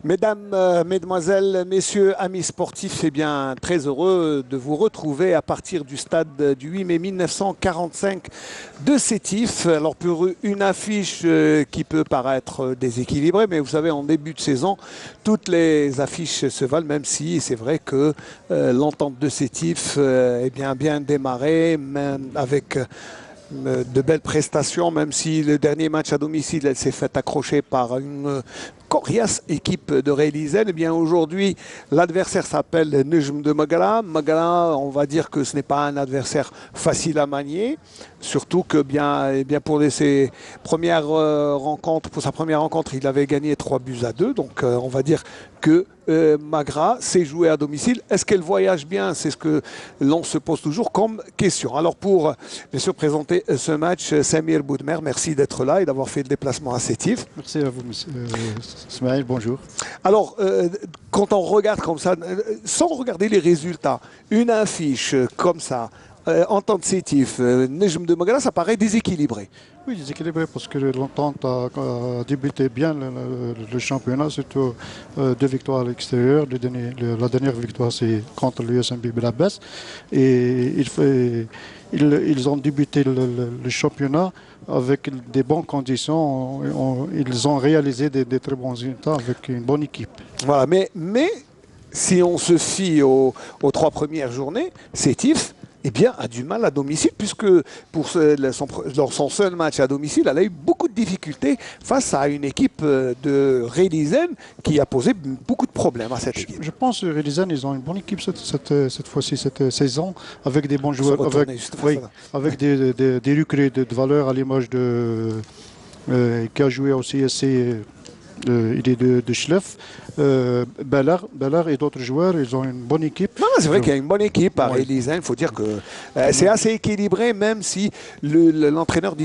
Mesdames, Mesdemoiselles, Messieurs, amis sportifs, eh bien, très heureux de vous retrouver à partir du stade du 8 mai 1945 de Sétif. Alors pour une affiche qui peut paraître déséquilibrée, mais vous savez, en début de saison, toutes les affiches se valent, même si c'est vrai que l'entente de Sétif est bien démarré, même avec de belles prestations, même si le dernier match à domicile, elle s'est fait accrocher par une coriace équipe de Rélizen. Eh bien aujourd'hui, l'adversaire s'appelle Nejm de Magala. Magala, on va dire que ce n'est pas un adversaire facile à manier, surtout que pour ses premières rencontres, pour sa première rencontre, il avait gagné 3-2. Donc on va dire que Magra s'est joué à domicile. Est-ce qu'elle voyage bien? C'est ce que l'on se pose toujours comme question. Alors pour bien sûr présenter ce match, Samir Boudmer, merci d'être là et d'avoir fait le déplacement à Sétif. Merci à vous, monsieur Ismaël, bonjour. Alors, quand on regarde comme ça, sans regarder les résultats, une affiche comme ça, en temps de Sétif, Nejm de Magala, ça paraît déséquilibré. Oui, déséquilibré parce que l'entente a débuté bien le championnat, surtout 2 victoires à l'extérieur. La dernière victoire, c'est contre l'USMB Belabès. Et ils ont débuté le championnat avec des bonnes conditions. Ils ont réalisé des très bons résultats avec une bonne équipe. Voilà, mais si on se fie aux 3 premières journées, Sétif a du mal à domicile, puisque pour son seul match à domicile, elle a eu beaucoup de difficultés face à une équipe de Rélizen qui a posé beaucoup de problèmes à cette équipe. Je pense que Rélizen, ils ont une bonne équipe cette fois-ci, cette saison, avec des bons joueurs, avec des recrues de valeur à l'image qui a joué aussi assez. Il est de Schleff, Ballard et d'autres joueurs, ils ont une bonne équipe. Non, c'est vrai qu'il y a une bonne équipe à Rélizen. Il faut dire que c'est assez équilibré, même si l'entraîneur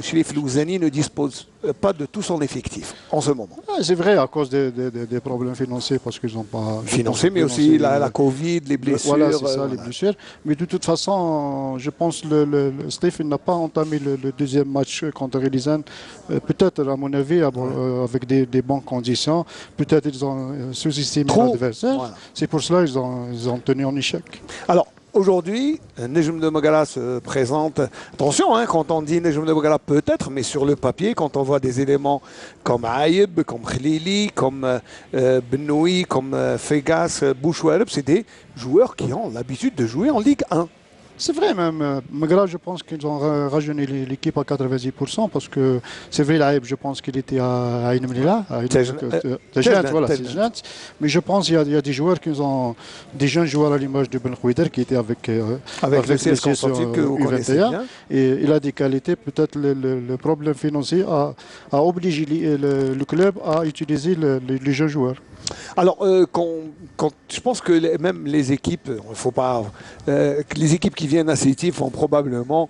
Chérif Louzani ne dispose pas de tout son effectif en ce moment. C'est vrai, à cause des problèmes financiers, parce qu'ils n'ont pas... Financiers, mais aussi la Covid, les blessures. Voilà, c'est ça, les blessures. Mais de toute façon, je pense que Stephen n'a pas entamé le deuxième match contre Rélizen. Peut-être, à mon avis, avec des bonnes conditions. Peut-être ils ont sous-estimé l'adversaire. Voilà. C'est pour cela qu'ils ont tenu en échec. Alors, aujourd'hui, Nejm de Magala se présente. Attention, quand on dit Nejm de Magala, peut-être, mais sur le papier, quand on voit des éléments comme Aïb, comme Khlili, comme Benoui, comme Fegas, Bouchouareb, c'est des joueurs qui ont l'habitude de jouer en Ligue 1. C'est vrai, même. Magala, je pense qu'ils ont rajeuni l'équipe à 90% parce que c'est vrai, Laïb, je pense qu'il était à Aïnemlila. Mais je pense qu'il y a des joueurs des jeunes joueurs à l'image de Ben Khouider qui était avec le CS Constantine que vous connaissez bien. Et il a des qualités. Peut-être le problème financier a obligé le club à utiliser les jeunes joueurs. Alors, je pense que même les équipes, il ne faut pas. Les équipes qui viennent à Sétif vont probablement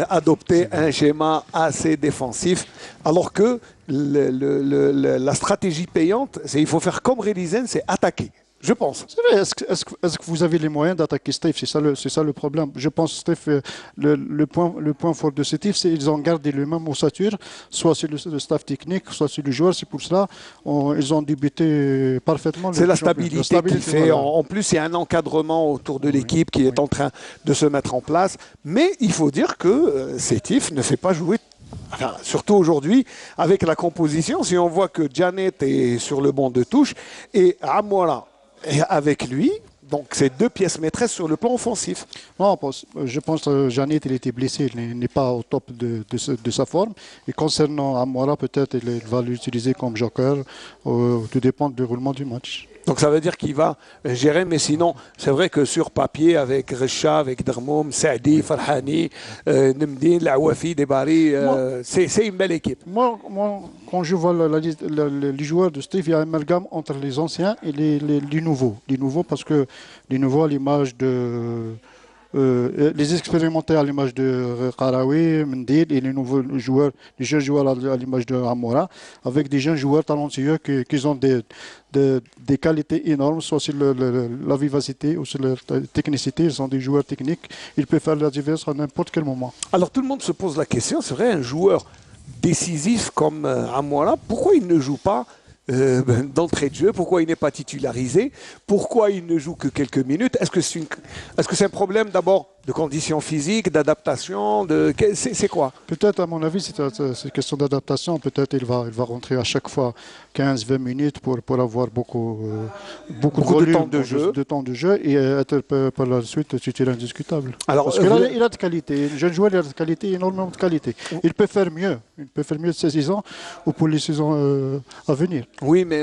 adopter un schéma assez défensif, alors que la stratégie payante, il faut faire comme Rélizen, c'est attaquer. Je pense. C'est vrai. Est-ce que vous avez les moyens d'attaquer Steve? C'est ça le problème. Je pense que Steve, le point fort de Sétif, c'est qu'ils ont gardé le même ossature, soit sur le staff technique, soit sur le joueur. C'est pour cela ils ont débuté parfaitement. C'est la stabilité qui fait. Voilà. En plus, il y a un encadrement autour de l'équipe qui est en train de se mettre en place. Mais il faut dire que Sétif ne fait pas jouer. Enfin, surtout aujourd'hui, avec la composition, si on voit que Janet est sur le banc de touche et Amouala avec lui, donc c'est 2 pièces maîtresses sur le plan offensif. Non, je pense que Janet, il était blessé, il n'est pas au top de sa forme. Et concernant Amouala, peut-être il va l'utiliser comme joker, tout dépend du déroulement du match. Donc ça veut dire qu'il va gérer, mais sinon, c'est vrai que sur papier, avec Recha, avec Dermoum, Saadi, Farhani, Nemdine, Laouafi, Debari, c'est une belle équipe. Moi, quand je vois les joueurs de Steve, il y a un amalgame entre les anciens et les nouveaux. Les nouveaux parce que les nouveaux à l'image de... les expérimentés à l'image de Karawi, Mendil et les nouveaux joueurs, les jeunes joueurs à l'image de Amoura, avec des jeunes joueurs talentueux qui ont des qualités énormes, soit sur la vivacité ou sur la technicité. Ils sont des joueurs techniques. Ils peuvent faire la différence à n'importe quel moment. Alors tout le monde se pose la question, c'est vrai, un joueur décisif comme Amoura, pourquoi il ne joue pas d'entrée de jeu, pourquoi il n'est pas titularisé, pourquoi il ne joue que quelques minutes. Est-ce que c'est un problème d'abord de conditions physiques, d'adaptation, c'est quoi? Peut-être, à mon avis, c'est une question d'adaptation. Peut-être il va rentrer à chaque fois 15-20 minutes pour avoir beaucoup de volume, de temps de jeu et être par la suite titulaire indiscutable. Alors, parce qu'il il a de qualité. Le jeune joueur, il a de qualité, énormément de qualité. Il peut faire mieux. Il peut faire mieux de ces saisons ou pour les saisons à venir. Oui, mais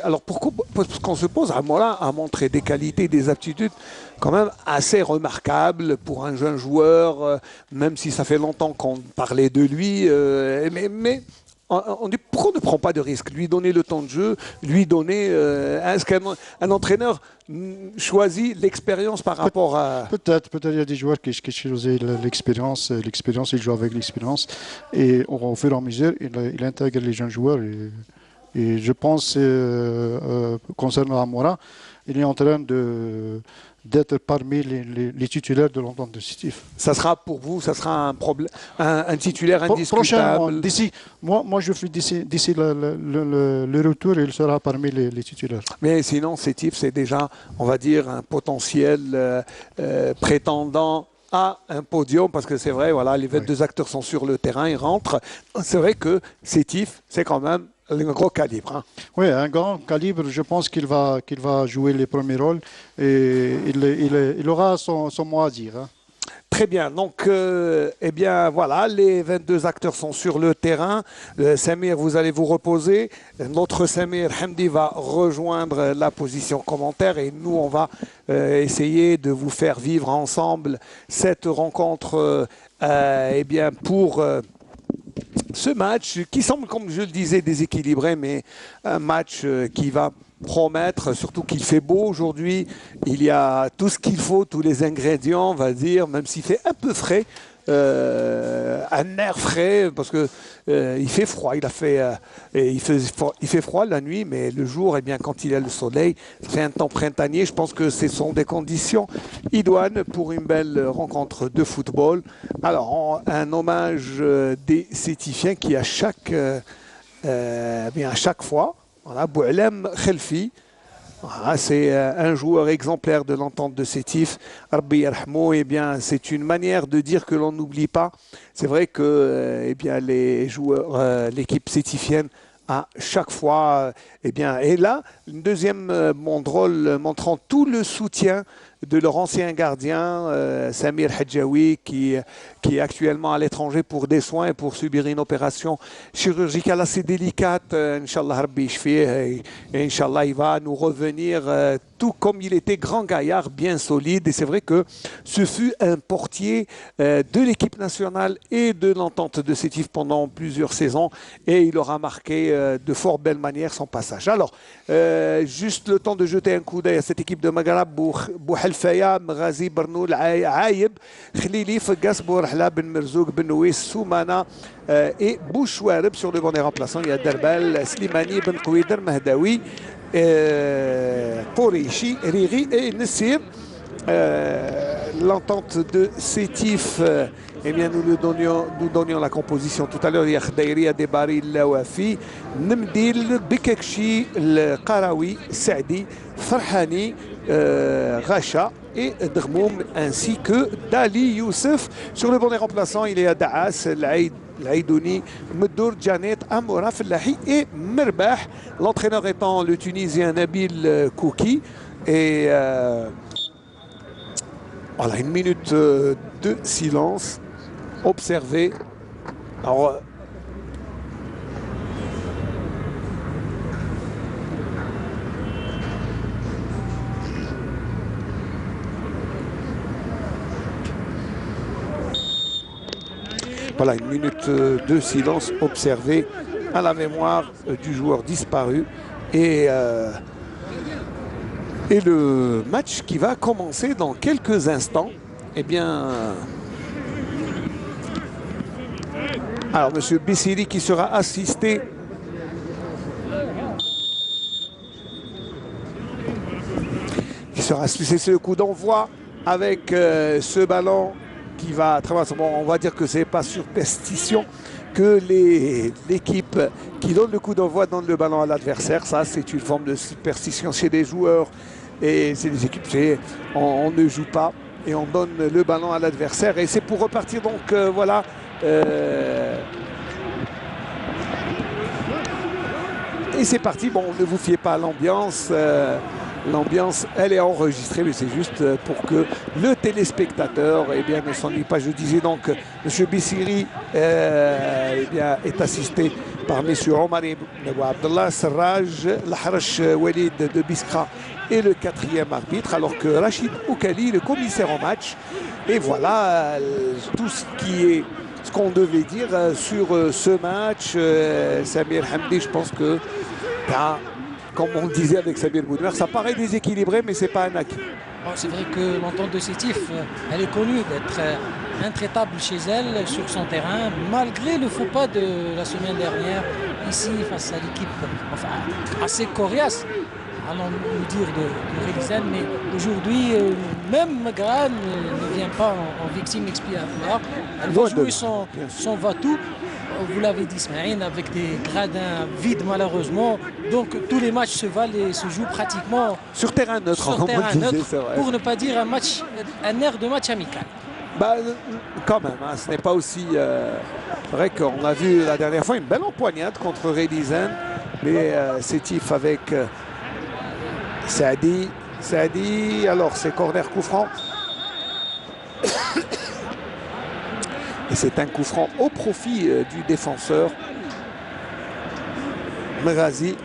alors pourquoi? Parce qu'on se pose, Amora a montré des qualités, des aptitudes quand même assez remarquables pour un jeune joueur, même si ça fait longtemps qu'on parlait de lui. Mais on dit pourquoi on ne prend pas de risque? Lui donner le temps de jeu, lui donner. Est-ce qu'un entraîneur choisit l'expérience par rapport à. Peut-être il y a des joueurs qui choisissent l'expérience. L'expérience, ils jouent avec l'expérience. Et au fur et à mesure, il intègre les jeunes joueurs. Et je pense, concernant Amora, il est en train d'être parmi les titulaires de l'entente de Sétif. Ça sera pour vous, ça sera un titulaire indiscutable. Prochainement, moi je fais d'ici le retour, il sera parmi les titulaires. Mais sinon, Sétif, c'est déjà, on va dire, un potentiel prétendant à un podium, parce que c'est vrai, voilà, les 22 acteurs sont sur le terrain, ils rentrent. C'est vrai que Sétif, c'est quand même un gros calibre. Hein. Oui, un grand calibre. Je pense qu'il va jouer les premiers rôles et il aura son mot à dire. Hein. Très bien. Donc, eh bien, voilà, les 22 acteurs sont sur le terrain. Samir, vous allez vous reposer. Notre Samir Hamdi va rejoindre la position commentaire et nous, on va essayer de vous faire vivre ensemble cette rencontre eh bien, pour ce match qui semble, comme je le disais, déséquilibré, mais un match qui va promettre, surtout qu'il fait beau aujourd'hui. Il y a tout ce qu'il faut, tous les ingrédients, on va dire, même s'il fait un peu frais, un air frais, parce que il fait froid. Il fait froid la nuit, mais le jour, eh bien, quand il y a le soleil, c'est un temps printanier. Je pense que ce sont des conditions idoines pour une belle rencontre de football. Alors, un hommage des Sétifiens qui, à chaque fois, voilà, Boualem Khelfi, voilà, c'est un joueur exemplaire de l'entente de Sétif. Rabbi Yarhamou, eh bien, c'est une manière de dire que l'on n'oublie pas. C'est vrai que eh bien, les joueurs, l'équipe sétifienne, à chaque fois, eh bien, et là, une deuxième banderole montrant tout le soutien de leur ancien gardien, Samir Hadjaoui, qui est actuellement à l'étranger pour des soins et pour subir une opération chirurgicale assez délicate. Inch'Allah, Rabbi Ishfih, et Inch'Allah, il va nous revenir tout comme il était grand gaillard, bien solide. Et c'est vrai que ce fut un portier de l'équipe nationale et de l'entente de Sétif pendant plusieurs saisons. Et il aura marqué de fort belle manière son passage. Alors, juste le temps de jeter un coup d'œil à cette équipe de Maghreb. Bouhelfaya, Mghazi, Bernoul, Aïb, Khlili, Fegas, Bourhla, Ben Merzouk, Ben Ouis, Soumana et Bouchouareb sur le banc des remplaçants. Il y a Derbel, Slimani, Ben Kouider, Mahdawi, Kourichi, Riri et Nessir. L'entente de Sétif, eh bien, nous donnions la composition tout à l'heure. Il y a Khdairi, Adebari, Lawafi, Nemdil, Bekekchi, Qarawi, Saadi, Farhani, Racha et Drmoum, ainsi que Dali Youssef. Sur le banc des remplaçants, il y a Daas, L'Aïdouni, Medour, Janet, Amoura, Fellahi et Merbah. L'entraîneur étant le Tunisien Nabil Kouki. Et voilà, une minute de silence observé. Alors, voilà, une minute de silence observé à la mémoire du joueur disparu. Et le match qui va commencer dans quelques instants, eh bien... Alors, M. Bessiri qui sera assisté c'est le coup d'envoi avec ce ballon qui va traverser. Bon, on va dire que c'est pas superstition que l'équipe qui donne le coup d'envoi donne le ballon à l'adversaire. Ça, c'est une forme de superstition chez les joueurs et c'est des équipes, on ne joue pas et on donne le ballon à l'adversaire. Et c'est pour repartir donc, voilà. Et c'est parti. Bon, ne vous fiez pas à l'ambiance. L'ambiance, elle est enregistrée, mais c'est juste pour que le téléspectateur ne s'ennuie pas. Je disais donc, M. Bissiri est assisté par M. Omar Ibn Abdallah, Sarraj, Lahrash Walid de Biskra et le 4e arbitre, alors que Rachid Oukali, le commissaire en match. Et voilà tout ce qu'on devait dire sur ce match. Samir Hamdi, je pense que comme on le disait avec Samir Boudmer, ça paraît déséquilibré, mais c'est pas un acquis. Bon, c'est vrai que l'entente de Sétif, elle est connue d'être intraitable chez elle, sur son terrain, malgré le faux pas de la semaine dernière, ici, face à l'équipe assez coriace, allons-nous dire, de Rélisane. Mais aujourd'hui, même Gran ne vient pas en victime expiatoire. Elle va jouer son va-tout. Vous l'avez dit, Smaïn, avec des gradins vides malheureusement. Donc tous les matchs se valent et se jouent pratiquement sur terrain neutre, pour ne pas dire un air de match amical. Quand même, hein, ce n'est pas aussi vrai qu'on a vu la dernière fois une belle empoignade contre Rélisane, mais Sétif avec Saadi, alors c'est corner coup franc. Et c'est un coup franc au profit du défenseur Merazi.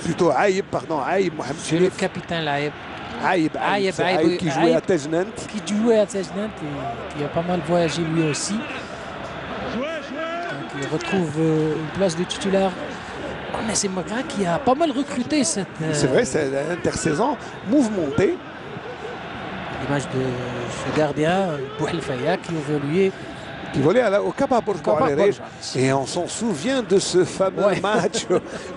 Plutôt Aïb, Mohamed. C'est le capitaine Aïb. Aïb qui jouait à Tajnant. Qui jouait à Tajnant et qui a pas mal voyagé lui aussi. Donc il retrouve une place de titulaire. Mais c'est Magra qui a pas mal recruté cette... C'est vrai, c'est l'intersaison mouvementée. L'image de ce gardien, Bouhel Faya, qui évoluait. Qui volait au Cap et on s'en souvient de ce fameux match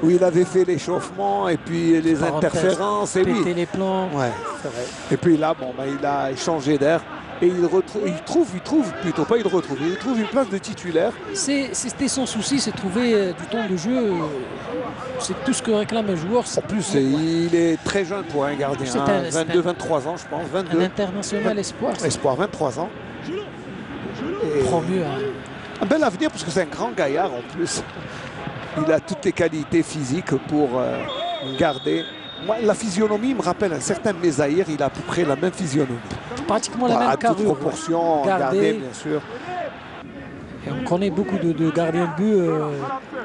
où il avait fait l'échauffement et puis les interférences. Et les plans. Ouais, c'est vrai. Et puis là, il a changé d'air. Et il trouve une place de titulaire. C'était son souci, c'est trouver du temps de jeu. C'est tout ce que réclame un joueur. En plus, il est très jeune pour un gardien. 22-23 ans, je pense. 22. Un international espoir. Espoir, 23 ans. Promu. Un bel avenir parce que c'est un grand gaillard en plus. Il a toutes les qualités physiques pour garder. Moi, la physionomie me rappelle un certain Mezaïr, il a à peu près la même physionomie. Pratiquement la même carrure. À toute proportion, gardée bien sûr. Et on connaît beaucoup de gardiens de but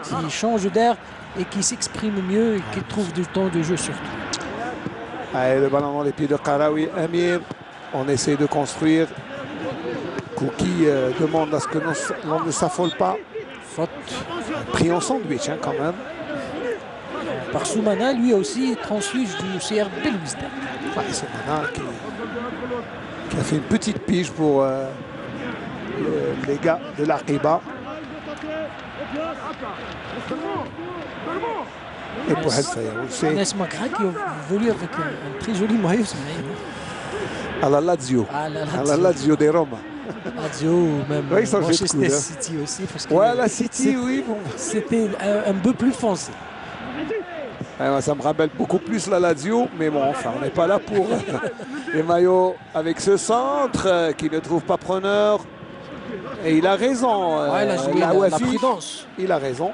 qui changent d'air et qui s'expriment mieux et qui trouvent du temps de jeu surtout. Allez, le ballon dans les pieds de Karawi Amir. On essaie de construire. Kouki demande à ce que l'on ne s'affole pas. Faute. Pris en sandwich quand même. Par Soumana, lui aussi, transfuge du CRB Louis. Soumana qui a fait une petite pige pour les gars de l'Aqiba. Et pour El Nes Magra qui évolue avec un très joli maillot. À la Lazio. À la Lazio de Roma. Lazio ou même Manchester City aussi. Parce que la City, oui. Bon. C'était un peu plus foncé. Ça me rappelle beaucoup plus la Lazio, mais bon, enfin, on n'est pas là pour les maillots avec ce centre qui ne trouve pas preneur. Et il a raison. La prudence. Il a raison.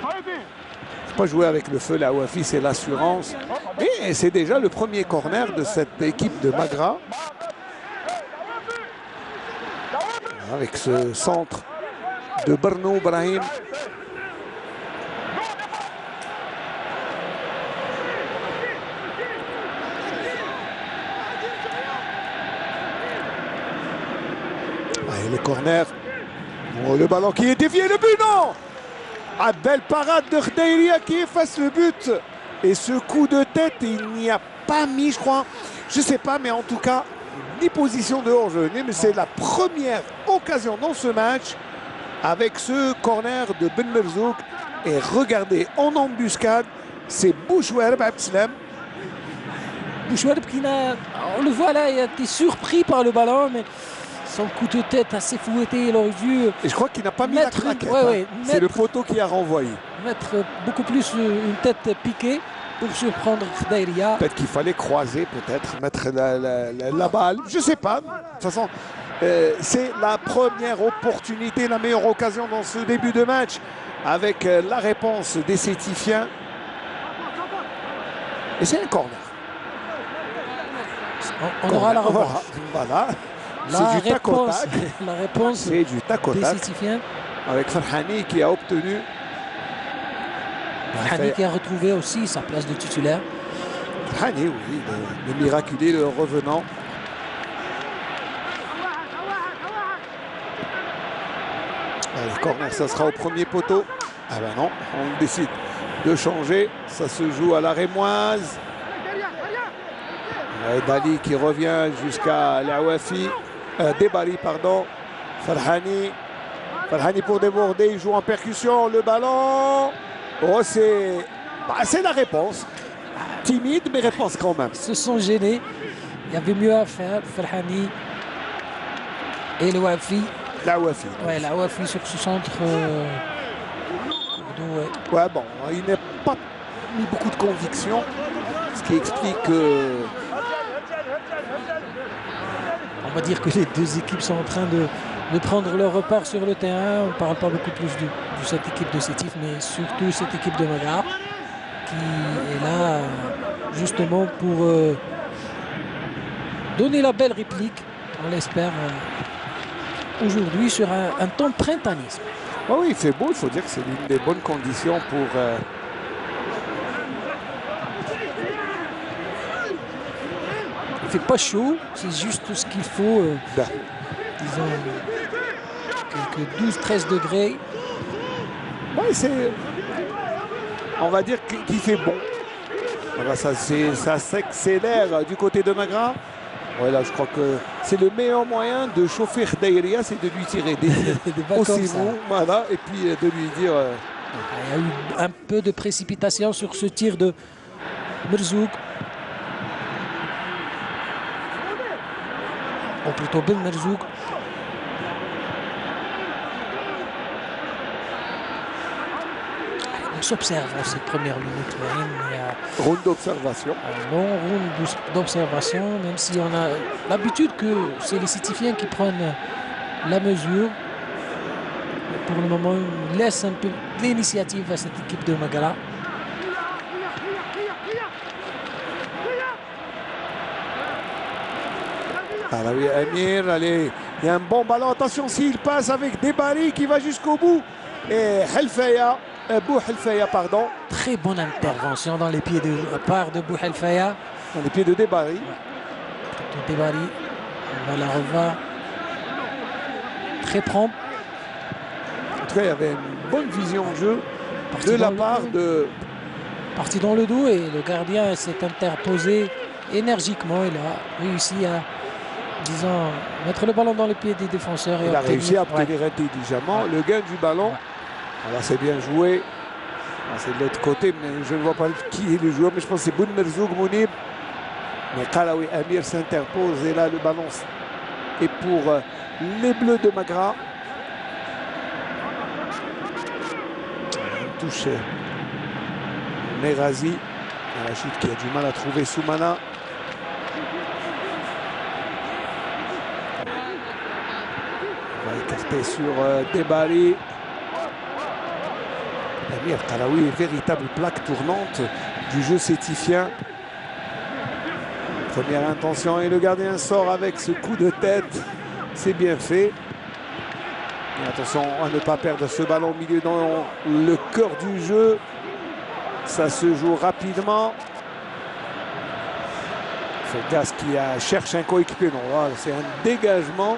Il ne faut pas jouer avec le feu, la Wafi, c'est l'assurance. Et c'est déjà le premier corner de cette équipe de Magra. Avec ce centre de Bernou Brahim. Allez, le corner. Oh, le ballon qui est dévié, le but, non! Ah, belle parade de Khdaïria qui efface le but. Et ce coup de tête, il n'y a pas mis, je crois. Je ne sais pas, mais en tout cas, ni position de hors-jeu. Mais c'est la première occasion dans ce match avec ce corner de Ben Merzouk. Et regardez, en embuscade, c'est Bouchouerb Abdeslam. Bouchouerb qui on le voit là, il a été surpris par le ballon, mais son coup de tête assez fouetté, il aurait dû Et je crois qu'il n'a pas mis la mettre, craquette. ouais, hein. ouais, C'est le mettre- poteau qui a renvoyé. mettre beaucoup plus une tête piquée pour surprendre Khdaïria. Peut-être qu'il fallait croiser, peut-être, mettre la balle. Je sais pas. De toute façon, c'est la première opportunité, la meilleure occasion dans ce début de match. Avec la réponse des Sétifiens. Et c'est un corner. On aura la revanche. Voilà. La C'est du tac au réponse, tac. la réponse C'est du tac au des tac. Sétifiens. Avec Farhani qui a obtenu. Hani qui a retrouvé aussi sa place de titulaire. Farhani, oui, le miraculé, le revenant. Le corner, ça sera au premier poteau. Ah ben non, on décide de changer. Ça se joue à la Rémoise. Dali qui revient jusqu'à l'Awafi. Debari, pardon. Farhani. Farhani pour déborder, il joue en percussion. Le ballon. Oh, c'est la réponse. Timide, mais réponse quand même. Ils se sont gênés. Il y avait mieux à faire. Farhani et le Wafi. L'Awafi. Ouais, la Wafi sur ce centre. Ouais. Ouais, bon, il n'a pas mis beaucoup de conviction. Ce qui explique que. On va dire que les deux équipes sont en train de prendre leur repart sur le terrain. On ne parle pas beaucoup plus de cette équipe de Sétif, mais surtout cette équipe de Magra qui est là justement pour donner la belle réplique, on l'espère, aujourd'hui sur un temps printanier. Oh oui, il fait beau, il faut dire que c'est l'une des bonnes conditions pour. Il fait pas chaud, c'est juste ce qu'il faut, disons, quelques 12-13 degrés. Oui, c'est. On va dire qu'il fait bon. Voilà, ça s'accélère du côté de Magra. Voilà, je crois que c'est le meilleur moyen de chauffer Khdaïria, c'est de lui tirer des balles aussi comme ça. mous, voilà, et puis de lui dire. Il y a eu un peu de précipitation sur ce tir de Merzouk. Ou plutôt Ben Merzouk. On s'observe en ces premières minutes. Il y a Round d'observation. un long round d'observation, même si on a l'habitude que c'est les Sétifiens qui prennent la mesure. Pour le moment, on laisse un peu l'initiative à cette équipe de Magara. Ah là oui, Amir, allez, il y a un bon ballon. Attention s'il passe avec Debari qui va jusqu'au bout. Et Helfaya, Bou Helfaya, pardon. Très bonne intervention dans les pieds de la part de Bou Helfaya. Dans les pieds de Debari. Debari, on va la revoir. Très prompt. En tout cas, il y avait une bonne vision de jeu Parti de dans la le part dos. de. Parti dans le dos et le gardien s'est interposé énergiquement. Il a réussi à, disons, mettre le ballon dans les pieds des défenseurs. Et Il a obtenir- réussi à ouais. obtenir intelligemment le gain du ballon. Ouais. Voilà, c'est bien joué. Ah, c'est de l'autre côté, mais je ne vois pas qui est le joueur, mais je pense que c'est Boun Merzoug Mounib. Mais Kalawi Amir s'interpose et là le ballon est pour les Bleus de Magra. Une touche Merazi. Rachid qui a du mal à trouver Soumana. On va écarter sur Debari. Amir Kalawi est véritable plaque tournante du jeu sétifien. Première intention et le gardien sort avec ce coup de tête. C'est bien fait. Et attention à ne pas perdre ce ballon au milieu dans le cœur du jeu. Ça se joue rapidement. Gas qui cherche un coéquipier. Non, voilà, c'est un dégagement.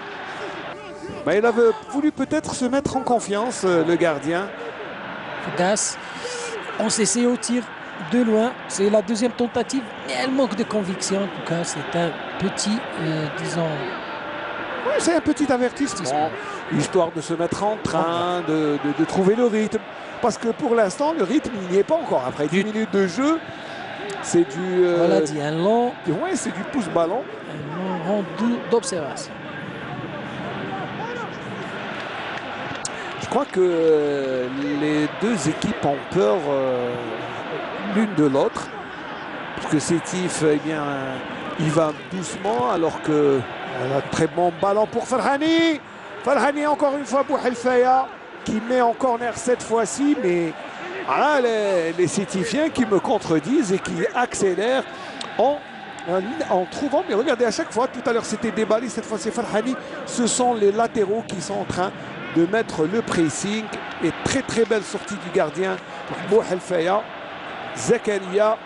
Mais il avait voulu peut-être se mettre en confiance, le gardien. Gas, on s'essaie au tir de loin. C'est la deuxième tentative, mais elle manque de conviction. En tout cas, c'est un petit, disons... Oui, c'est un petit avertissement, histoire de se mettre en train, de trouver le rythme. Parce que pour l'instant, le rythme, il n'y est pas encore. Après 10 minutes de jeu, c'est du... Voilà, dit un long ouais, c'est du pouce-ballon. rang d'observation. Je crois que les deux équipes ont peur l'une de l'autre. Parce que Sétif, eh bien, il va doucement alors que un très bon ballon pour Farhani. Farhani encore une fois pour Bouhelfaya qui met en corner cette fois-ci. Mais voilà, les Sétifiens qui me contredisent et qui accélèrent en trouvant. Mais regardez, à chaque fois, tout à l'heure c'était déballé, cette fois c'est Farhani. Ce sont les latéraux qui sont en train de mettre le pressing. Et très très belle sortie du gardien pour Bouhelfaya. Zakaria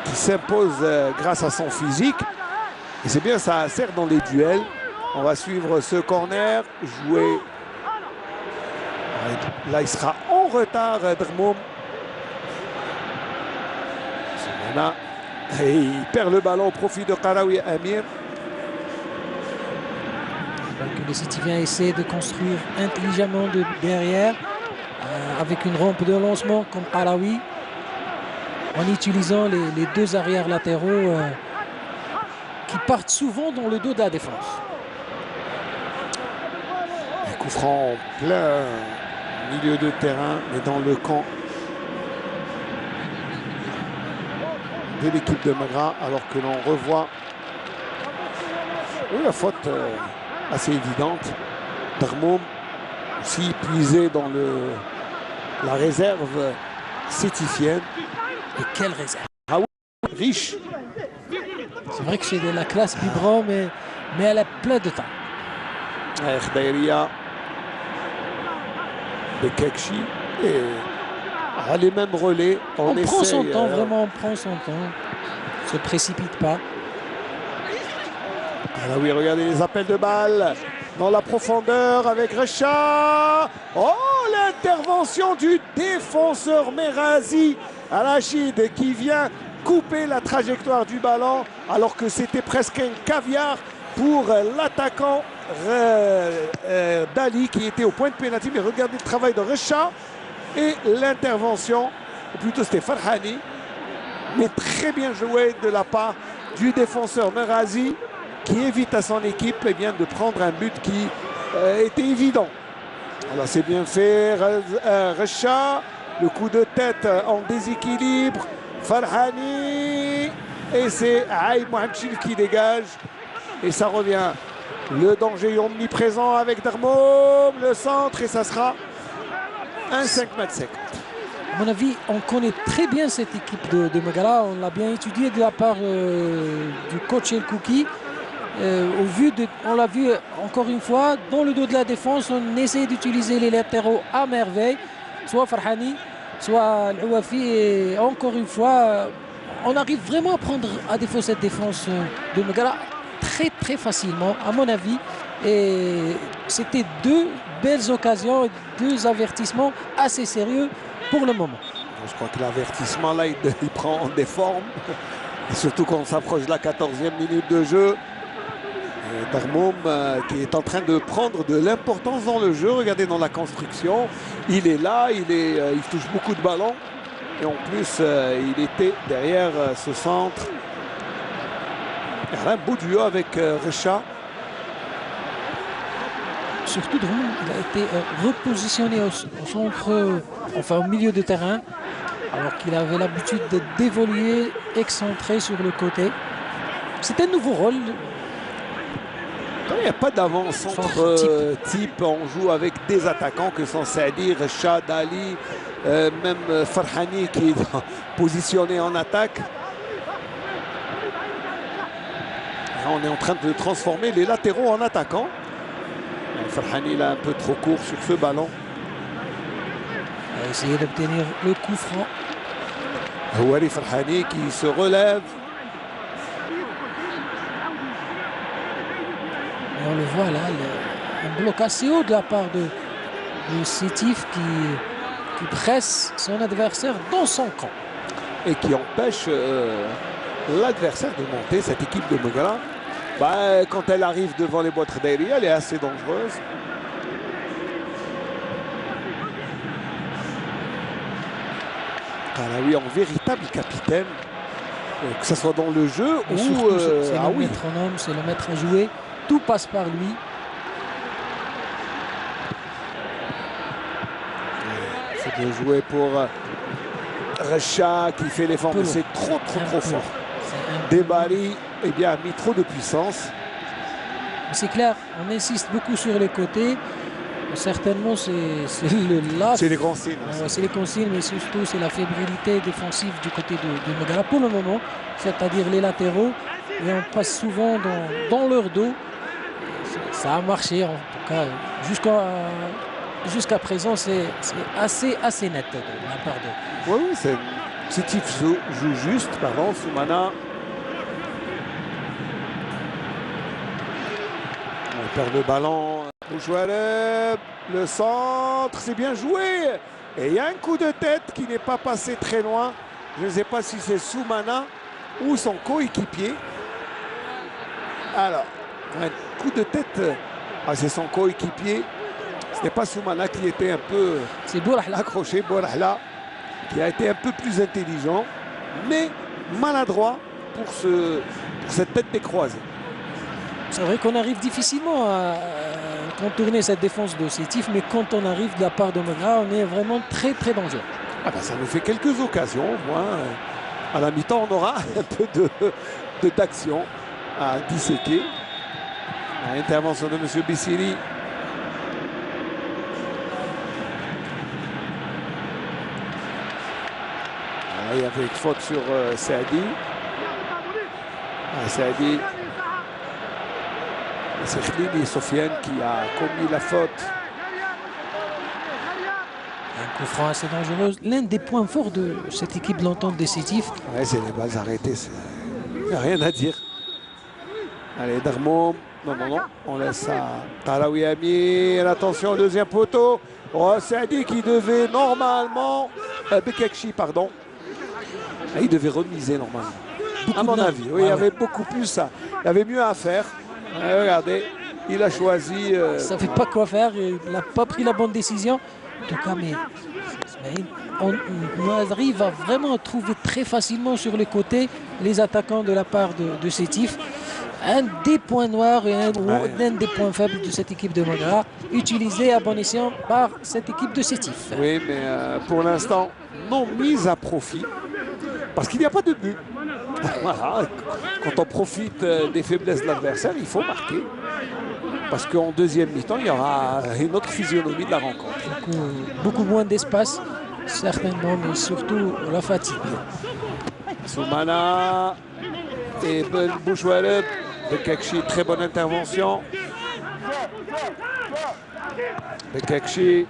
qui s'impose grâce à son physique. Et c'est bien, ça sert dans les duels. On va suivre ce corner, joué. Là, il sera en retard, Drmoum. Et il perd le ballon au profit de Qaraoui Amir. Donc, les Sétifiens essaient de construire intelligemment derrière, avec une rampe de lancement comme Qaraoui, en utilisant les deux arrières latéraux qui partent souvent dans le dos de la défense. Un coup franc en plein milieu de terrain, mais dans le camp de l'équipe de Magra, alors que l'on revoit la faute assez évidente. Drmoum aussi puisé dans la réserve sétifienne. Et quelle réserve! Ah oui, riche. C'est vrai que c'est de la classe Bibran, mais elle a plein de temps. Khdaïria, Bekekchi et les mêmes relais. On prend son temps, vraiment, on prend son temps. On ne se précipite pas. Ah oui, regardez les appels de balles dans la profondeur avec Recha. Oh, l'intervention du défenseur Merazi Al-Rachid qui vient couper la trajectoire du ballon alors que c'était presque un caviar pour l'attaquant Dali qui était au point de pénalty. Mais regardez le travail de Recha et l'intervention, ou plutôt c'était Farhani, mais très bien joué de la part du défenseur Merazi qui évite à son équipe de prendre un but qui était évident. Alors c'est bien fait, Recha, le coup de tête en déséquilibre, Farhani, et c'est Aïb Mohamchil qui dégage, et ça revient. Le danger omniprésent avec Drmoum, le centre, et ça sera un 5 mètres sec. À mon avis, on connaît très bien cette équipe de Magara, on l'a bien étudié de la part du coach El Kouki. On l'a vu encore une fois, dans le dos de la défense, on essaie d'utiliser les latéraux à merveille, soit Farhani, soit Al-Ouafi, et encore une fois, on arrive vraiment à prendre à défaut cette défense de Magara très très facilement, à mon avis. Et c'était deux belles occasions, deux avertissements assez sérieux pour le moment. Je crois que l'avertissement là, il prend des formes, surtout quand on s'approche de la 14e minute de jeu. Drmoum qui est en train de prendre de l'importance dans le jeu. Regardez dans la construction, il est là, il touche beaucoup de ballons. Et en plus, il était derrière ce centre. Il y a un beau duo avec Recha. Surtout Drmoum, il a été repositionné au centre, enfin au milieu de terrain, alors qu'il avait l'habitude d'évoluer excentré sur le côté. C'est un nouveau rôle. Il n'y a pas d'avant-centre type. On joue avec des attaquants que sont Saadi, Recha, Dali, même Farhani qui est positionné en attaque. Là, on est en train de transformer les latéraux en attaquants. Farhani là un peu trop court sur ce ballon. On va essayer d'obtenir le coup franc. Houari Farhani qui se relève. On le voit là, un bloc assez haut de la part de Sétif qui presse son adversaire dans son camp. Et qui empêche l'adversaire de monter, cette équipe de Magara. Quand elle arrive devant les boîtes d'Aïria, elle est assez dangereuse. Qaraoui en véritable capitaine, que ce soit dans le jeu ou... c'est le métronome, c'est le maître à jouer. Tout passe par lui. Bien joué pour Recha qui fait l'effort, mais c'est trop fort. Debari a mis trop de puissance. C'est clair, on insiste beaucoup sur les côtés. Certainement, c'est les consignes. C'est les consignes, mais surtout c'est la fébrilité défensive du côté de Megara pour le moment, c'est-à-dire les latéraux. Et on passe souvent dans leur dos. Ça a marché, en tout cas, jusqu'à présent, c'est assez net de la part de... Oui, Sétif joue juste, pardon, Soumana. On perd le ballon. Bouchouareb, le centre, c'est bien joué. Et il y a un coup de tête qui n'est pas passé très loin. Je ne sais pas si c'est Soumana ou son coéquipier. Alors, un coup de tête, c'est son coéquipier. Ce n'est pas Soumana qui était un peu accroché. Bourahla qui a été un peu plus intelligent, mais maladroit pour cette tête décroisée. C'est vrai qu'on arrive difficilement à contourner cette défense de Sétif, mais quand on arrive de la part de Megara, on est vraiment très dangereux. Ça nous fait quelques occasions. À la mi-temps, on aura un peu d'action à disséquer. Intervention de M. Bissiri. Il y avait une faute sur Saadi. Saadi. C'est Khlili Sofiane qui a commis la faute. Un coup franc assez dangereux. L'un des points forts de cette équipe de l'Entente des Sétifs. C'est les balles arrêtées. Il n'y a rien à dire. Allez, Darmoum. Non. On laisse à Talaoui Amir. Attention au deuxième poteau. Saadi qui devait normalement... Bekekchi, pardon. Il devait remiser normalement. À mon avis, oui, il y avait beaucoup plus ça. Il y avait mieux à faire. Regardez, il a choisi... Il ne savait pas quoi faire, il n'a pas pris la bonne décision. En tout cas, mais on arrive à vraiment trouver très facilement sur les côtés les attaquants de la part de Sétif. Un des points noirs et un des points faibles de cette équipe de Megara, utilisé à bon escient par cette équipe de Sétif. Oui, mais pour l'instant, non mise à profit. Parce qu'il n'y a pas de but. Voilà. Quand on profite des faiblesses de l'adversaire, il faut marquer. Parce qu'en deuxième mi-temps, il y aura une autre physionomie de la rencontre. Beaucoup moins d'espace, certainement, mais surtout la fatigue. Soumana et Ben Bouchouareb. Bekekchi, très bonne intervention. Bekekchi.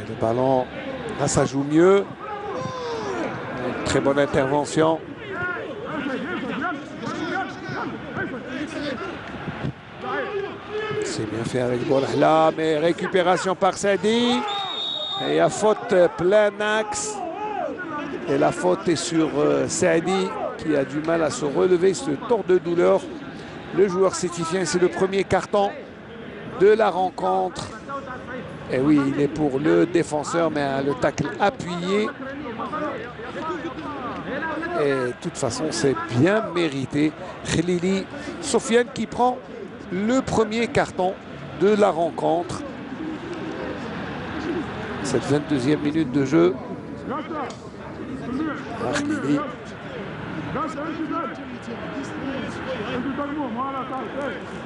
Le ballon, là ça joue mieux. Une très bonne intervention. C'est bien fait avec Bourahla, mais récupération par Saadi. Et il y a faute plein axe. Et la faute est sur Saadi qui a du mal à se relever, se tord de douleur. Le joueur sétifien, c'est le premier carton de la rencontre. Et oui, il est pour le défenseur, mais le tacle appuyé. Et de toute façon, c'est bien mérité. Khlili Sofiane qui prend le premier carton de la rencontre. Cette 22e minute de jeu. Khlili.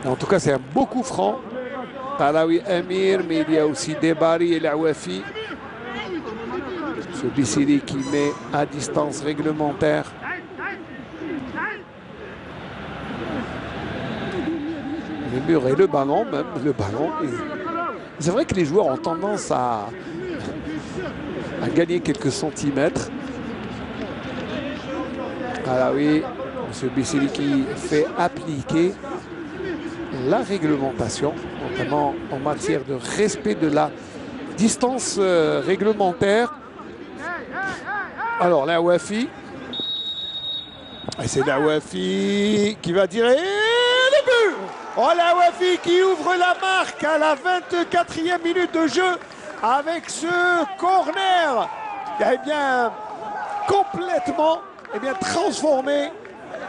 En tout cas, c'est un beau coup franc. Talaoui Amir, mais il y a aussi Debari et Laouafi. Ce Bissiri qui met à distance réglementaire. Le mur et le ballon, même le ballon. C'est vrai que les joueurs ont tendance à gagner quelques centimètres. Ah oui, M. Bissiri qui fait appliquer la réglementation, notamment en matière de respect de la distance réglementaire. Alors Laouafi, et c'est Laouafi qui va tirer le but. Oh, Laouafi qui ouvre la marque à la 24e minute de jeu avec ce corner. Eh bien, complètement transformé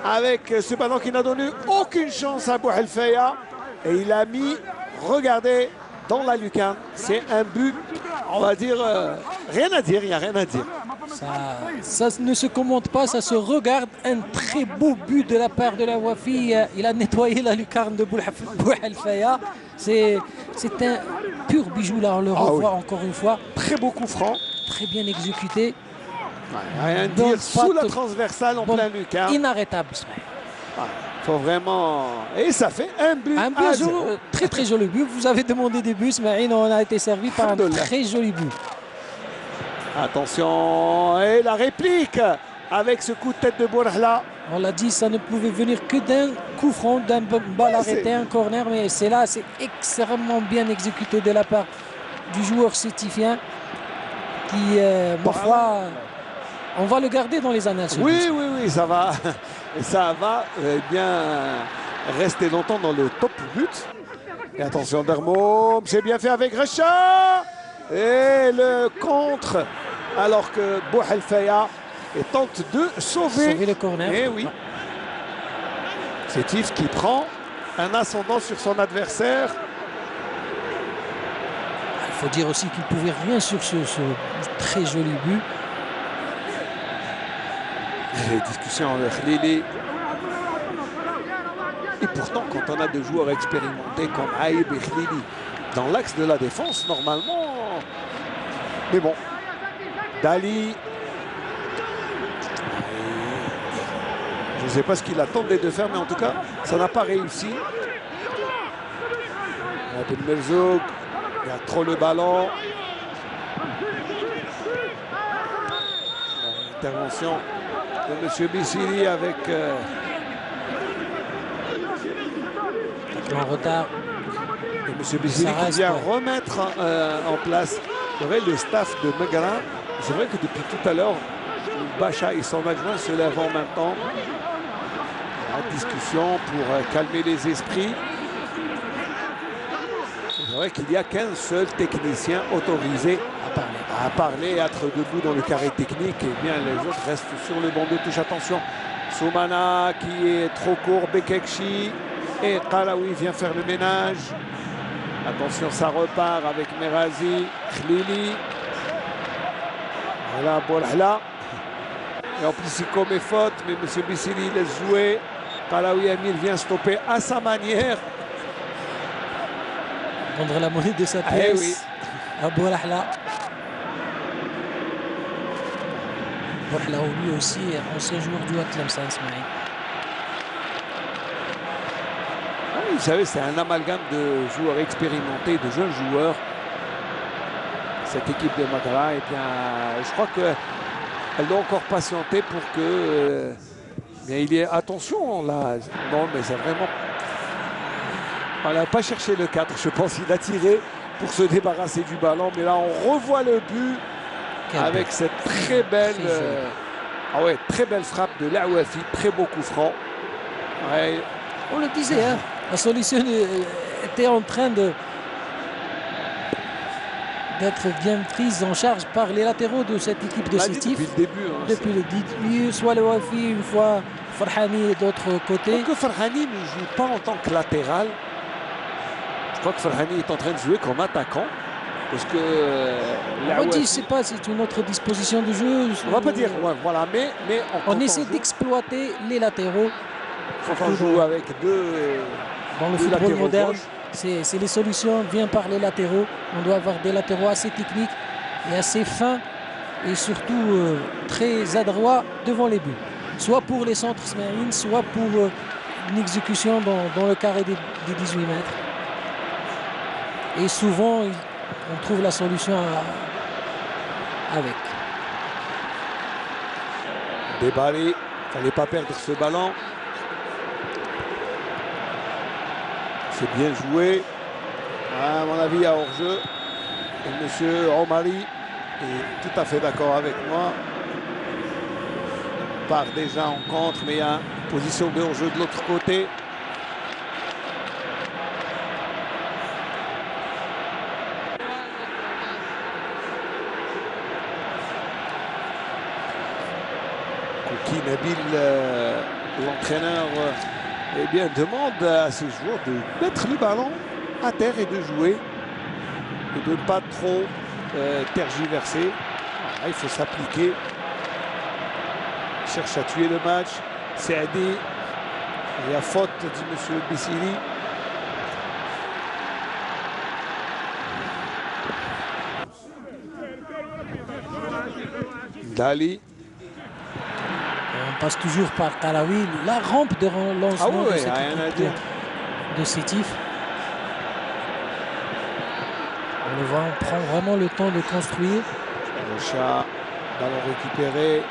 avec ce ballon qui n'a donné aucune chance à Bouhelfaya. Et il a mis, regardez, dans la lucarne. C'est un but, on va dire, rien à dire, il n'y a rien à dire. Ça ne se commente pas, ça se regarde. Un très beau but de la part de la Wafi. Il a nettoyé la lucarne de Bouhelfaya. C'est un pur bijou, là, on le revoit encore une fois. Très beau coup franc. Très bien exécuté. Rien à dire, sous la transversale en plein lucarne. Inarrêtable. Faut vraiment... Et ça fait un but à zéro. Très très joli but. Vous avez demandé des buts, Ismaïl, on a été servi par un très joli but. Attention, et la réplique avec ce coup de tête de Bourhla. On l'a dit, ça ne pouvait venir que d'un coup franc, d'un balle arrêté, un corner, mais c'est là, c'est extrêmement bien exécuté de la part du joueur sétifien qui, ma foi, on va le garder dans les annales. Oui, oui, oui, ça va, ça va bien rester longtemps dans le top but. Et attention, Dermo, c'est bien fait avec Recha. Et le contre, alors que Bouhelfaya tente de sauver le corner. Et oui. Sétif qui prend un ascendant sur son adversaire. Il faut dire aussi qu'il ne pouvait rien sur ce très joli but. Les discussions avec Lili. Et pourtant, quand on a des joueurs expérimentés comme Aïb et Khlili dans l'axe de la défense, normalement... Mais bon, Dali... Je ne sais pas ce qu'il a tenté de faire, mais en tout cas, ça n'a pas réussi. Abel Merzoug, il a trop le ballon. Intervention de M. Bissili avec... en retard. Et M. Bissili qui vient remettre en place le staff de Megara. C'est vrai que depuis tout à l'heure, Bacha et son adjoint se lèvent en même temps. La discussion pour calmer les esprits. C'est vrai qu'il n'y a qu'un seul technicien autorisé à parler, à être debout dans le carré technique. Et bien les autres restent sur le banc de touche. Attention, Soumana qui est trop court, Bekekchi. Et Qaraoui vient faire le ménage. Attention, ça repart avec Merazi, Khlili. Voilà, Bourhla. Et en plus, il commet faute, mais M. Bissili laisse jouer. Qaraoui Amil vient stopper à sa manière. Prendre la monnaie de sa pièce. Oui. À Bourhla. Bourhla, lui aussi, ancien joueur du Tlemcen, Ismaïl. Vous savez, c'est un amalgame de joueurs expérimentés, de jeunes joueurs. Cette équipe de Magara, et bien, je crois qu'elle doit encore patienter pour que... mais il y ait attention là. Non, mais c'est vraiment... On n'a pas cherché le 4, je pense. Il a tiré pour se débarrasser du ballon. Mais là, on revoit le but avec cette très belle... ah ouais, très belle frappe de Laouafi. Très beau coup franc. Ouais. On le disait, hein. La solution était en train d'être bien prise en charge par les latéraux de cette équipe de Sétif. Depuis le début. Hein, depuis le début, soit le Wafi, une fois Farhani d'autre côté. Je crois que Farhani ne joue pas en tant que latéral. Je crois que Farhani est en train de jouer comme attaquant. Parce que... on dit, c'est une autre disposition de jeu. On va pas dire, ouais, voilà, mais on essaie d'exploiter les latéraux. Quand on joue avec deux... Dans le football moderne, c'est les solutions viennent par les latéraux. On doit avoir des latéraux assez techniques et assez fins et surtout très adroits devant les buts. Soit pour les centres marines, soit pour une exécution dans le carré des 18 mètres. Et souvent, on trouve la solution avec. Déballé, il ne fallait pas perdre ce ballon. C'est bien joué. À mon avis, à hors-jeu. Et M. Omari est tout à fait d'accord avec moi. On part déjà en contre, mais il y a une position de hors-jeu de l'autre côté. Kouki Nabil l'entraîneur eh bien, demande à ses joueurs de mettre le ballon à terre et de jouer et de ne pas trop tergiverser. Voilà, il faut s'appliquer. Il cherche à tuer le match. C'est Adi. Il y a faute, dit M. Bissili. Dali. On passe toujours par Karawi. La rampe de lancement de cette équipe de Sétif. On le voit, on prend vraiment le temps de construire. Le chat, ballon récupéré.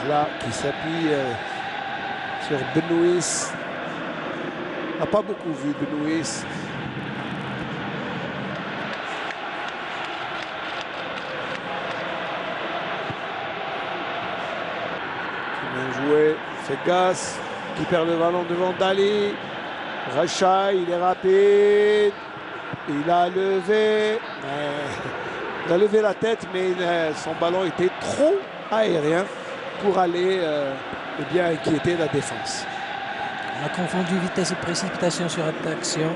Voilà, qui s'appuie sur Benouis. On n'a pas beaucoup vu Benouis. Bien joué, Fegas qui perd le ballon devant Dali. Racha, il est rapide. Il a levé. Il a levé la tête, mais son ballon était trop aérien pour aller eh bien inquiéter la défense. On a confondu vitesse et précipitation sur action.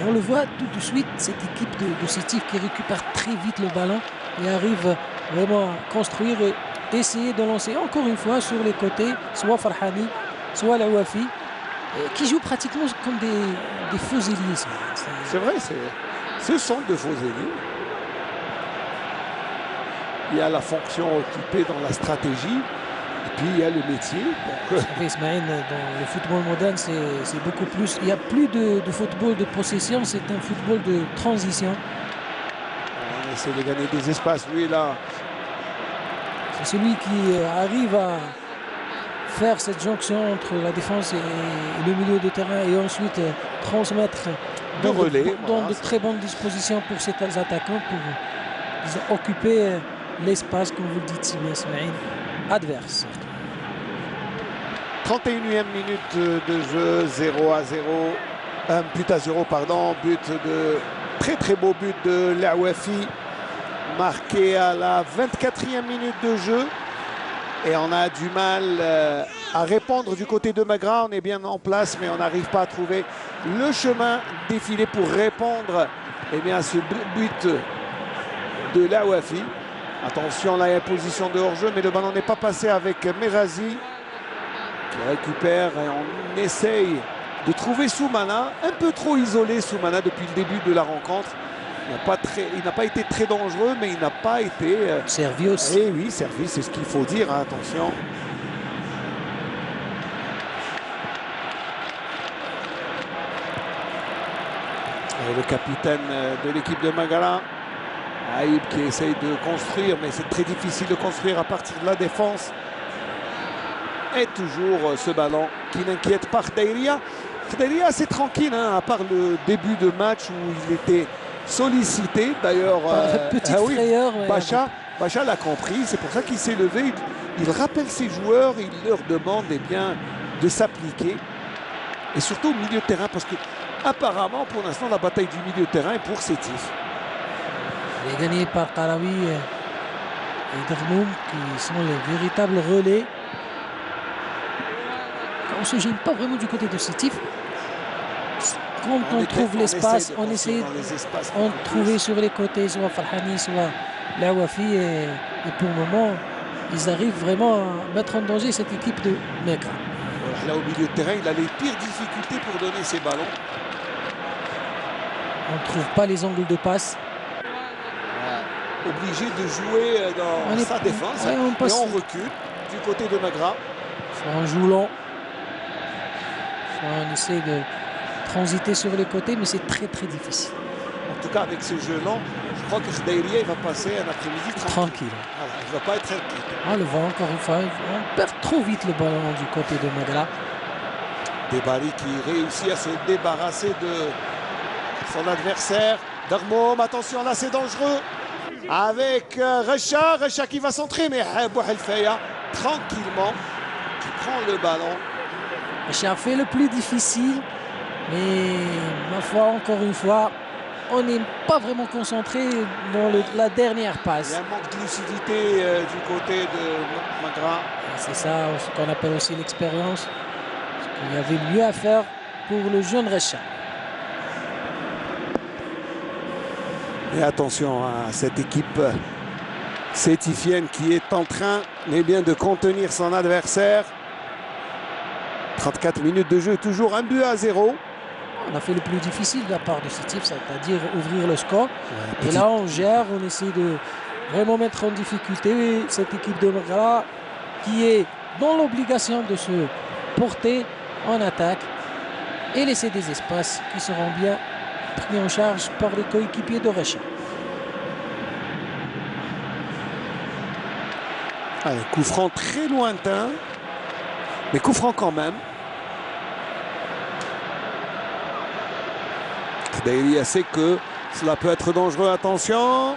Et on le voit tout de suite, cette équipe de Sétif qui récupère très vite le ballon et arrive vraiment à construire et essayer de lancer encore une fois sur les côtés, soit Farhani, soit Laouafi, qui jouent pratiquement comme des faux ailiers. C'est vrai, ce sont de faux ailiers. Il y a la fonction occupée dans la stratégie, et puis il y a le métier. Ismaël, dans le football moderne, c'est beaucoup plus. Il n'y a plus de football de possession, c'est un football de transition. On essaie de gagner des espaces, lui là. C'est celui qui arrive à faire cette jonction entre la défense et le milieu de terrain et ensuite transmettre dans de très bonnes dispositions pour ces attaquants pour occuper l'espace, comme vous le dites, Ismaël, adverse. 31e minute de jeu, 0-0. Un but à 0, pardon. But de très beau but de Laouafi, marqué à la 24e minute de jeu. Et on a du mal à répondre du côté de Magra. On est bien en place, mais on n'arrive pas à trouver le chemin défilé pour répondre eh bien, à ce but de Laouafi. Attention, là il y a une position de hors-jeu, mais le ballon n'est pas passé avec Merazi qui récupère et on essaye de trouver Soumana. Un peu trop isolé Soumana depuis le début de la rencontre. Il n'a pas été très dangereux, mais il n'a pas été servi aussi. Eh oui, servi, c'est ce qu'il faut dire, hein, attention. Et le capitaine de l'équipe de Magala, Aïb, qui essaye de construire, mais c'est très difficile de construire à partir de la défense. Et toujours ce ballon qui n'inquiète pas Khdaïria. Khdaïria, c'est tranquille, hein, à part le début de match où il était sollicité. D'ailleurs, petite frayeur. Bacha l'a compris, c'est pour ça qu'il s'est levé. Il rappelle ses joueurs, il leur demande eh bien, de s'appliquer. Et surtout au milieu de terrain, parce que apparemment, pour l'instant, la bataille du milieu de terrain est pour Sétif. Elle est gagnée par Karawi et Dermoum, qui sont les véritables relais. On ne se gêne pas vraiment du côté de Sétif. Quand on trouve l'espace, on essaie de trouver sur les côtés, soit Farhani, soit Laouafi. Et pour le moment, ils arrivent vraiment à mettre en danger cette équipe de Magra. Voilà, là, au milieu de terrain, il a les pires difficultés pour donner ses ballons. On ne trouve pas les angles de passe. Obligé de jouer dans sa défense. Et on recule du côté de Magra. Soit on joue lent, soit on essaie de transiter sur les côtés, mais c'est très difficile. En tout cas, avec ce jeu lent, je crois que Khdaïria va passer un après-midi tranquille. Voilà, il ne va pas être inquiété. On le voit encore une fois, on perd trop vite le ballon du côté de Magra. Debari qui réussit à se débarrasser de son adversaire. Darmoum, attention là, c'est dangereux. Avec Recha qui va centrer, mais Bouhelfaya, tranquillement, qui prend le ballon. Recha fait le plus difficile, mais ma foi, encore une fois, on n'est pas vraiment concentré dans la dernière Il y passe. a un manque de lucidité du côté de Magra. C'est ça ce qu'on appelle aussi l'expérience. Il y avait mieux à faire pour le jeune Recha. Et attention à cette équipe sétifienne qui est en train de contenir son adversaire. 34 minutes de jeu, toujours 1-0. On a fait le plus difficile de la part de Sétif, c'est-à-dire ouvrir le score. Et là, on gère, on essaie de vraiment mettre en difficulté cette équipe de Magra qui est dans l'obligation de se porter en attaque et laisser des espaces qui seront bien pris en charge par les coéquipiers de Recha. Allez, coup franc très lointain, mais coup franc quand même. Kdaili sait que cela peut être dangereux, attention.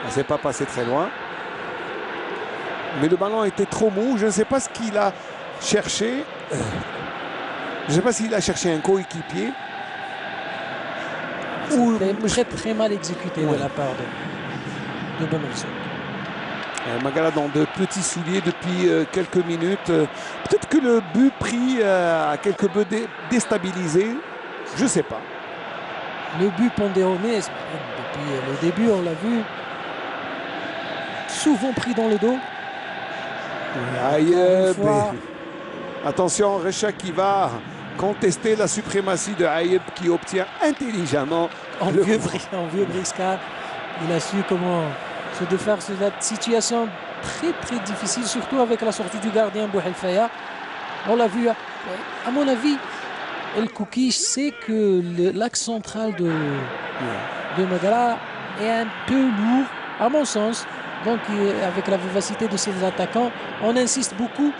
Ça s'est pas passé très loin. Mais le ballon était trop mou, je ne sais pas ce qu'il a cherché. Je ne sais pas s'il a cherché un coéquipier. C'était très mal exécuté de la part de Bonelson. Magala dans de petits souliers depuis quelques minutes. Peut-être que le but pris a quelque peu déstabilisé. Je ne sais pas. Le but pondéroné, depuis le début, on l'a vu, souvent pris dans le dos. Attention, Recha qui va contester la suprématie de Aïeb qui obtient intelligemment en vieux briscard. Il a su comment se défaire de cette situation très difficile, surtout avec la sortie du gardien Bouhelfaya. On l'a vu, à mon avis, El Koukiche sait que l'axe central de Magala est un peu lourd, à mon sens. Donc, avec la vivacité de ses attaquants, on insiste beaucoup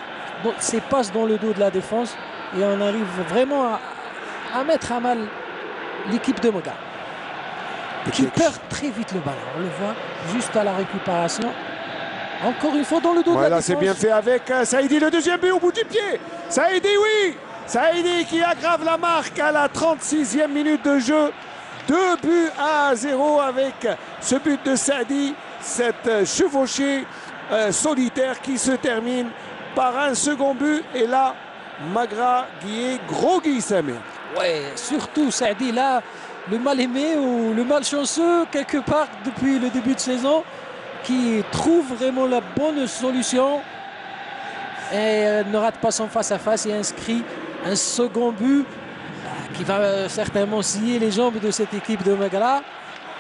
dans ces passes dans le dos de la défense et on arrive vraiment à mettre à mal l'équipe de Magala, qui perd très vite le ballon. On le voit juste à la récupération. Encore une fois dans le dos de la défense. C'est bien fait avec Saïdi, le deuxième but au bout du pied. Saïdi, oui. Saïdi qui aggrave la marque à la 36e minute de jeu. 2-0 avec ce but de Saïdi. Cette chevauchée solitaire qui se termine par un second but. Et là, Magra qui est gros Guy Samir. Ouais, surtout Saïdi là, le mal aimé ou le malchanceux quelque part depuis le début de saison, qui trouve vraiment la bonne solution et ne rate pas son face-à-face et inscrit un second but qui va certainement scier les jambes de cette équipe de Magala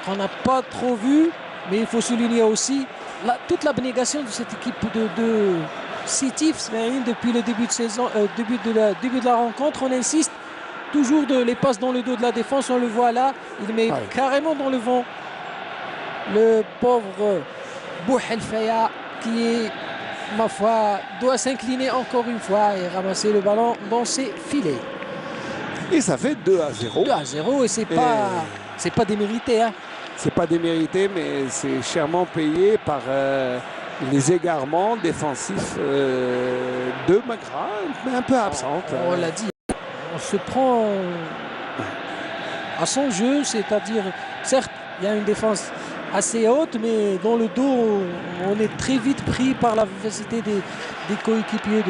qu'on n'a pas trop vu, mais il faut souligner aussi toute l'abnégation de cette équipe de Sétif depuis le début de saison, début de la rencontre. On insiste toujours les passes dans le dos de la défense, on le voit là, il met carrément dans le vent le pauvre Bouhelfaya qui est, ma foi, doit s'incliner encore une fois et ramasser le ballon dans ses filets. Et ça fait 2-0. 2-0 et c'est pas démérité. Hein. C'est pas démérité, mais c'est chèrement payé par les égarements défensifs de Magra, mais un peu absente. On l'a dit, on se prend à son jeu, c'est-à-dire, certes, il y a une défense assez haute, mais dans le dos, on est très vite pris par la vivacité des coéquipiers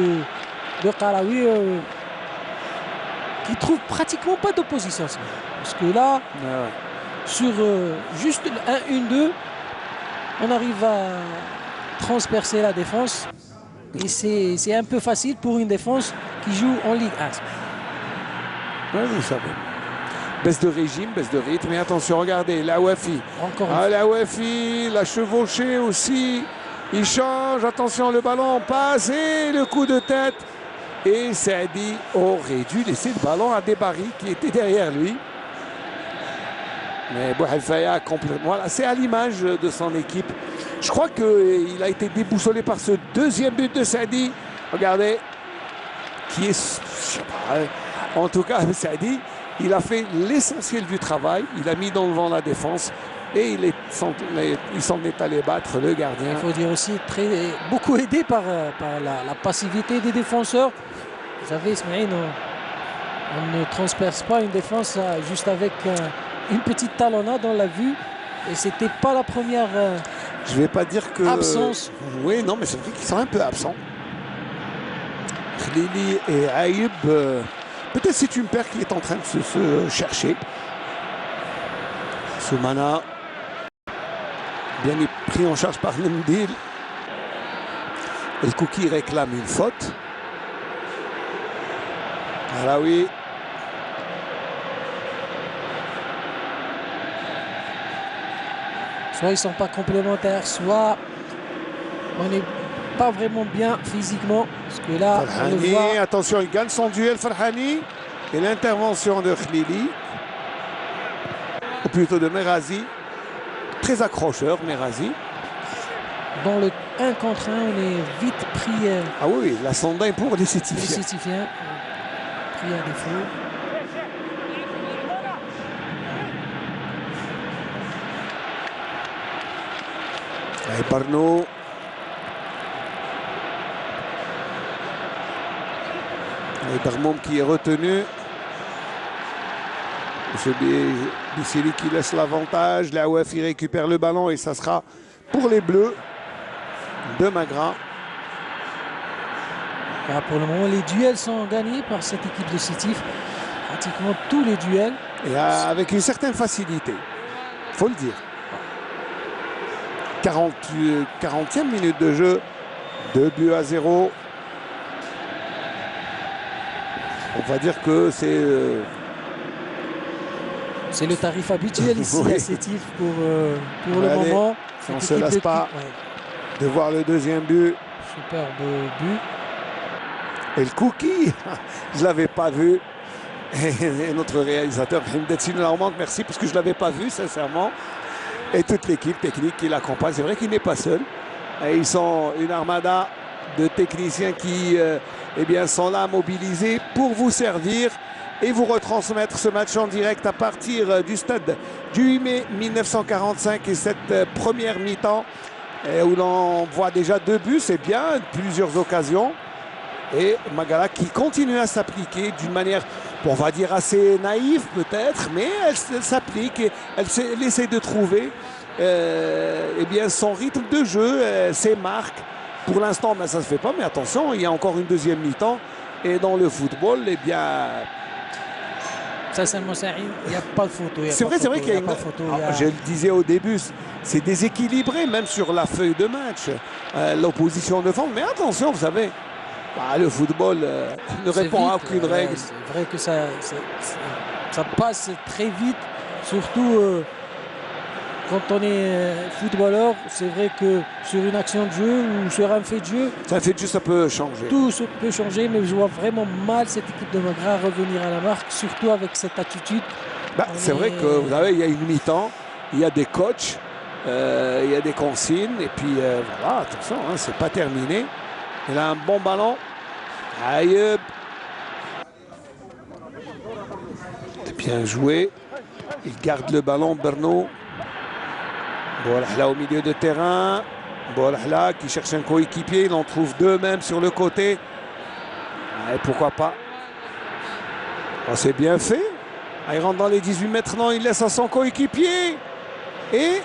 de Qaraoui qui trouvent pratiquement pas d'opposition. Parce que là, sur juste le 1-1-2, on arrive à transpercer la défense et c'est un peu facile pour une défense qui joue en Ligue 1. Oui, vous savez. Baisse de régime, baisse de rythme. Mais attention, regardez, la Wafi. Encore la Wafi, la chevauchée aussi. Il change, attention, le ballon passe et le coup de tête. Et Saïdi aurait dû laisser le ballon à Debari qui était derrière lui. Mais Bouhelfaya complètement. Voilà, c'est à l'image de son équipe. Je crois qu'il a été déboussolé par ce deuxième but de Saïdi. Regardez, qui est, je sais pas, en tout cas, Saïdi, il a fait l'essentiel du travail. Il a mis dans le vent la défense et il s'en est allé battre le gardien. Il faut dire aussi beaucoup aidé par la passivité des défenseurs. Vous savez, Ismaïl, on ne transperce pas une défense juste avec une petite talonnade, on l'a vu. Et c'était pas la première Je vais pas dire que... absence. Oui, non, mais c'est vrai qu'ils sont un peu absents. Khlili et Aïb, peut-être c'est une paire qui est en train de se chercher. Soumana, bien pris en charge par Nemdil. El Kouki réclame une faute. Voilà, oui. Soit ils sont pas complémentaires, soit on n'est pas vraiment bien physiquement. Parce que là, on le Farhani, voit. attention, il gagne son duel, Farhani. Et l'intervention de Khlili. Ou plutôt de Merazi. Très accrocheur, Merazi. Dans le 1 contre 1, on est vite pris. Ah oui, la sonde est pour les Les Sétifiens. Sétifiens, pris à défaut. Et Barno. Et Darmoum qui est retenu. C'est Bissili qui laisse l'avantage. L'AOF récupère le ballon et ça sera pour les Bleus de Magra. Pour le moment, les duels sont gagnés par cette équipe de Sétif. Pratiquement tous les duels. Et avec une certaine facilité, il faut le dire. 40e minute de jeu, 2-0. On va dire que c'est... C'est le tarif habituel ici Oui. à Sétif pour le Allez, moment. on ne Cette se équipe lasse de- pas Ouais, de voir le deuxième but. superbe but. Et le cookie, je ne l'avais pas vu. Et notre réalisateur, Himdet Normand, merci parce que je ne l'avais pas vu, sincèrement. Et toute l'équipe technique qui l'accompagne. C'est vrai qu'il n'est pas seul. Et ils sont une armada de techniciens qui eh bien, sont là mobilisés pour vous servir et vous retransmettre ce match en direct à partir du stade du 8 mai 1945 et cette première mi-temps où l'on voit déjà 2 buts, c'est bien, plusieurs occasions. Et Magala qui continue à s'appliquer d'une manière, on va dire, assez naïve peut-être, mais elle s'applique et elle essaie de trouver eh bien, son rythme de jeu, ses marques. Pour l'instant, ben, ça ne se fait pas, mais attention, il y a encore une deuxième mi-temps. Et dans le football, eh bien... Sincèrement, Saïd, il n'y a pas de photo. C'est vrai qu'il y a une... pas de photo. Je le disais au début, c'est déséquilibré, même sur la feuille de match. L'opposition de fond, mais attention, vous savez... Bah, le football ne répond à aucune règle. C'est vrai que ça passe très vite, surtout quand on est footballeur. C'est vrai que sur une action de jeu ou sur un fait de jeu, Ça fait juste, ça peut changer. tout peut changer, mais je vois vraiment mal cette équipe de Magra revenir à la marque, surtout avec cette attitude. Bah, c'est vrai que vous savez, il y a une mi-temps, il y a des coachs, il y a des consignes, et puis voilà, attention, hein, c'est pas terminé. Il a un bon ballon. Aïe. C'est bien joué. Il garde le ballon, Berno. Boalahla au milieu de terrain. Boalahla qui cherche un coéquipier. Il en trouve 2 même sur le côté. Et pourquoi pas. Oh, c'est bien fait. Ah, il rentre dans les 18 mètres. Non, il laisse à son coéquipier. Et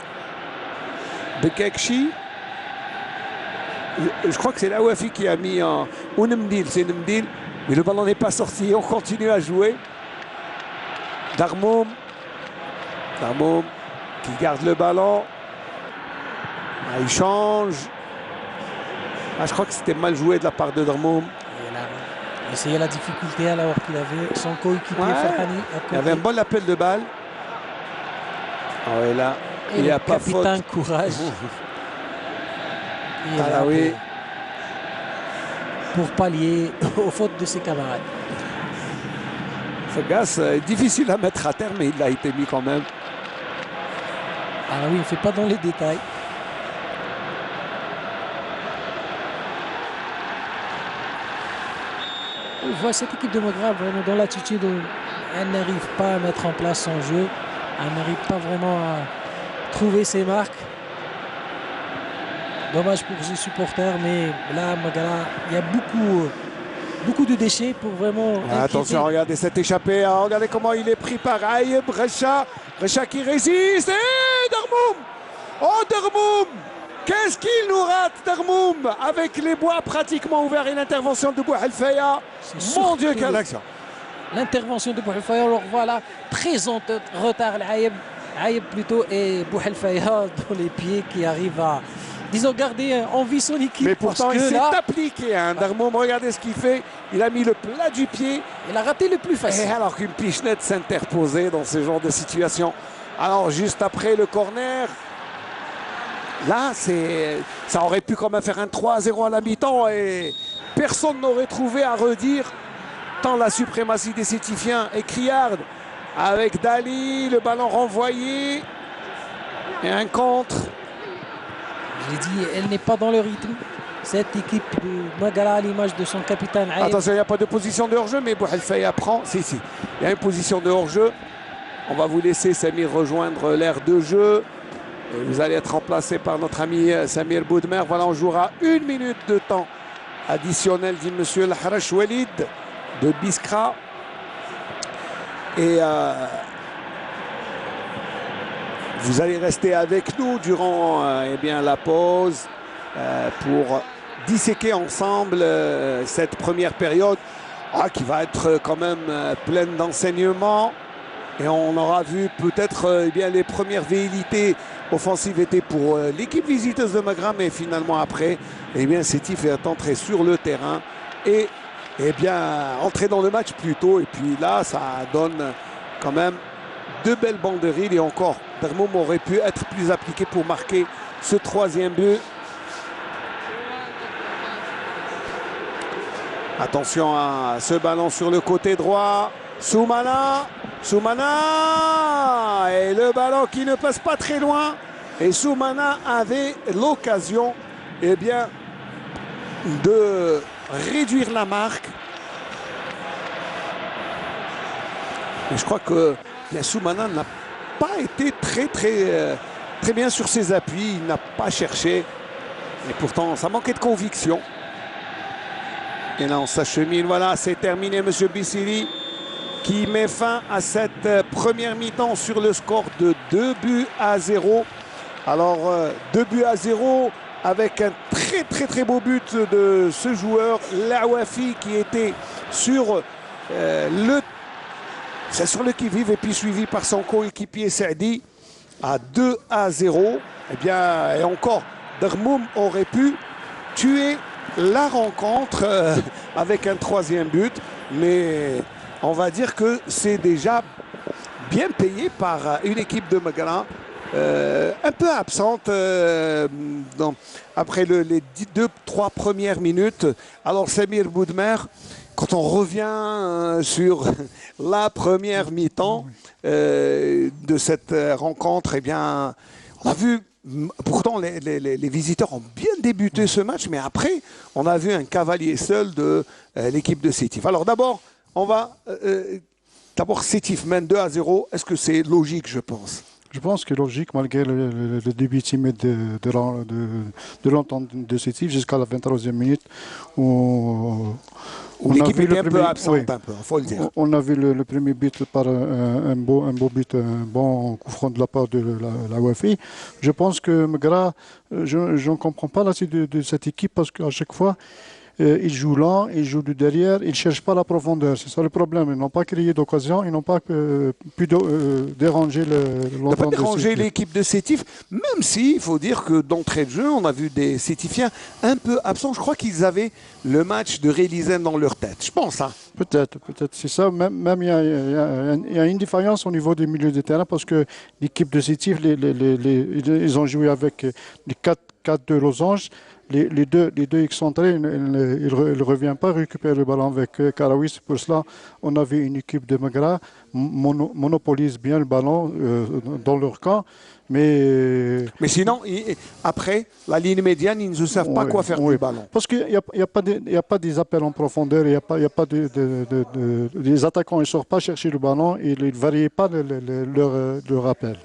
Bekekchi. Je crois que c'est l'Awafi qui a mis en... Ou Nemdil, c'est Nemdil. Mais le ballon n'est pas sorti. On continue à jouer. Darmoum. Darmoum qui garde le ballon. Ah, il change. Ah, je crois que c'était mal joué de la part de Darmoum. Il essayait la difficulté alors qu'il avait son coéquipier Ouais. Farhani à côté. Il y avait un bon appel de balle. Ah ouais, là, Et il n'y a le pas faute. capitaine Courage. Il est Ah là là, oui. pour pallier aux fautes de ses camarades. Fagas est difficile à mettre à terre, mais il a été mis quand même. Ah oui, il ne fait pas dans les détails. On voit cette équipe de Magra vraiment dans l'attitude. Elle n'arrive pas à mettre en place son jeu. Elle n'arrive pas vraiment à trouver ses marques. Dommage pour ses supporters, mais là, Magala, il y a beaucoup beaucoup de déchets pour vraiment. Attention, regardez cette échappée. Regardez comment il est pris par Aïb Recha. Recha qui résiste. Et Darmoum. Oh, Darmoum. Qu'est-ce qu'il nous rate, Darmoum, avec les bois pratiquement ouverts et l'intervention de Bouhelfaya. Mon Dieu, quelle action. L'intervention de Bouhelfaya, alors voilà, très en retard, Aïb plutôt, et Bouhelfaya dans les pieds qui arrive à, disons, garder en vie son équipe. Mais pourtant, il s'est appliqué. Hein. Darmoum, regardez ce qu'il fait. Il a mis le plat du pied. Il a raté le plus facile. Et alors qu'une pichenette s'interposait dans ce genre de situation. Alors, juste après le corner, là, ça aurait pu quand même faire un 3-0 à la mi-temps et personne n'aurait trouvé à redire tant la suprématie des Sétifiens. Et Criard avec Dali, le ballon renvoyé et un contre. J'ai dit, elle n'est pas dans le rythme. Cette équipe de Magara à l'image de son capitaine Aïb. Attention, il n'y a pas de position de hors-jeu, mais Bouhelfaya prend. Si, il y a une position de hors-jeu. On va vous laisser, Samir, rejoindre l'aire de jeu. Et vous allez être remplacé par notre ami Samir Boudmer. Voilà, on jouera 1 minute de temps additionnel, dit monsieur El Harash Walid de Biskra. Et vous allez rester avec nous durant eh bien, la pause pour disséquer ensemble cette première période qui va être quand même pleine d'enseignements. Et on aura vu peut-être eh bien, les premières velléités offensives étaient pour l'équipe visiteuse de Magra, mais finalement après, eh bien, Sétif est entré sur le terrain et eh bien, entré dans le match plus tôt. Et puis là, ça donne quand même 2 belles banderilles. Et encore, Darmoum aurait pu être plus appliqué pour marquer ce 3e but. Attention à ce ballon sur le côté droit. Soumana, et le ballon qui ne passe pas très loin. Et Soumana avait l'occasion eh bien, de réduire la marque. Et je crois que bien, Soumana n'a pas été très bien sur ses appuis. Il n'a pas cherché. Et pourtant, ça manquait de conviction. Et là, on s'achemine. Voilà, c'est terminé, monsieur Bissiri, qui met fin à cette première mi-temps sur le score de 2-0. Alors, 2-0 avec un très beau but de ce joueur, Laouafi, qui était sur sur le qui-vive et puis suivi par son coéquipier Saadi à 2-0. Eh bien, et encore, Darmoum aurait pu tuer la rencontre avec un 3e but, mais on va dire que c'est déjà bien payé par une équipe de Magara un peu absente après les 2-3 premières minutes. Alors Samir Boudmer, quand on revient sur la première mi-temps de cette rencontre, eh bien, on a vu. Pourtant, les visiteurs ont bien débuté ce match, mais après, on a vu un cavalier seul de l'équipe de Sétif. Alors d'abord, on va... d'abord, Sétif mène 2-0. Est-ce que c'est logique, je pense? Je pense que logique, malgré le début timide de l'entente de Sétif jusqu'à la 23e minute, où l'équipe était un peu absente, il faut le dire. On a vu le premier but par un beau but, un bon coup franc de la part de la UEFI. Je pense que Magra, je ne comprends pas la suite de cette équipe parce qu'à chaque fois, ils jouent lent, ils jouent de derrière, ils ne cherchent pas la profondeur. C'est ça le problème. Ils n'ont pas créé d'occasion, ils n'ont pas pu déranger l'entente de Sétif. L'équipe de Sétif, même si, il faut dire que d'entrée de jeu, on a vu des Sétifiens un peu absents. Je crois qu'ils avaient le match de Rélisène dans leur tête. Je pense. Hein. Peut-être, c'est ça. Même il y a une différence au niveau des milieux de terrain parce que l'équipe de Sétif, ils ont joué avec les 4-2 losanges. Les deux excentrés, il ne revient pas récupérer le ballon avec Karaoui. Pour cela, on avait une équipe de Magra monopolise bien le ballon dans leur camp. Mais sinon, après, la ligne médiane, ils ne savent pas quoi faire du ballon. Parce qu'il n'y a pas des appels en profondeur, il n'y a pas des attaquants, ils ne sortent pas chercher le ballon, ils ne varient pas leur appel.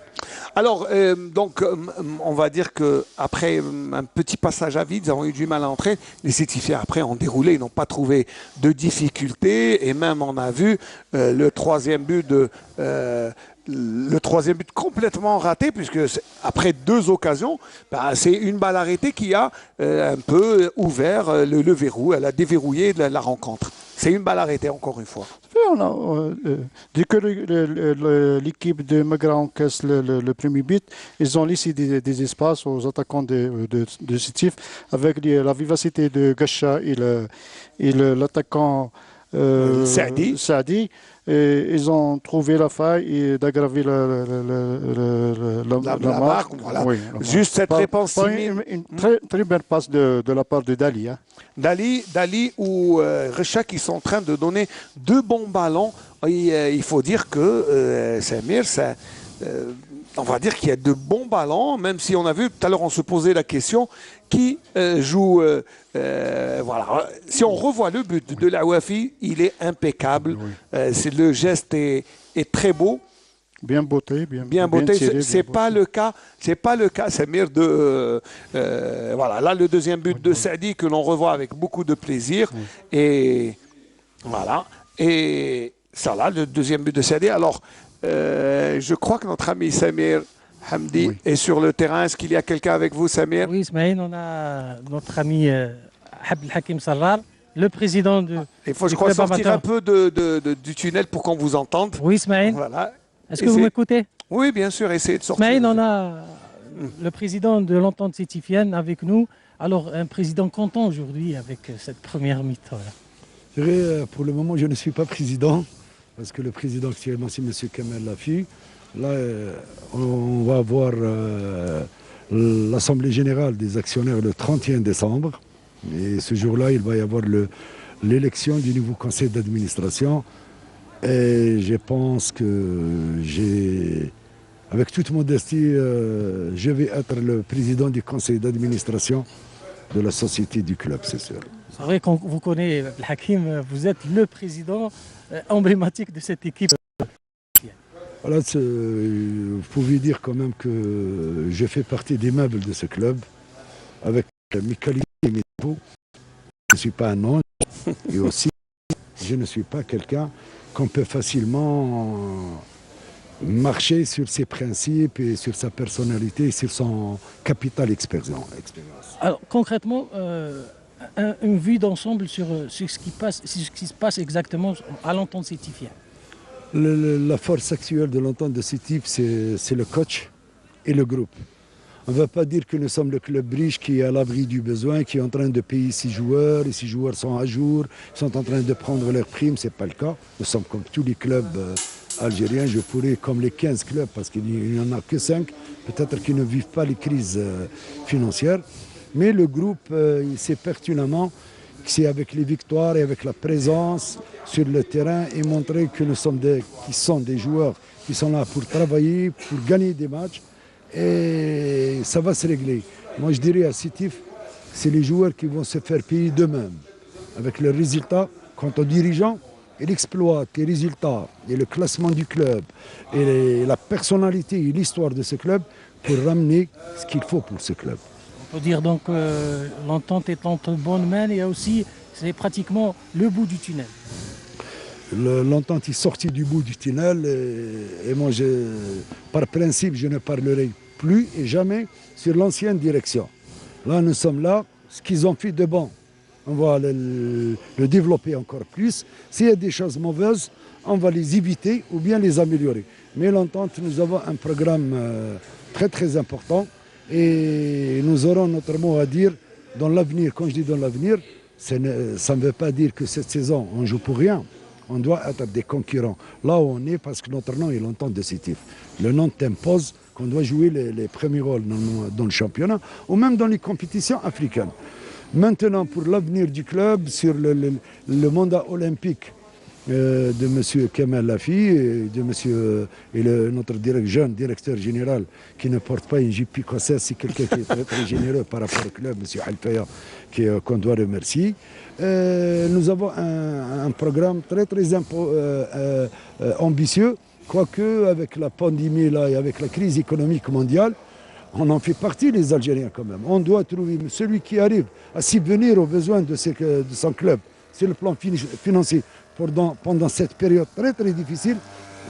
Alors, on va dire qu'après un petit passage à vide, ils ont eu du mal à entrer. Les Sétifiens, après, ont déroulé, ils n'ont pas trouvé de difficultés. Et même, on a vu le troisième but complètement raté, puisque après deux occasions, c'est une balle arrêtée qui a un peu ouvert le verrou, elle a déverrouillé la rencontre. C'est une balle arrêtée, encore une fois. Dès que l'équipe de Magra encaisse le premier but, ils ont laissé des espaces aux attaquants de Sétif avec la vivacité de Gacha et l'attaquant Saadi. Et ils ont trouvé la faille et d'aggraver la marque. Voilà. Oui, juste cette réponse. Une très belle passe de la part de Dali. Hein. Dali ou Recha qui sont en train de donner deux bons ballons. Il faut dire que Samir, on va dire qu'il y a de bons ballons, même si on a vu tout à l'heure, on se posait la question qui joue. Voilà. Si on revoit le but de l'Awafi, il est impeccable. Oui. Le geste est très beau. Bien botté, bien botté. C'est pas le cas, Samir, de voilà. Là, le deuxième but de Saadi que l'on revoit avec beaucoup de plaisir. Oui. Et voilà. Et ça là, le deuxième but de Saadi. Alors, je crois que notre ami Samir Hamdi est sur le terrain. Est-ce qu'il y a quelqu'un avec vous, Samir? Oui, Ismaël, on a notre ami Abdel Hakim Sarrar, le président de. Il faut, je crois, sortir un peu du tunnel pour qu'on vous entende. Oui, Ismaël. Voilà. Est-ce que vous m'écoutez? Oui, bien sûr, essayez de sortir. Ismaël, on a le président de l'entente sétifienne avec nous. Alors, un président content aujourd'hui avec cette première mi-temps. Je dirais, pour le moment, je ne suis pas président, parce que le président actuellement, c'est M. Kamel Lafi. Là, on va avoir l'Assemblée générale des actionnaires le 31 décembre. Et ce jour-là, il va y avoir l'élection du nouveau conseil d'administration. Et je pense que avec toute modestie, je vais être le président du conseil d'administration de la société du club, c'est sûr. C'est vrai qu'on vous connaît, Hakim, vous êtes le président emblématique de cette équipe. Voilà, vous pouvez dire quand même que je fais partie des meubles de ce club, avec mes qualités et mes défauts. Je ne suis pas un ange, et aussi, je ne suis pas quelqu'un qu'on peut facilement marcher sur ses principes et sur sa personnalité, sur son capital expérience. Alors concrètement, une vue d'ensemble sur ce qui se passe exactement à l'entente sétifienne. La force actuelle de l'entente de Sétif, c'est le coach et le groupe. On ne va pas dire que nous sommes le club riche qui est à l'abri du besoin, qui est en train de payer 6 joueurs, et 6 joueurs sont à jour, sont en train de prendre leurs primes, ce n'est pas le cas. Nous sommes comme tous les clubs algériens, je pourrais, comme les 15 clubs, parce qu'il n'y en a que 5, peut-être qu'ils ne vivent pas les crises financières. Mais le groupe, il sait pertinemment que c'est avec les victoires et avec la présence sur le terrain et montrer que nous sommes des joueurs qui sont là pour travailler, pour gagner des matchs. Et ça va se régler. Moi, je dirais à Sétif, c'est les joueurs qui vont se faire payer d'eux-mêmes. Avec le résultat, quant aux dirigeants, il exploite les résultats et le classement du club et la personnalité et l'histoire de ce club pour ramener ce qu'il faut pour ce club. On peut dire donc que l'entente est entre bonnes mains et aussi c'est pratiquement le bout du tunnel. L'entente est sortie du bout du tunnel et moi, par principe, je ne parlerai plus et jamais sur l'ancienne direction. Là, nous sommes là, ce qu'ils ont fait de bon, on va le développer encore plus. S'il y a des choses mauvaises, on va les éviter ou bien les améliorer. Mais l'entente, nous avons un programme très très important et nous aurons notre mot à dire dans l'avenir. Quand je dis dans l'avenir, ça ne veut pas dire que cette saison, on joue pour rien. On doit être des concurrents. Là où on est, parce que notre nom est l'entente de Sétif. Le nom t'impose qu'on doit jouer les premiers rôles dans le championnat ou même dans les compétitions africaines. Maintenant, pour l'avenir du club, sur le mandat olympique de M. Kamel Lafi et de notre jeune directeur général qui ne porte pas une jupe picossesse, c'est quelqu'un qui est très, très généreux par rapport au club, M. Alfaya, qu'on doit remercier. Nous avons un programme très très ambitieux Quoique, avec la pandémie là, et avec la crise économique mondiale, on en fait partie, les Algériens quand même. On doit trouver celui qui arrive à subvenir aux besoins de son club, sur le plan financier, pendant cette période très très difficile,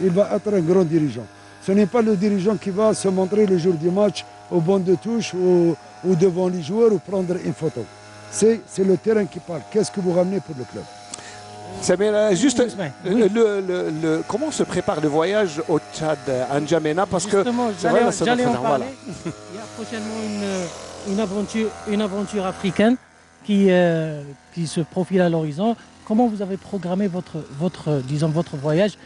il va être un grand dirigeant. Ce n'est pas le dirigeant qui va se montrer le jour du match au banc de touche ou devant les joueurs ou prendre une photo. C'est le terrain qui parle. Qu'est-ce que vous ramenez pour le club? Samir, juste, comment se prépare le voyage au Tchad, à N'Djamena? Parce que j'allais en parler. Il y a prochainement une aventure africaine qui se profile à l'horizon. Comment vous avez programmé votre voyage?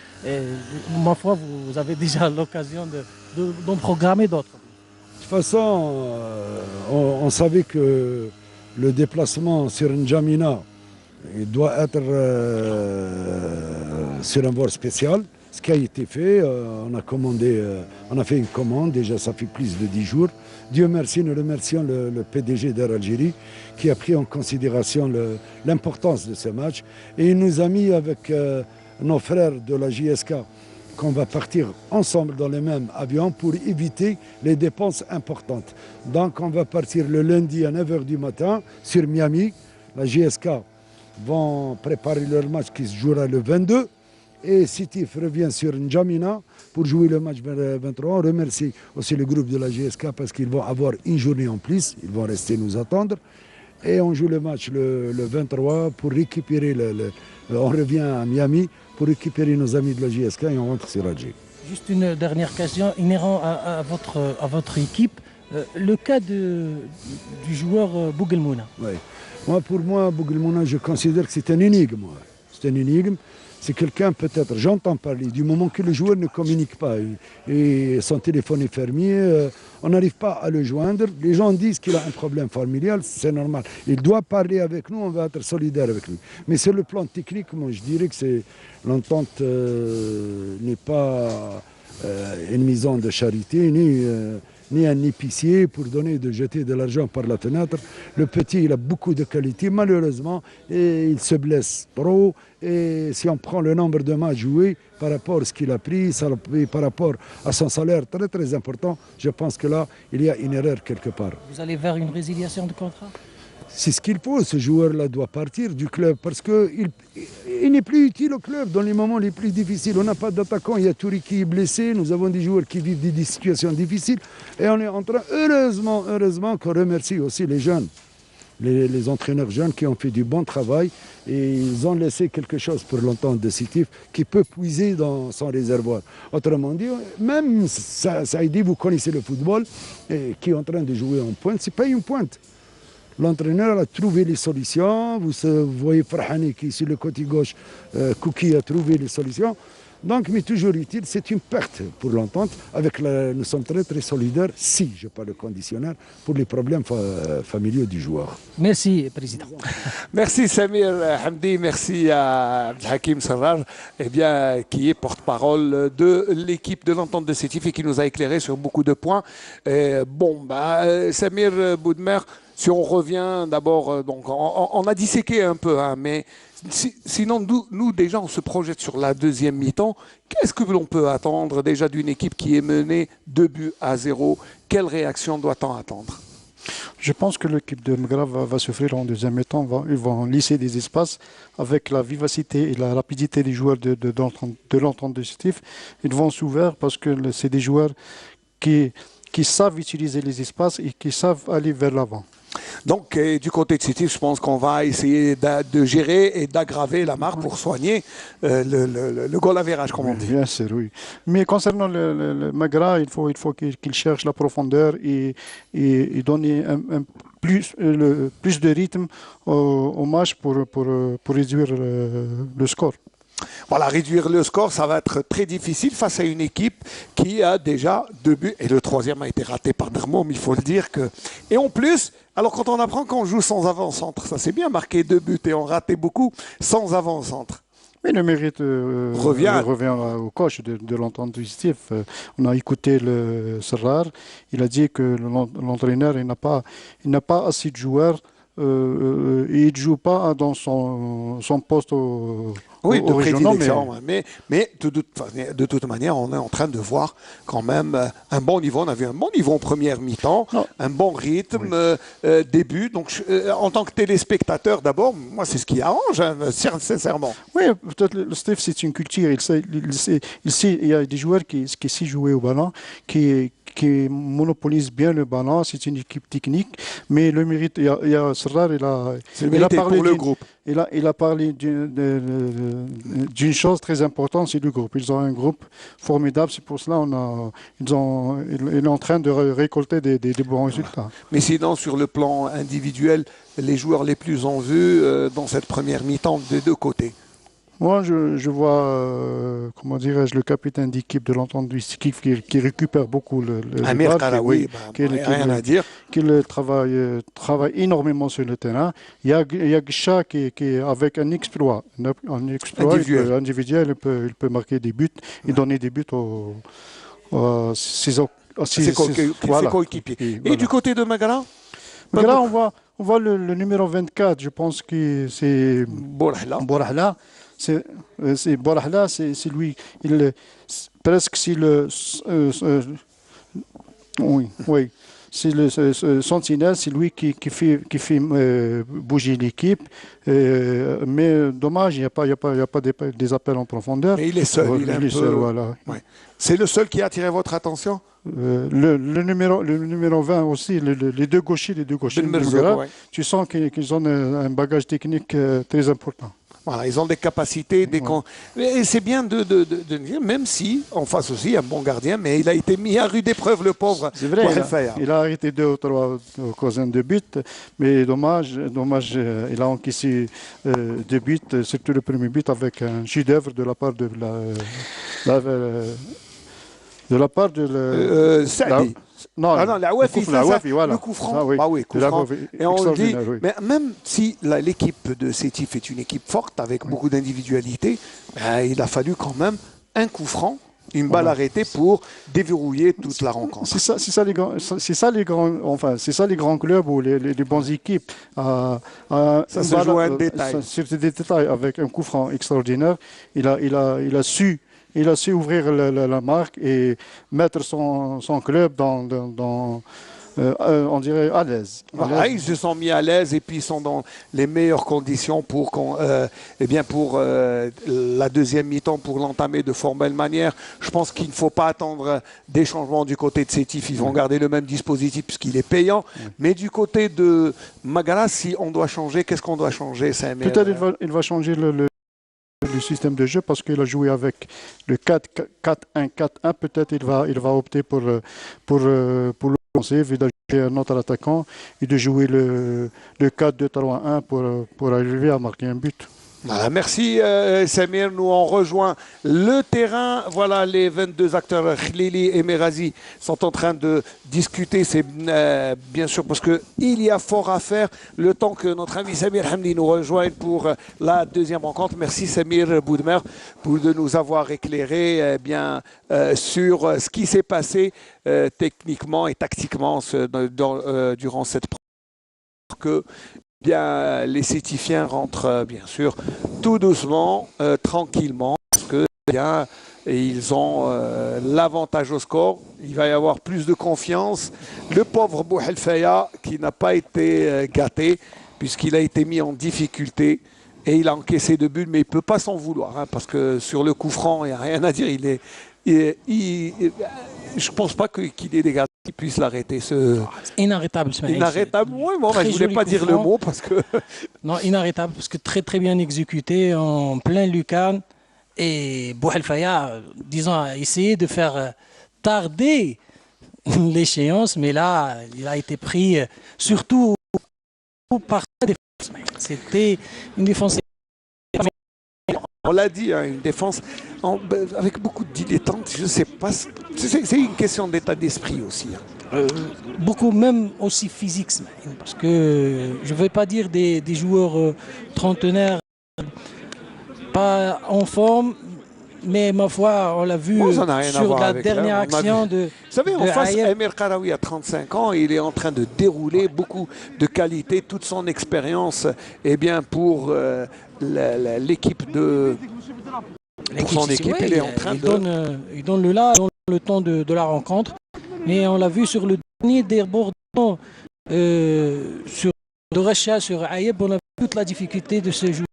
Ma foi, vous avez déjà l'occasion d'en programmer d'autres. De toute façon, on savait que le déplacement sur N'Djamena il doit être sur un vol spécial. Ce qui a été fait, on a fait une commande, déjà ça fait plus de 10 jours. Dieu merci, nous remercions le PDG d'Air Algérie qui a pris en considération l'importance de ce match. Et il nous a mis avec nos frères de la JSK qu'on va partir ensemble dans le même avion pour éviter les dépenses importantes. Donc on va partir le lundi à 9 h du matin sur Miami. La JSK vont préparer leur match qui se jouera le 22. Et Sétif revient sur N'Djamena pour jouer le match 23. On remercie aussi le groupe de la GSK parce qu'ils vont avoir une journée en plus. Ils vont rester nous attendre. Et on joue le match le 23 pour récupérer on revient à Miami pour récupérer nos amis de la GSK et on rentre sur Alger. Juste une dernière question inhérente à votre équipe. Le cas du joueur Bougelmouna. Oui. Pour moi, Bougelmouna, je considère que c'est un énigme. C'est un énigme. C'est quelqu'un, peut-être, j'entends parler, du moment que le joueur ne communique pas et son téléphone est fermé, on n'arrive pas à le joindre. Les gens disent qu'il a un problème familial, c'est normal. Il doit parler avec nous, on va être solidaire avec lui. Mais sur le plan technique, moi je dirais que l'entente n'est pas une maison de charité, ni un épicier pour jeter de l'argent par la fenêtre. Le petit, il a beaucoup de qualités, malheureusement, et il se blesse trop. Et si on prend le nombre de matchs joués par rapport à ce qu'il a pris, par rapport à son salaire très très important, je pense que là, il y a une erreur quelque part. Vous allez vers une résiliation de contrat? C'est ce qu'il faut, ce joueur-là doit partir du club parce qu'il n'est plus utile au club dans les moments les plus difficiles. On n'a pas d'attaquant, il y a Touri qui est blessé, nous avons des joueurs qui vivent des situations difficiles et on est en train, heureusement qu'on remercie aussi les jeunes, les entraîneurs jeunes qui ont fait du bon travail et ils ont laissé quelque chose pour l'entente de Sétif qui peut puiser dans son réservoir. Autrement dit, même Saïdi, vous connaissez le football, qui est en train de jouer en pointe, ce n'est pas une pointe. L'entraîneur a trouvé les solutions. Vous voyez Farhani qui est sur le côté gauche, Kouki a trouvé les solutions. Donc, mais toujours utile, c'est une perte pour l'entente. Nous sommes très très solidaires, si je parle conditionnel, pour les problèmes familiaux du joueur. Merci, Président. Merci Samir Hamdi, merci à Hakim Sarrar, qui est porte-parole de l'équipe de l'entente de Sétif et qui nous a éclairé sur beaucoup de points. Samir Boudmer, si on revient d'abord, on a disséqué un peu, mais sinon nous déjà on se projette sur la deuxième mi-temps. Qu'est-ce que l'on peut attendre déjà d'une équipe qui est menée 2-0? Quelle réaction doit-on attendre? Je pense que l'équipe de Mgra va souffrir en deuxième mi-temps. Ils vont lisser des espaces avec la vivacité et la rapidité des joueurs de l'entente de Sétif. Ils vont s'ouvrir parce que c'est des joueurs qui savent utiliser les espaces et qui savent aller vers l'avant. Donc, du côté de Sétif, je pense qu'on va essayer de gérer et d'aggraver la marque pour soigner le goal average, comme on dit. Bien sûr, oui. Mais concernant le Magra, il faut qu'il cherche la profondeur et donner plus de rythme au match pour réduire le score. Voilà, réduire le score, ça va être très difficile face à une équipe qui a déjà 2 buts. Et le troisième a été raté par Dermom, il faut le dire. Et en plus, alors quand on apprend qu'on joue sans avant-centre, ça c'est bien marqué 2 buts et on ratait beaucoup sans avant-centre. Mais le mérite revient au coach de l'entente de Sétif. On a écouté le Sarrar, il a dit que l'entraîneur il n'a pas assez de joueurs. Et il ne joue pas dans son poste au Oui, de régionaux, prédilection. Mais de toute manière, on est en train de voir quand même un bon niveau. On a vu un bon niveau en première mi-temps, Non. un bon rythme, début. Donc, en tant que téléspectateur, d'abord, moi, c'est ce qui arrange, hein, sincèrement. Oui, peut-être le Steve, c'est une culture. Il y a des joueurs qui savent jouer au ballon, qui monopolisent bien le ballon. C'est une équipe technique, mais le mérite, il y a Serrar, C'est mérité pour le groupe. Il a parlé d'une chose très importante, c'est le groupe. Ils ont un groupe formidable, c'est pour cela il est en train de récolter des bons résultats. Mais sinon, sur le plan individuel, les joueurs les plus en vue dans cette première mi-temps des deux côtés. Moi, je vois, comment dirais-je, le capitaine d'équipe de l'entente du Stikif qui récupère beaucoup le Amir bal, Karaoui, rien à dire. qui travaille énormément sur le terrain. Il y a Gcha qui est avec un exploit Individuel. individuel, il peut marquer des buts et donner des buts Ses coéquipiers. Et voilà. du côté de Magara? Là, on voit le numéro 24, je pense que c'est Bourahla. Bourahla. C'est Bourahla, c'est lui. Presque c'est le. Oui. C'est le sentinelle, c'est lui qui fait bouger l'équipe. Mais dommage, il n'y a pas des appels en profondeur. Mais il est seul. Voilà. Ouais. C'est le seul qui a attiré votre attention? Le numéro 20 aussi, les deux gauchers. Ouais. Tu sens qu'ils ont un bagage technique très important. Voilà, ils ont des capacités, et c'est bien de dire, même si en face aussi il y a un bon gardien, mais il a été mis à rude épreuve, le pauvre. C'est vrai, il a arrêté 2 ou 3 occasions de but, mais dommage, il a encaissé 2 buts, surtout le premier but avec un chef-d'œuvre de la part de Saadi. La Wafi, voilà. Le coup franc. Oui. Bah oui, coup franc. Et on le dit, oui. mais même si l'équipe de Sétif est une équipe forte avec beaucoup d'individualité, il a fallu quand même un coup franc, une balle arrêtée pour déverrouiller toute la rencontre. C'est ça les grands clubs ou les bonnes équipes. Ça se joue à un détail. C'est des détails avec un coup franc extraordinaire. Il a su ouvrir la marque et mettre son club on dirait à l'aise. Ils se sont mis à l'aise et puis ils sont dans les meilleures conditions pour la deuxième mi-temps, pour l'entamer de formelle manière. Je pense qu'il ne faut pas attendre des changements du côté de Sétif. Ils vont garder le même dispositif puisqu'il est payant. Mais du côté de Magara, si on doit changer, qu'est-ce qu'on doit changer? Peut-être il va changer le système de jeu parce qu'il a joué avec le 4-1-4-1. Peut-être il va opter pour l'offensive et d'ajouter un autre attaquant et de jouer le 4-2-3-1 pour arriver à marquer un but. Voilà, merci Samir, nous on rejoint le terrain. Voilà, les 22 acteurs Khlili et Merazi sont en train de discuter. C'est bien sûr parce qu'il y a fort à faire. Le temps que notre ami Samir Hamdi nous rejoigne pour la deuxième rencontre. Merci Samir Boudmer de nous avoir éclairé sur ce qui s'est passé techniquement et tactiquement durant cette que les Sétifiens rentrent bien sûr tout doucement, tranquillement, parce que ils ont l'avantage au score. Il va y avoir plus de confiance. Le pauvre Bouhelfaya qui n'a pas été gâté puisqu'il a été mis en difficulté et il a encaissé 2 buts, mais il ne peut pas s'en vouloir parce que sur le coup franc, il n'y a rien à dire. Je ne pense pas qu'il ait des gardiens qui puissent l'arrêter. Inarrêtable, inarrêtable, oui, je ne voulais pas dire le mot parce que... Non, inarrêtable, parce que très très bien exécuté, en plein lucarne. Et Bouhelfaya, disons, a essayé de faire tarder l'échéance, mais là, il a été pris surtout par sa défense. C'était une défense... On l'a dit, une défense avec beaucoup de dilettantes, je ne sais pas. C'est une question d'état d'esprit aussi. Beaucoup, même aussi physique, parce que je ne vais pas dire des joueurs trentenaires pas en forme, Mais ma foi, on l'a vu Bon, ça n'a rien à sur voir la avec dernière là, on a action vu. de. Vous savez, en de face, Ayeb. Emir Karawi a 35 ans, il est en train de dérouler beaucoup de qualité, toute son expérience, eh bien, pour l'équipe de. Pour son équipe, Ouais, il est en train il de. il donne le temps de la rencontre. Mais on l'a vu sur le dernier débordement sur de Racha, sur Ayeb, on a vu toute la difficulté de ce joueur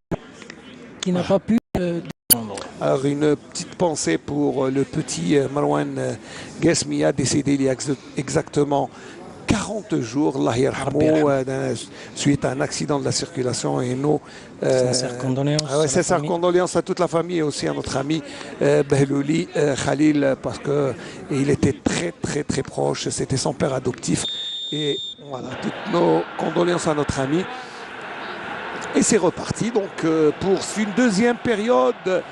qui n'a pas pu défendre. Alors, une petite pensée pour le petit Marwan Guesmia, décédé il y a exactement 40 jours, Allah yarhamou, suite à un accident de la circulation. Et nos Sincères condoléances. Ah ouais, sincères condoléances à toute la famille et aussi à notre ami Behlouli Khalil, parce qu'il était très proche, c'était son père adoptif. Et voilà, toutes nos condoléances à notre ami. Et c'est reparti donc pour une deuxième période.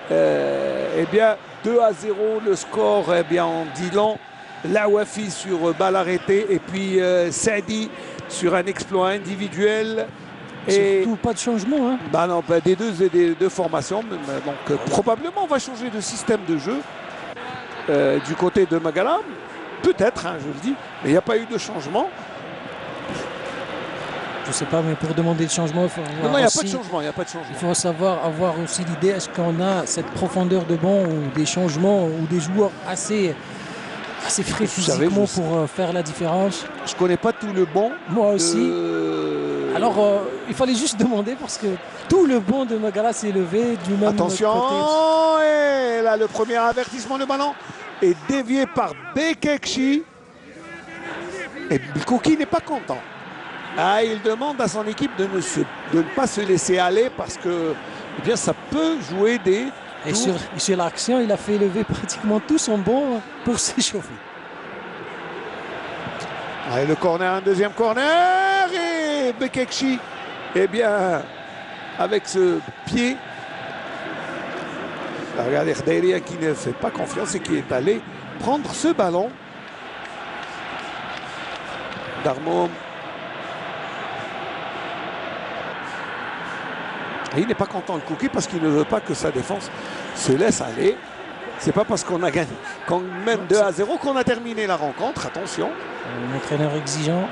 Eh bien 2-0 le score, eh bien en 10 long. Lawafi sur balle arrêtée et puis Saadi sur un exploit individuel. Et surtout pas de changement. Hein. Bah non, bah des deux formations. Donc probablement on va changer de système de jeu du côté de Magalam. Peut-être, hein, je le dis, mais il n'y a pas eu de changement. Je ne sais pas, mais pour demander le changement, il faut non, il n'y a pas de changement, il n'y a pas de changement. Il faut avoir aussi l'idée, est-ce qu'on a cette profondeur de banc ou des changements ou des joueurs assez frais physiquement pour faire la différence? Je ne connais pas tout le banc. Moi aussi. Alors, il fallait juste demander parce que tout le banc de Magala s'est levé du même Attention, côté. Et là, le premier avertissement, le ballon est dévié par Bekekchi. Et Bikoki n'est pas content. Ah, il demande à son équipe de ne pas se laisser aller parce que eh bien, ça peut jouer des Et sur l'action, il a fait lever pratiquement tout son banc pour s'échauffer. Allez, le corner, un deuxième corner. Et Bekekchi, eh bien, avec ce pied. Regardez, Khdaïria qui ne fait pas confiance et qui est allé prendre ce ballon. Darmoum. Et il n'est pas content de Kouki parce qu'il ne veut pas que sa défense se laisse aller. C'est pas parce qu'on a gagné, qu'on mène 2-0 qu'on a terminé la rencontre. Attention. Un entraîneur exigeant.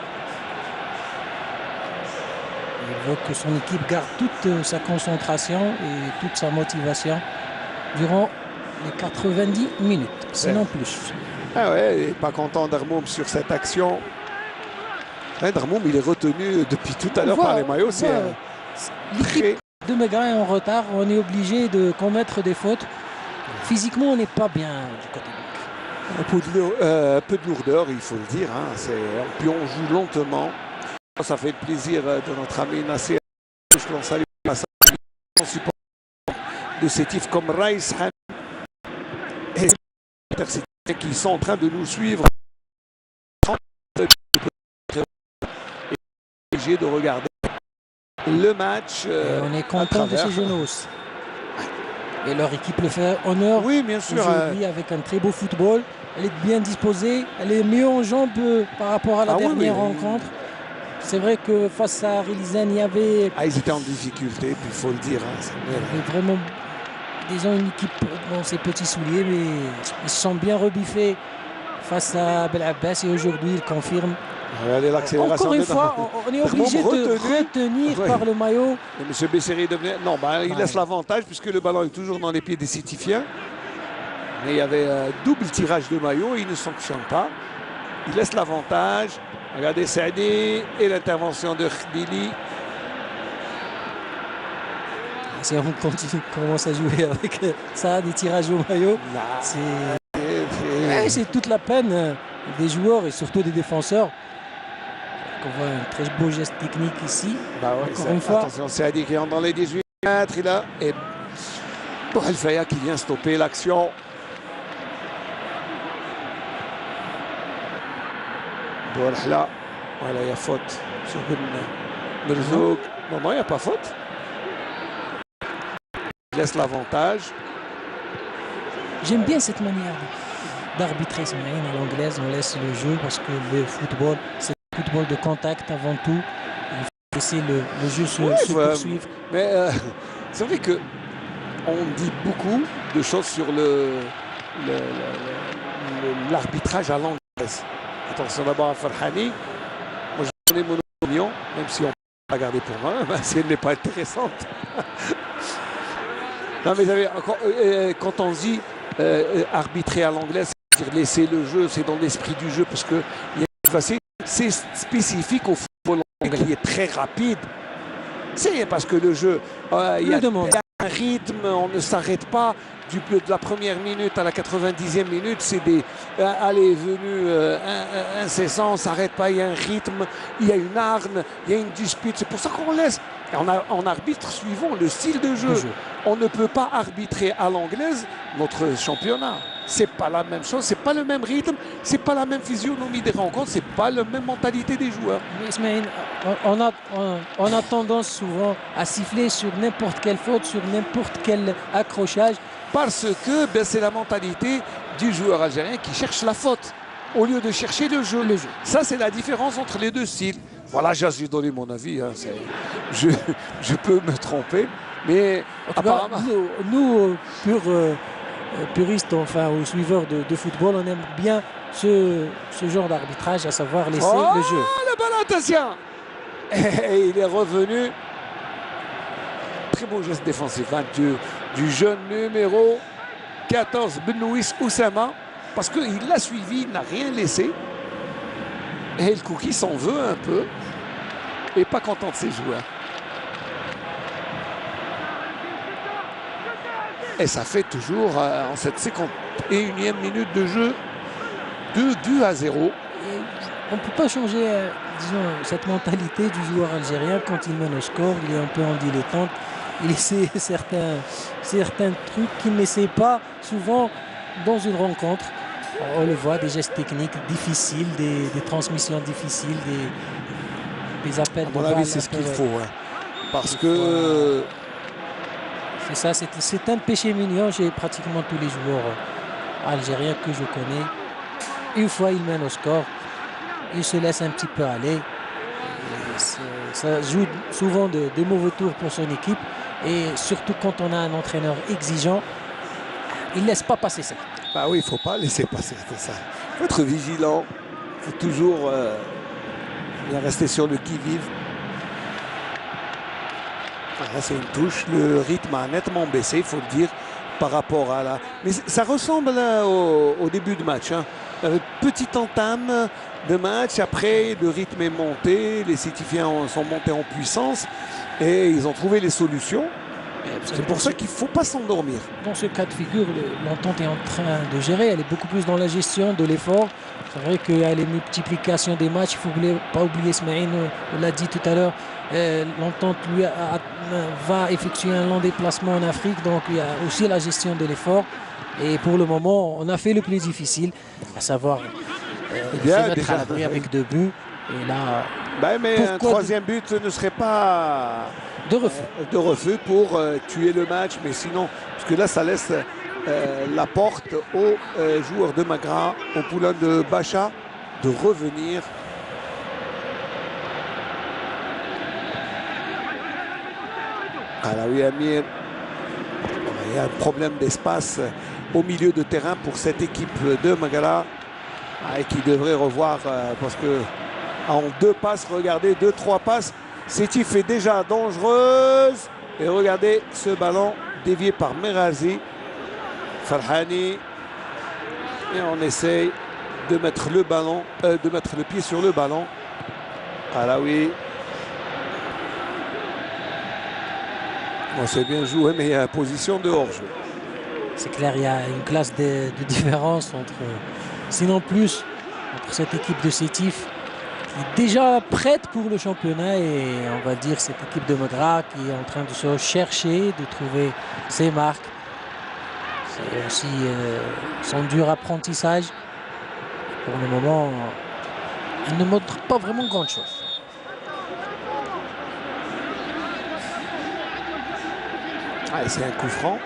Il veut que son équipe garde toute sa concentration et toute sa motivation durant les 90 minutes, sinon plus. Ah ouais, il n'est pas content Darmoum sur cette action. Ouais, Darmoum, il est retenu depuis tout à l'heure par les maillots. L'équipe de Megrin est en retard, on est obligé de commettre des fautes. Physiquement, on n'est pas bien du côté un peu de lourdeur, il faut le dire. Hein. Puis on joue lentement. Ça fait le plaisir de notre ami Nasser. Je l'en salue de Sétif comme Raïs et qui sont en train de nous suivre. Obligé de regarder le match. On est content de ces jeunes. Et leur équipe le fait honneur. Oui, bien sûr. Aujourd'hui, avec un très beau football. Elle est bien disposée. Elle est mieux en jambes par rapport à la dernière rencontre. C'est vrai que face à Rilizan, il y avait... ils étaient en difficulté, puis il faut le dire. Il y avait vraiment, disons, une équipe dans ses petits souliers, mais ils se sont bien rebiffés face à Belabbas et aujourd'hui, ils confirment. Regardez l'accélération. Encore une fois, on est obligé de retenir par le maillot. Et M. Besseri devenait... Non, il laisse l'avantage puisque le ballon est toujours dans les pieds des Sétifiens. Mais il y avait un double tirage de maillot et il ne sanctionne pas. Il laisse l'avantage. Regardez Saadi et l'intervention de Khdili. Si on commence à jouer avec ça, des tirages au maillot, c'est toute la peine des joueurs et surtout des défenseurs. On voit un très beau geste technique ici. Encore une fois. Attention, Saadi qui entre dans les 18 mètres. Il a et Bouhelfaya qui vient stopper l'action. Voilà, il y a faute sur Ben Merzouk. Non, il n'y a pas faute. Il laisse l'avantage. J'aime bien cette manière d'arbitrer à l'anglaise. On laisse le jeu parce que le football, c'est un football de contact avant tout. Il faut laisser le jeu se poursuivre. Mais c'est vrai que on dit beaucoup de choses sur l'arbitrage à l'anglaise. Attention d'abord à Farhani. Moi, je connais mon opinion, même si on ne peut pas garder pour moi, si elle n'est pas intéressante. Non, mais vous savez, encore, quand on dit arbitrer à l'anglaise, c'est-à-dire laisser le jeu, c'est dans l'esprit du jeu, parce que c'est spécifique au football anglais qui est très rapide. C'est parce que le jeu, il y a un rythme, on ne s'arrête pas. De la première minute à la 90e minute, c'est des allées venues incessants, on ne s'arrête pas, il y a un rythme, il y a une hargne, il y a une dispute. C'est pour ça qu'on laisse. On arbitre suivant le style de jeu. On ne peut pas arbitrer à l'anglaise notre championnat. C'est pas la même chose, c'est pas le même rythme, c'est pas la même physionomie des rencontres, c'est pas la même mentalité des joueurs. Mais Ismaël, on a tendance souvent à siffler sur n'importe quelle faute, sur n'importe quel accrochage. Parce que c'est la mentalité du joueur algérien qui cherche la faute au lieu de chercher le jeu. Ça, c'est la différence entre les deux styles. Voilà, j'ai donné mon avis. Hein, je peux me tromper, mais apparemment... Nous, puristes, enfin, ou suiveurs de football, on aime bien ce genre d'arbitrage, à savoir laisser le jeu. Oh, le ballon, attention! Et il est revenu. Très beau geste défensif hein, du jeune numéro 14, Benouis Oussama, parce qu'il l'a suivi, il n'a rien laissé. Et le Kouki s'en veut un peu. Et pas content de ses joueurs. Et ça fait toujours, en cette 51e minute de jeu, 2-0. On ne peut pas changer, disons, cette mentalité du joueur algérien quand il mène au score. Il est un peu en dilettante. Il essaie certains trucs qu'il n'essaie pas souvent dans une rencontre. On le voit, des gestes techniques difficiles, des transmissions difficiles, des appels de balle. À mon avis, c'est ce qu'il faut. Hein. Parce que... C'est ça, c'est un péché mignon chez pratiquement tous les joueurs algériens que je connais. Une fois il mène au score, il se laisse un petit peu aller. Ça joue souvent de mauvais tours pour son équipe. Et surtout quand on a un entraîneur exigeant, il ne laisse pas passer ça. Bah oui, il ne faut pas laisser passer ça. Il faut être vigilant. Il faut toujours bien rester sur le qui-vive. Là, c'est une touche. Le rythme a nettement baissé, il faut le dire, par rapport à la... Mais ça ressemble là, au début de match. Hein. Petite entame de match. Après, le rythme est monté. Les Sétifiens sont montés en puissance. Et ils ont trouvé les solutions. C'est pour ça qu'il ne faut pas s'endormir. Dans ce cas de figure, l'entente est en train de gérer. Elle est beaucoup plus dans la gestion de l'effort. C'est vrai qu'il y a les multiplications des matchs. Il ne faut pas oublier, Smaïn, on l'a dit tout à l'heure. L'entente lui va effectuer un long déplacement en Afrique. Donc il y a aussi la gestion de l'effort. Et pour le moment, on a fait le plus difficile, à savoir se mettre à l'abri avec 2 buts. Et là, mais un troisième but ne serait pas de refus pour tuer le match. Mais sinon, parce que là, ça laisse la porte aux joueurs de Magra, au poulain de Bacha, de revenir. Alors oui, Amir, il y a un problème d'espace au milieu de terrain pour cette équipe de Magara et qui devrait revoir parce que en 2 passes, regardez, 2-3 passes, Sétif est déjà dangereuse. Et regardez ce ballon dévié par Merazi, Farhani. Et on essaye de mettre le ballon, de mettre le pied sur le ballon. Ah oui. On s'est bien joué, mais il y a position de hors-jeu. C'est clair, il y a une classe de différence entre, sinon plus, entre cette équipe de Sétif qui est déjà prête pour le championnat et on va dire cette équipe de Magra qui est en train de se chercher, de trouver ses marques. C'est aussi son dur apprentissage. Pour le moment, elle ne montre pas vraiment grand chose. C'est un coup franc.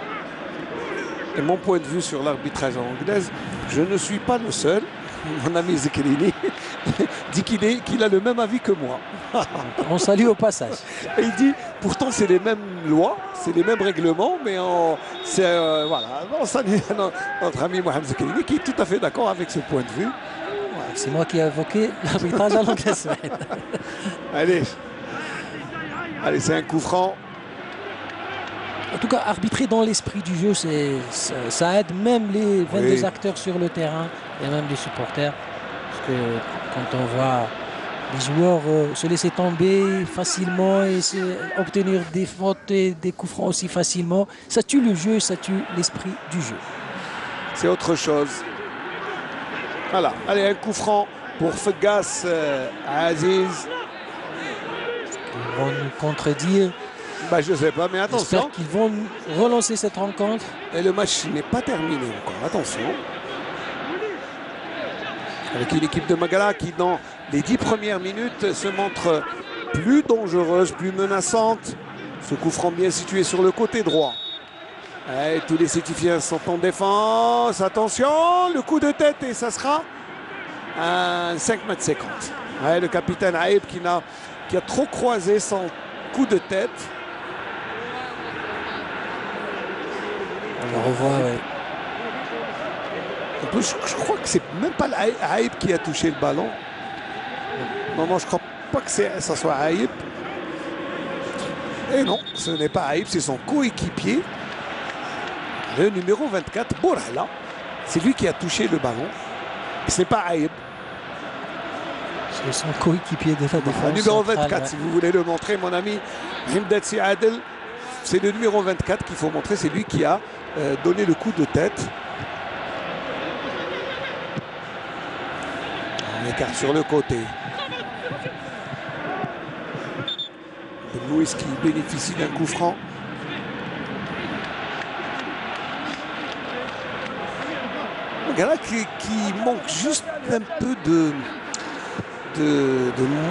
Et mon point de vue sur l'arbitrage anglaise, je ne suis pas le seul. Mon ami Zekrini dit qu'il a le même avis que moi. On salue au passage. Et il dit, pourtant c'est les mêmes lois, c'est les mêmes règlements, mais voilà, on salue notre ami Mohamed Zekelini qui est tout à fait d'accord avec ce point de vue. Ouais, c'est moi qui ai évoqué l'arbitrage à longue semaine. Allez, c'est un coup franc. En tout cas, arbitrer dans l'esprit du jeu, ça aide même les 22 acteurs sur le terrain et même les supporters. Parce que quand on voit les joueurs se laisser tomber facilement et obtenir des fautes et des coups francs aussi facilement, ça tue le jeu, ça tue l'esprit du jeu. C'est autre chose. Voilà, allez, un coup franc pour Fegas Aziz. Ils vont nous contredire. Bah, je ne sais pas, mais attention. J'espère qu'ils vont relancer cette rencontre. Et le match n'est pas terminé encore, attention. Avec une équipe de Magala qui, dans les 10 premières minutes, se montre plus dangereuse, plus menaçante. Ce coup franc bien situé sur le côté droit. Et tous les Sétifiens sont en défense. Attention, le coup de tête et ça sera un 5,50 m. Ouais, le capitaine Aïb qui a trop croisé son coup de tête. On le revoit, ouais. En plus, je crois que c'est même pas Aïb qui a touché le ballon. Non, je crois pas que ça soit Aïb. Et non, ce n'est pas Aïb, c'est son coéquipier. Le numéro 24, Bourhala. C'est lui qui a touché le ballon. Ce n'est pas Aïb. C'est son coéquipier de la défense. Le numéro 24, centrale, si vous voulez le montrer, mon ami Himdatsi Adel. C'est le numéro 24 qu'il faut montrer. C'est lui qui a donné le coup de tête. On écarte sur le côté. Louis qui bénéficie d'un coup franc. Un gars qui manque juste un peu de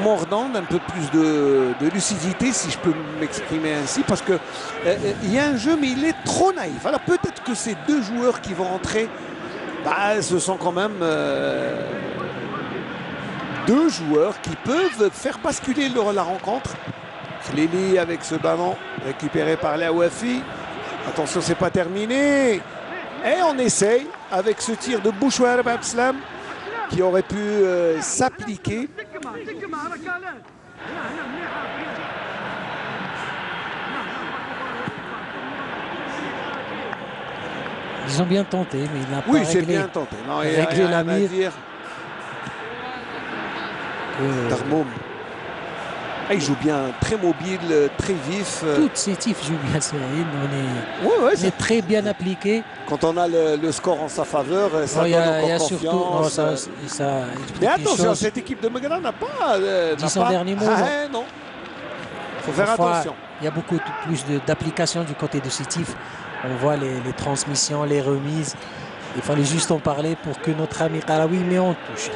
mordant, un peu plus de lucidité, si je peux m'exprimer ainsi, parce que il y a un jeu, mais il est trop naïf. Alors peut-être que ces deux joueurs qui vont entrer, ce sont quand même deux joueurs qui peuvent faire basculer la rencontre. Khlili avec ce ballon récupéré par Laouafi. Attention, c'est pas terminé. Et on essaye avec ce tir de Bouchouar Babslam qui aurait pu s'appliquer. Ils ont bien tenté, mais il n'a pas Oui, réglé. c'est bien tenté. Non, il y a Réglé rien la à mire. dire. Darmoum. Il joue bien, très mobile, très vif. Toutes ces tifs jouent bien, Cyril. On est très bien appliqué. Quand on a le score en sa faveur, ça donne encore confiance. Mais attention, cette équipe de Magala n'a pas... Dit son dernier mot. Non. Il faut faire attention. Il y a beaucoup plus d'application du côté de Sétif. On voit les transmissions, les remises. Il fallait juste en parler pour que notre ami Karawi met en touche.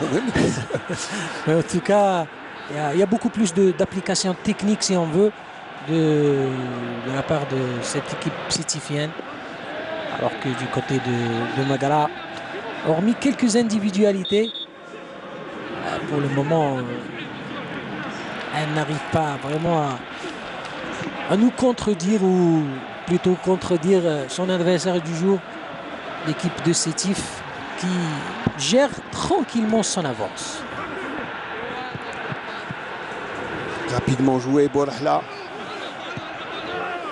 Mais en tout cas, il y a beaucoup plus d'applications techniques, si on veut, de la part de cette équipe sétifienne. Alors que du côté de Magala, hormis quelques individualités, pour le moment, elle n'arrive pas vraiment à nous contredire, ou plutôt contredire son adversaire du jour, l'équipe de Sétif, qui gère tranquillement son avance. Rapidement joué, Bourhala.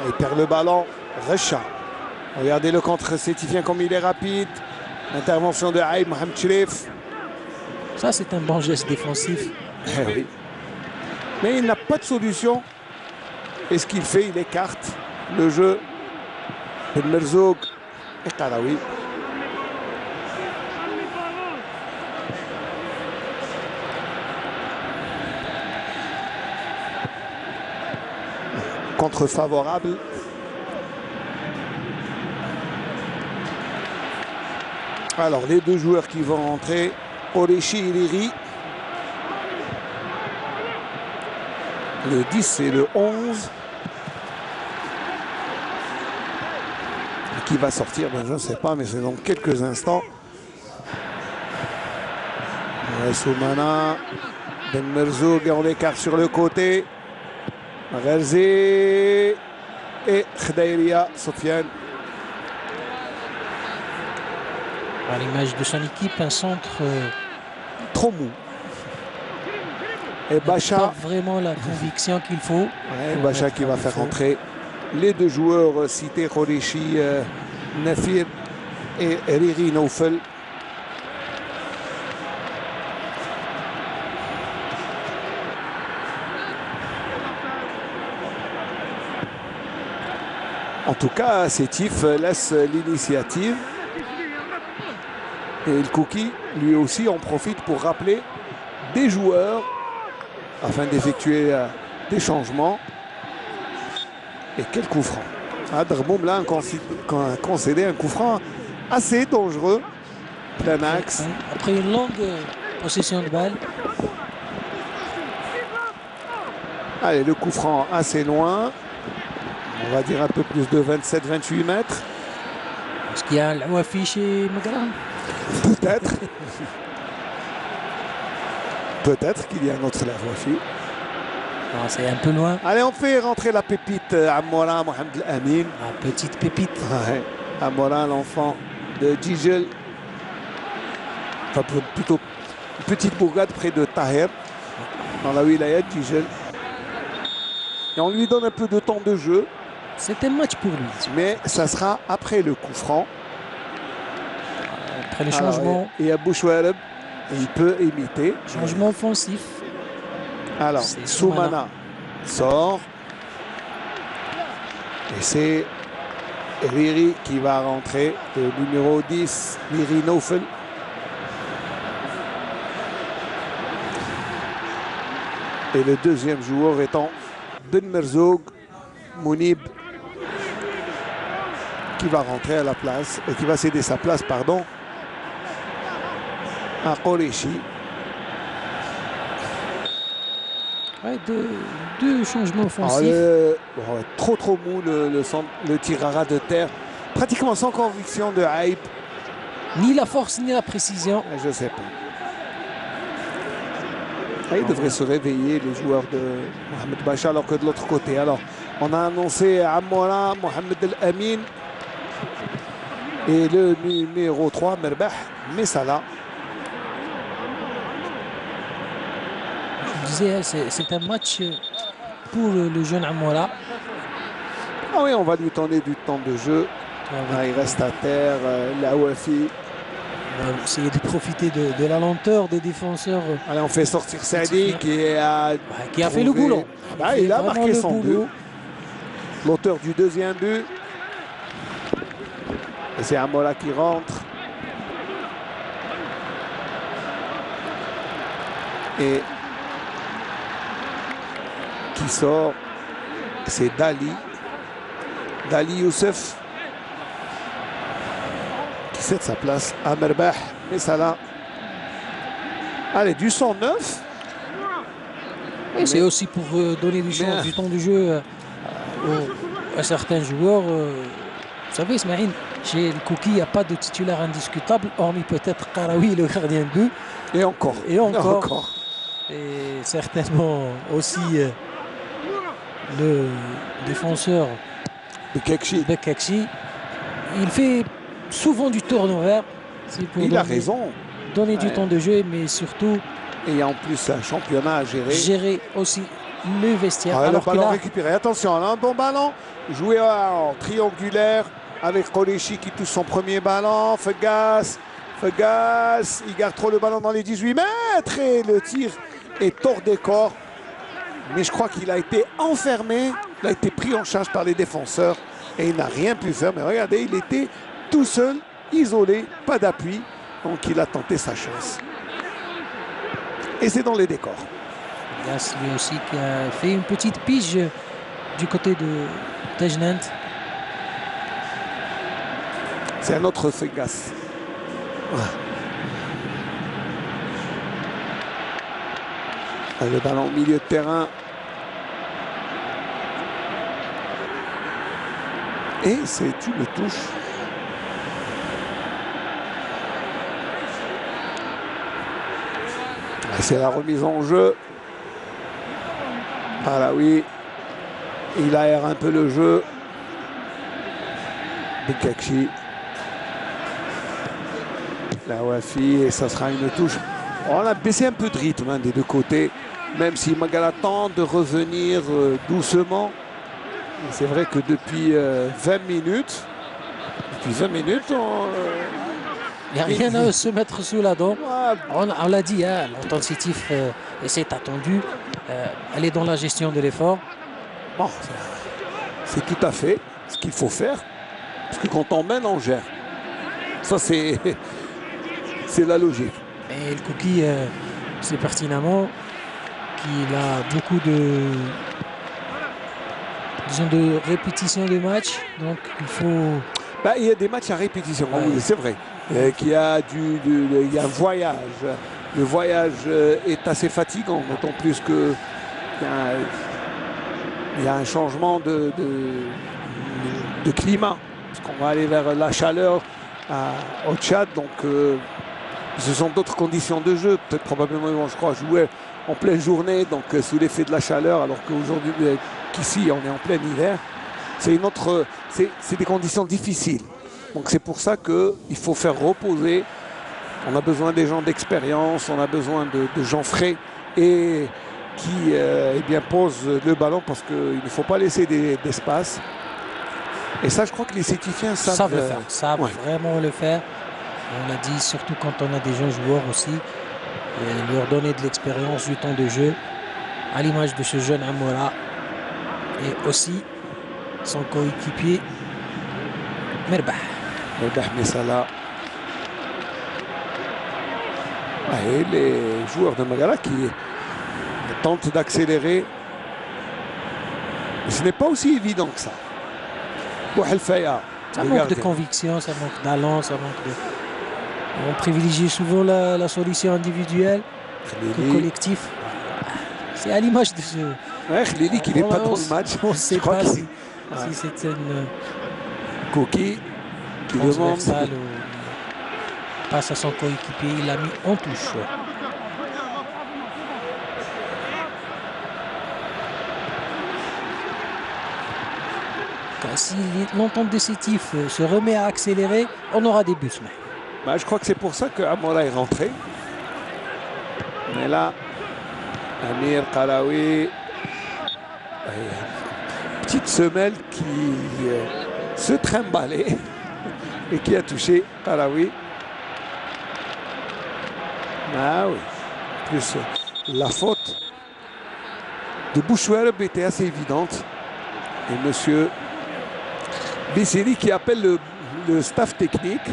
Il perd le ballon. Recha. Regardez le contre sétifien comme il est rapide. Intervention de Aïb Mohamed Cherif. Ça, c'est un bon geste défensif. Oui. Mais il n'a pas de solution. Et ce qu'il fait, il écarte le jeu. Ben Merzoug et Karawi. Contre favorable. Alors les deux joueurs qui vont rentrer, Oreshi et Liri. Le 10 et le 11. Et qui va sortir, je ne sais pas, mais c'est dans quelques instants. Soumana. Ben Merzoug en écart sur le côté. Gherzi et Khdaïria, Sofiane. À l'image de son équipe, un centre trop mou. Et Bacha. Pas vraiment la conviction qu'il faut. Ouais, Bacha qui va faire rentrer les deux joueurs cités, Khoreshi, Nafir et Riri Noufel. En tout cas, Sétif laisse l'initiative. Et le Kouki, lui aussi, en profite pour rappeler des joueurs afin d'effectuer des changements. Et quel coup franc. Drboum là a concédé un coup franc assez dangereux. Plein axe. Après une longue possession de balle. Allez, le coup franc assez loin. On va dire un peu plus de 27-28 mètres. Est-ce qu'il y a l'Awafi chez Megra? Peut-être. Peut-être qu'il y a un autre L'Awafi. Non, c'est un peu loin. Allez, on fait rentrer la pépite Amoura Mohamed El Amin. La petite pépite. Ouais. Amoura, l'enfant de Djigel. Enfin, plutôt une petite bourgade près de Taher, dans la wilaya de Djigel. Et on lui donne un peu de temps de jeu. C'est un match pour lui. Mais ça sera après le coup franc. Après le changement. Et Abou Chouareb, il peut imiter. Changement offensif. Alors, Soumana sort. Et c'est Riri qui va rentrer, le numéro 10, Riri Noufel. Et le deuxième joueur étant Ben Merzoug, Mounib, qui va rentrer à la place, et qui va céder sa place, pardon, à Khoreshi. Ouais, deux changements offensifs. Trop mou le tir à ras de terre. Pratiquement sans conviction de Haïb. Ni la force ni la précision. Je ne sais pas. Il devrait se réveiller, les joueurs de Mohamed Bacha, alors que de l'autre côté. Alors, on a annoncé Amoura, Mohamed El Amin et le numéro 3, Merbah Messala. Je disais, c'est un match pour le jeune Amoura. Ah oui, on va lui donner du temps de jeu. Il reste à terre, L'Awafi. On va essayer de profiter de la lenteur des défenseurs. Allez, on fait sortir Saidi qui a fait le boulot. Il a marqué son but. L'auteur du deuxième but. Et c'est Amoura qui rentre. Et qui sort, c'est Dali. Dali Youssef. Qui cède sa place à Merbah Messala. Allez, du 109. Et c'est aussi pour donner du temps de jeu à certains joueurs. Vous savez, Ismaïl, chez le Kouki, il n'y a pas de titulaire indiscutable, hormis peut-être Karawi, le gardien de but. Et encore. Et certainement aussi le défenseur Bekakchi. Il fait souvent du turnover. Il a raison. Donner du temps de jeu, mais surtout. Et en plus, un championnat à gérer. Gérer aussi le vestiaire. Alors le ballon récupéré. Attention, un bon ballon. Joué en triangulaire avec Khoreshi qui touche son premier ballon. Fegas, il garde trop le ballon dans les 18 mètres. Et le tir est hors des corps. Mais je crois qu'il a été enfermé. Il a été pris en charge par les défenseurs. Et il n'a rien pu faire. Mais regardez, il était tout seul, isolé, pas d'appui. Donc il a tenté sa chance. Et c'est dans les décors. Fegas lui aussi qui a fait une petite pige du côté de Tajnant. C'est un autre Fegas. Le ballon au milieu de terrain. Et c'est une touche. C'est la remise en jeu. Voilà, oui. Il aère un peu le jeu. Bikakchi. La Wafi, et ça sera une touche. On a baissé un peu de rythme des deux côtés, même si Magala tente de revenir doucement. C'est vrai que depuis 20 minutes, il n'y a rien à se mettre sous la dent. On l'a dit, hein, l'entente sétif, et c'est attendu. Elle est dans la gestion de l'effort. Bon, c'est tout à fait ce qu'il faut faire. Parce que quand on mène, on gère. Ça, c'est la logique. Et le Cookie sait pertinemment qu'il a beaucoup de répétitions de matchs. Donc, il faut... Il y a des matchs à répétition, Ouais. oui, c'est vrai. Qu'il y a il y a un voyage. Le voyage est assez fatigant, d'autant plus que il y a un changement de climat. Parce qu'on va aller vers la chaleur au Tchad, donc ce sont d'autres conditions de jeu. Peut-être probablement ils vont, je crois, jouer en pleine journée, donc sous l'effet de la chaleur, alors qu'aujourd'hui, qu'ici, on est en plein hiver. C'est des conditions difficiles. Donc c'est pour ça qu'il faut faire reposer. On a besoin des gens d'expérience, on a besoin de gens frais et qui posent le ballon parce qu'il ne faut pas laisser d'espace. Et ça, je crois que les Sétifiens savent le faire, savent vraiment le faire. On l'a dit, surtout quand on a des jeunes joueurs aussi, et leur donner de l'expérience, du temps de jeu, à l'image de ce jeune Amoura et aussi son coéquipier Merbah. Messala. Et les joueurs de Magala qui tentent d'accélérer. Ce n'est pas aussi évident que ça. Ça manque de conviction, ça manque d'allant, ça manque de... On privilégie souvent la solution individuelle que collectif. C'est à l'image de ce... Khlili qui n'est pas dans le match. On ne sait pas si c'est une... Koki qui demande... Passe à son coéquipier, il l'a mis en touche. Si l'entente de Sétif se remet à accélérer, on aura des buts. Je crois que c'est pour ça que Amoura est rentré. Mais là, Amir Kalaoui, petite semelle qui se trimballait et qui a touché Kalaoui. Oui. Plus la faute de Bouchouerb était assez évidente. Et monsieur Besseri qui appelle le staff technique.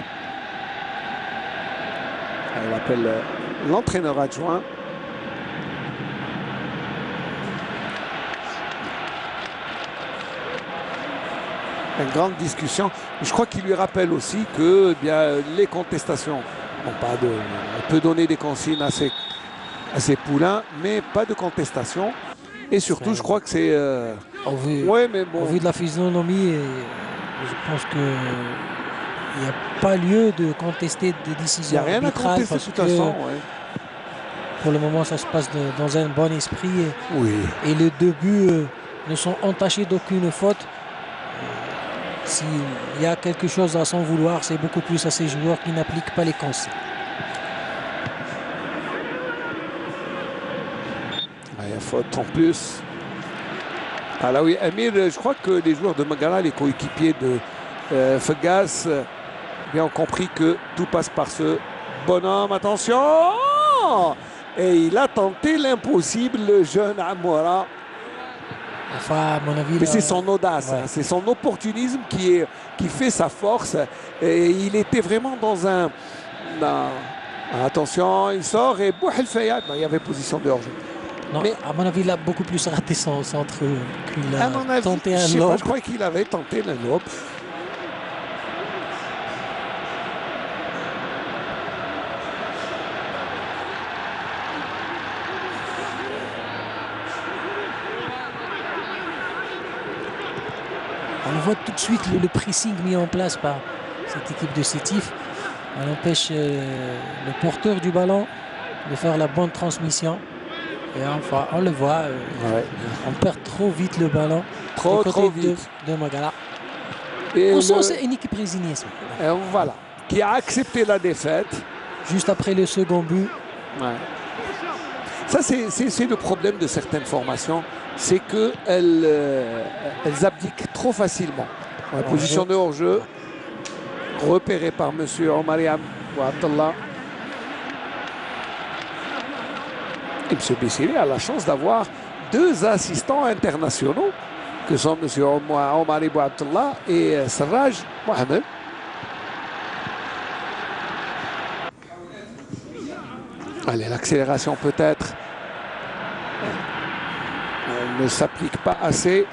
Il appelle l'entraîneur adjoint. Une grande discussion. Je crois qu'il lui rappelle aussi que les contestations n'ont pas de... On peut donner des consignes à ses poulains, mais pas de contestation. Et surtout, je crois que c'est... Au vu de la physionomie, je pense qu'il n'y a pas lieu de contester des décisions arbitrales. Il n'y a rien à contester de toute façon. Pour le moment, ça se passe dans un bon esprit. Et les deux buts ne sont entachés d'aucune faute. S'il y a quelque chose à s'en vouloir, c'est beaucoup plus à ces joueurs qui n'appliquent pas les consignes. Il y a faute en plus. Oui, Amir, je crois que les joueurs de Magala, les coéquipiers de Fegas, ont compris que tout passe par ce bonhomme. Attention! Et il a tenté l'impossible, le jeune Amoura. À mon avis, mais c'est son audace, c'est son opportunisme qui fait sa force. Et il était vraiment dans un... attention, il sort et Bouhel Fayad, il y avait position de hors-jeu. Non, mais à mon avis, il a beaucoup plus raté son centre qu'il a tenté un lob. Je crois qu'il avait tenté le lob. On voit tout de suite le pressing mis en place par cette équipe de Sétif. On empêche le porteur du ballon de faire la bonne transmission. Et enfin, on le voit, on perd trop vite le ballon. Trop côté vite. De Magala. Et On sent c'est une équipe résignée. voilà, qui a accepté la défaite. Juste après le second but. Ouais. Ça, c'est le problème de certaines formations, c'est qu'elles abdiquent trop facilement. Ouais, position de hors-jeu, repérée par M. Omari Abdallah. Et M. Bessiri a la chance d'avoir 2 assistants internationaux, que sont M. Omari Abdallah et Sarraj Mohamed. Allez, l'accélération peut-être ne s'applique pas assez.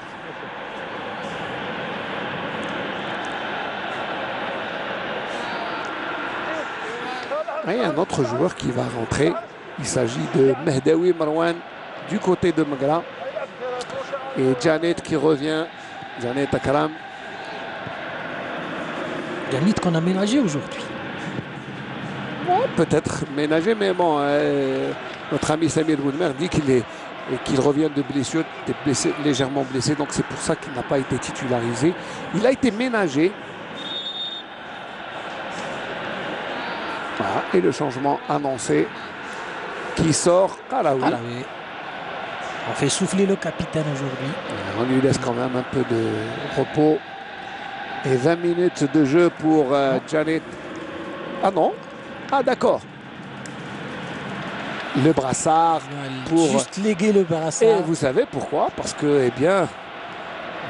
Et un autre joueur qui va rentrer. Il s'agit de Mehdaoui Marwan du côté de Magra. Et Janet qui revient. Janet Akram. Janet qu'on a ménagé aujourd'hui. Peut-être ménagé, mais bon, notre ami Samir Boudmer dit qu'il revient de blessure, légèrement blessé, donc c'est pour ça qu'il n'a pas été titularisé. Il a été ménagé. Voilà, et le changement annoncé qui sort Qaraoui. On fait souffler le capitaine aujourd'hui. On lui laisse quand même un peu de repos. Et 20 minutes de jeu pour Janet. Ah non. Ah d'accord. Le brassard pour... Juste léguer le brassard. Et vous savez pourquoi? Parce que, eh bien,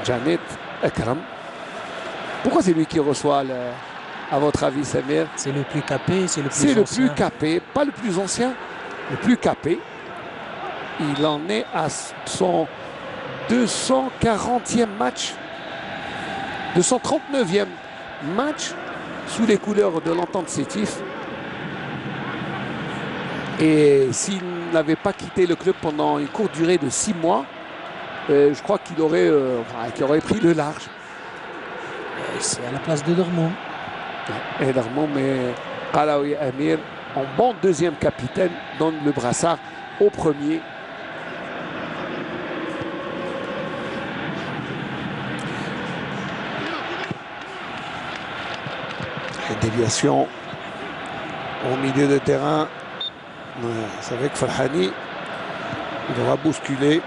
Janet Akram. Pourquoi c'est lui qui reçoit, à votre avis, Samir? C'est le plus capé, c'est le plus ancien. C'est le plus capé, pas le plus ancien, le plus capé. Il en est à son 240e match, 239e match sous les couleurs de l'Entente Sétif. Et s'il n'avait pas quitté le club pendant une courte durée de 6 mois, je crois qu'il aurait pris le large. C'est à la place de Dormont. Et Dormont, mais Qaraoui Amir, en bon deuxième capitaine, donne le brassard au premier. Et déviation au milieu de terrain. C'est avec Farhani. Il aura bousculé.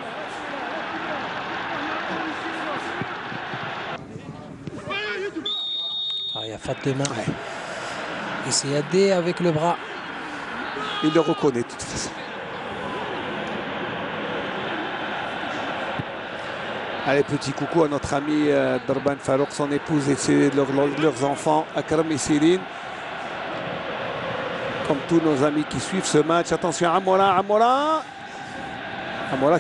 Il y a faute de main. Et c'est Adé avec le bras. Il le reconnaît de toute façon. Allez, petit coucou à notre ami Darban Farouk, son épouse et leurs enfants, Akram et Céline. Comme tous nos amis qui suivent ce match. Attention, Amora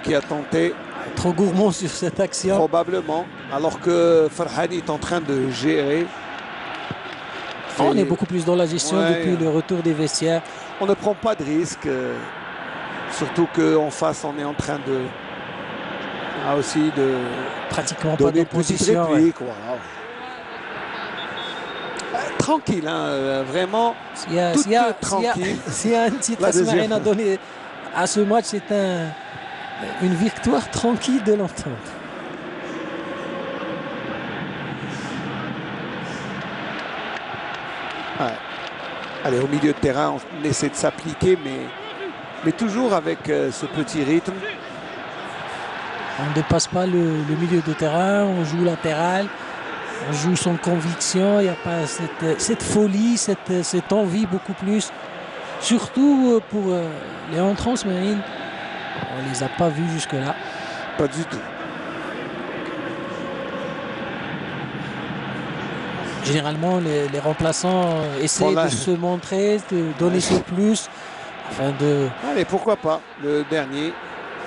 qui a tenté. Trop gourmand sur cette action. Probablement. Alors que Farhani est en train de gérer. On est beaucoup plus dans la gestion depuis le retour des vestiaires. On ne prend pas de risques. Surtout qu'en face, on est en train de... aussi de... Pratiquement pas de position. Tranquille, hein, vraiment. S'il y a un titre à donner à ce match, c'est une victoire tranquille de l'Entente. Ouais. Allez, au milieu de terrain, on essaie de s'appliquer, mais toujours avec ce petit rythme. On ne dépasse pas le milieu de terrain, on joue latéral. On joue sans conviction, il n'y a pas cette folie, cette envie beaucoup plus. Surtout pour les entrants marines, on ne les a pas vus jusque-là. Pas du tout. Généralement, les remplaçants essaient de se montrer, de donner ce plus. Afin de... Allez, pourquoi pas, le dernier,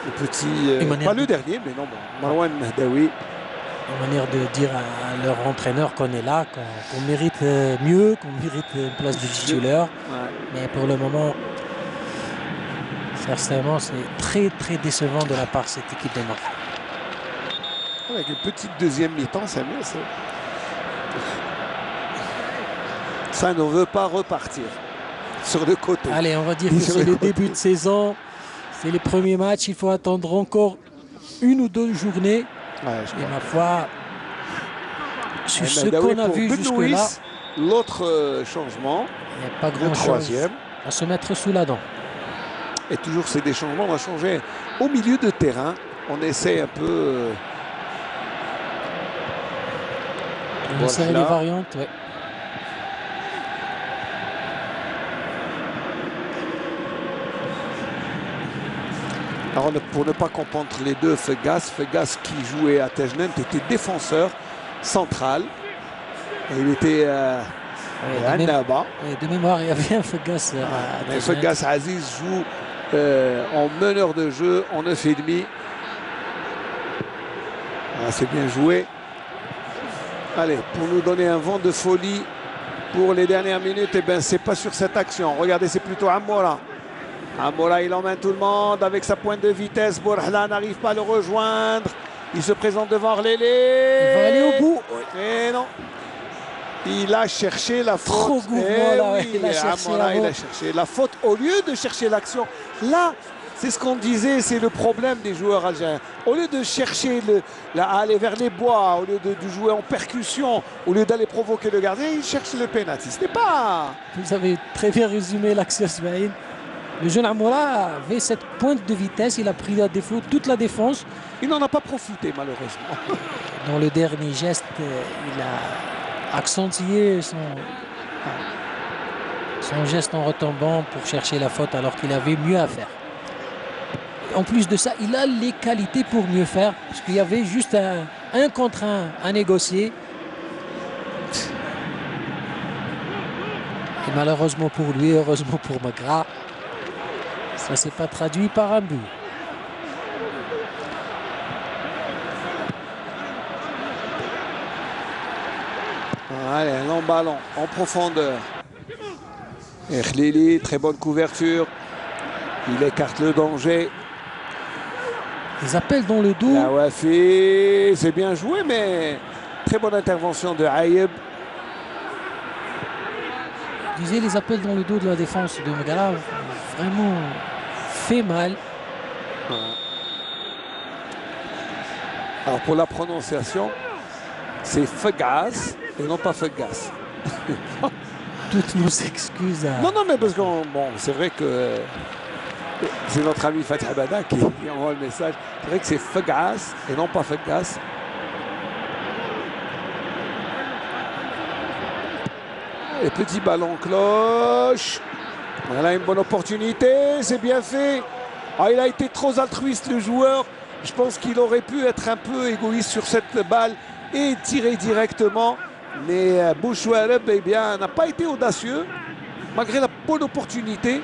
le petit... pas le dernier, mais non, Marwan Mehdaoui. Une manière de dire à leur entraîneur qu'on est là, qu'on mérite mieux, qu'on mérite une place de titulaire. Mais pour le moment, sincèrement, c'est très très décevant de la part de cette équipe de Marseille. Avec une petite deuxième mi-temps, c'est mieux. Ça ne veut pas repartir. sur le côté. Allez, on va dire Et que sur c'est le le côté. début de saison. C'est les premiers matchs. Il faut attendre encore 1 ou 2 journées. Ouais, je Et crois. ma foi, sur ce Daoui qu'on a pour vu Ben jusque-là, Louis, l'autre changement, il n'y a pas le grand-chose troisième. à se mettre sous la dent. Et toujours c'est des changements, on va changer au milieu de terrain. On essaie un peu. On Voilà. essaie les variantes. Ouais. Alors pour ne pas comprendre les deux, Fegas qui jouait à Tejnent était défenseur central. Et il était à Annaba. De mémoire, il y avait un Fegas. Mais Fegas Aziz joue en meneur de jeu en 9,5. Ah, c'est bien joué. Allez, pour nous donner un vent de folie pour les dernières minutes, eh ben, c'est pas sur cette action. Regardez, c'est plutôt Amoura. Amoura, il emmène tout le monde avec sa pointe de vitesse. Bourhla n'arrive pas à le rejoindre. Il se présente devant Lélé. Il va aller au bout. Et non. Il a cherché la faute. Trop gourmand, là, ouais. Il a cherché la il a faute. cherché la faute au lieu de chercher l'action. Là, c'est ce qu'on disait, c'est le problème des joueurs algériens. Au lieu de chercher, aller vers les bois, au lieu de jouer en percussion, au lieu d'aller provoquer le gardien, ils cherchent le pénalty. Ce n'est pas... Vous avez très bien résumé l'action, Ismaïl. Le jeune Amoura avait cette pointe de vitesse. Il a pris à défaut toute la défense. Il n'en a pas profité, malheureusement. Dans le dernier geste, il a accentué son geste en retombant pour chercher la faute alors qu'il avait mieux à faire. En plus de ça, il a les qualités pour mieux faire parce qu'il y avait juste un contre un à négocier. Et malheureusement pour lui, heureusement pour Magra, ça ne s'est pas traduit par un but. Allez, un long ballon en profondeur. Et Khlili, très bonne couverture. Il écarte le danger. Les appels dans le dos. La Wafi, c'est bien joué, mais très bonne intervention de Aïeb. Je disais, les appels dans le dos de la défense de Magra vraiment fait mal. Alors pour la prononciation, c'est Fegas et non pas Fegas. Toutes nos excuses à... Non, mais parce que bon, c'est vrai que c'est notre ami Fatih Abada qui envoie le message. C'est vrai que c'est Fegas et non pas Fegas. Et petit ballon cloche. Voilà une bonne opportunité, c'est bien fait. Ah, il a été trop altruiste le joueur. Je pense qu'il aurait pu être un peu égoïste sur cette balle et tirer directement. Mais Bouchouareb, eh bien, n'a pas été audacieux, malgré la bonne opportunité.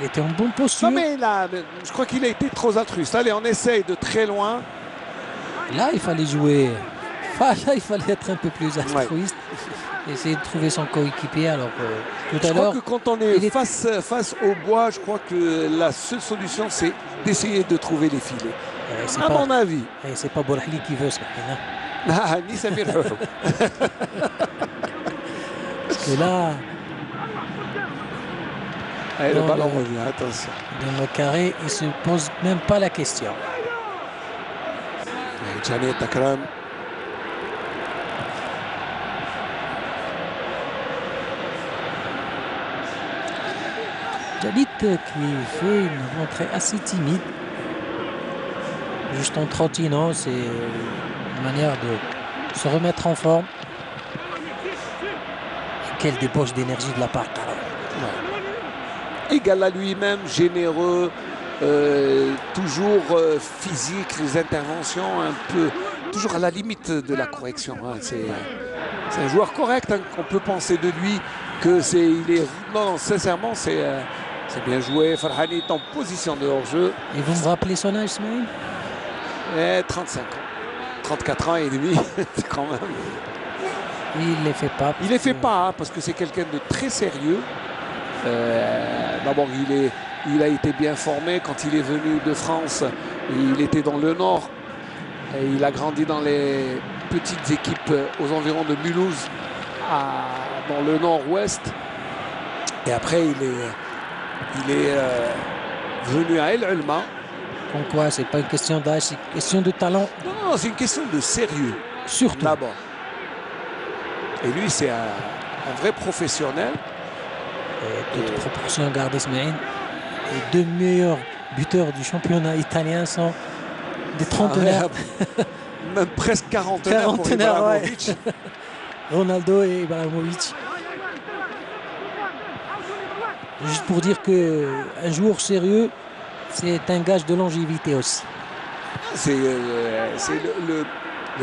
Il était en bonne posture. Non, mais là, je crois qu'il a été trop altruiste. Allez, on essaye de très loin. Là, il fallait jouer. Là, il fallait être un peu plus altruiste. Essayer de trouver son coéquipier. Alors tout à Je crois l'heure, que quand on est face au bois, je crois que la seule solution, c'est d'essayer de trouver les filets. À mon avis. C'est pas Bourhli qui veut ça. Ah, ni Samir Houfou. Parce que là, Allez, le ballon revient, attention. Dans le carré, il ne se pose même pas la question. Janet Akram. Jalit qui fait une rentrée assez timide. Juste en trottinant, c'est une manière de se remettre en forme. Et quelle débauche d'énergie de la part d'Arab. Égal à lui-même, généreux, toujours physique, les interventions un peu, toujours à la limite de la correction. Hein. C'est un joueur correct, hein, qu'on peut penser de lui que non, sincèrement, c'est bien joué. Farhani est en position de hors-jeu. Et vous me rappelez son âge, Ismaël? 35 ans. 34 ans et demi, quand même. Il ne les fait pas. Il ne les fait pas, hein, parce que c'est quelqu'un de très sérieux. D'abord, il a été bien formé quand il est venu de France. Il était dans le Nord. Et il a grandi dans les petites équipes aux environs de Mulhouse, dans le Nord-Ouest. Et après, il est venu à El Ulma. Comme quoi, c'est pas une question d'âge, c'est une question de talent. Non, c'est une question de sérieux. Surtout. D'abord. Et lui, c'est un vrai professionnel. Toute proportion gardée, Ismaël. Les deux meilleurs buteurs du championnat italien sont des trentenaires. Même presque quarantenaires pour Ibrahimovic. Ouais. Ronaldo et Ibrahimovic. Juste pour dire qu'un joueur sérieux, c'est un gage de longévité aussi. C'est le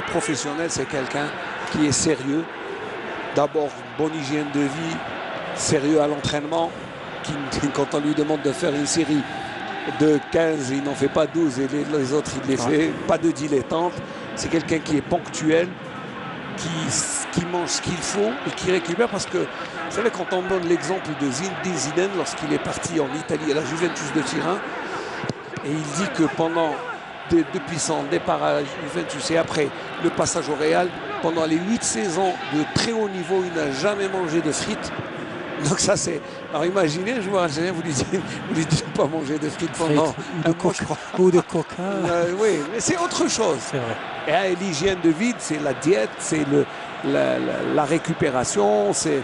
professionnel, c'est quelqu'un qui est sérieux. D'abord, une bonne hygiène de vie, sérieux à l'entraînement. Quand on lui demande de faire une série de 15, il n'en fait pas 12 et les autres, il les fait. Pas de dilettante. C'est quelqu'un qui est ponctuel, qui mange ce qu'il faut et qui récupère. Parce que, vous savez, quand on donne l'exemple de Zinedine Zidane, lorsqu'il est parti en Italie à la Juventus de Turin, et il dit que depuis son départ à Juventus et après le passage au Real, pendant les 8 saisons de très haut niveau, il n'a jamais mangé de frites. Donc ça c'est... Alors imaginez un joueur algérien, vous lui dites pas manger de frites pendant un mois, je crois. Ou de coca. Oui, mais c'est autre chose. C'est vrai. Et l'hygiène de vie, c'est la diète, c'est la récupération, c'est...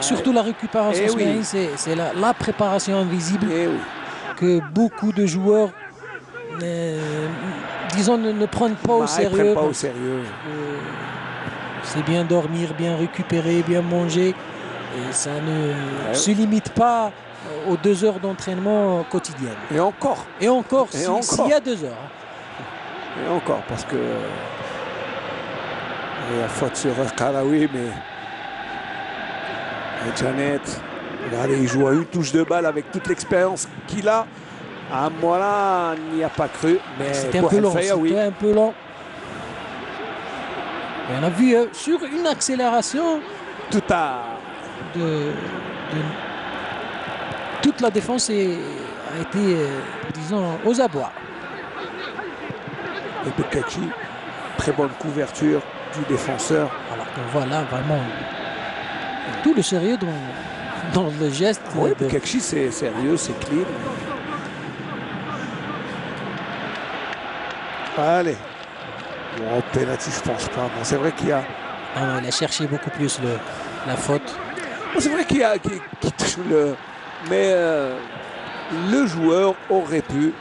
Surtout la récupération, oui. C'est la préparation invisible que beaucoup de joueurs, disons, ne prennent pas au sérieux. Ils prennent pas au sérieux. C'est bien dormir, bien récupérer, bien manger. Et ça ne se limite pas aux 2 heures d'entraînement quotidiennes. Et encore. Et encore, s'il y a 2 heures. Et encore, parce que... Il y a faute sur Karaoui, mais... Et Janet, regardez, il joue à une touche de balle avec toute l'expérience qu'il a. À moi là, n'y a pas cru. Mais c'était un peu long. C'était un peu long. Et on a vu sur une accélération. Toute la défense a été, disons, aux abois. Et Bekachi, très bonne couverture du défenseur. Alors qu'on voit là vraiment tout le sérieux dans le geste. Oui, Bekachi, c'est sérieux, c'est clean. Allez. Bon, penalty, je pense pas. Bon, c'est vrai qu'il y a... Ah non, il a cherché beaucoup plus la faute. Bon, c'est vrai qu'il touche le... Mais le joueur aurait pu...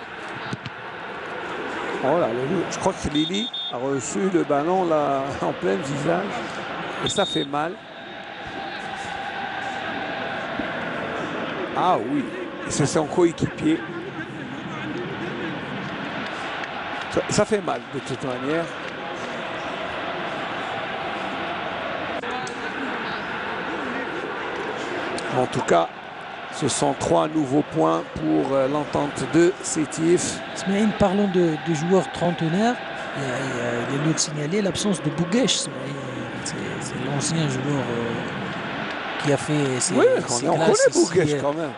Oh là, je crois que Lili a reçu le ballon là, en plein visage. Et ça fait mal. Ah oui. Et c'est son coéquipier. Ça fait mal de toute manière. En tout cas, ce sont 3 nouveaux points pour l'entente de Sétif. Parlons de joueurs trentenaires. Il y a lieu de signaler l'absence de Bouguesh. C'est l'ancien joueur qui a fait ses on connaît Bouguesh quand même.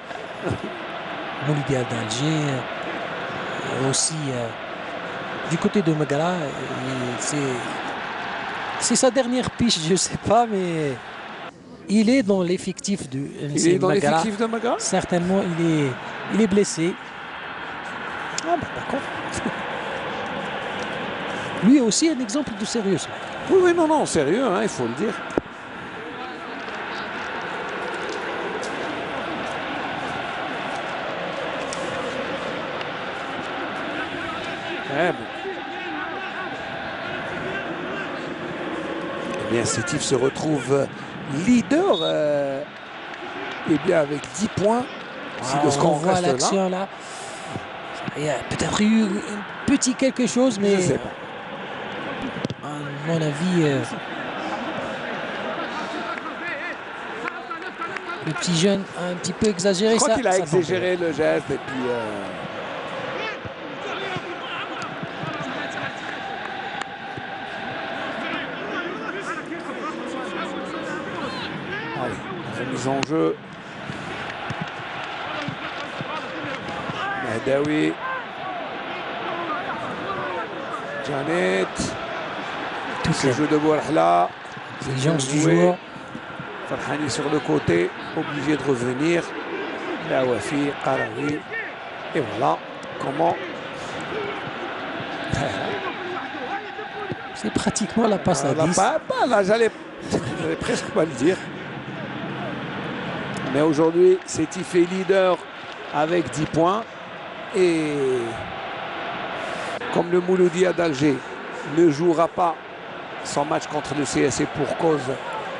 Mondial d'Alger. Aussi du côté de Magara. C'est sa dernière piche, je ne sais pas, mais... Il est dans l'effectif de Magara. Certainement, il est blessé. Ah bah d'accord. Lui aussi un exemple de sérieux. Oui, non, sérieux, hein, il faut le dire. Eh bien, Sétif se retrouve leader avec 10 poins. De ce qu'on voit l'action là. Il y a peut-être eu un petit quelque chose, mais je sais pas. À mon avis, le petit jeune a un petit peu exagéré. Je crois qu'il a exagéré le geste et puis. Mise en jeu. Mahdaoui. Janet. Tout ce jeu de Bouahla. L'intelligence du joueur. Farhani sur le côté, obligé de revenir. La Wafi, Qarawi. Et voilà comment. C'est pratiquement la passe à Là, 10. là, j'allais presque pas le dire. Mais aujourd'hui, Sétif est leader avec 10 points. Et comme le Mouloudia d'Alger ne jouera pas son match contre le CSC pour cause.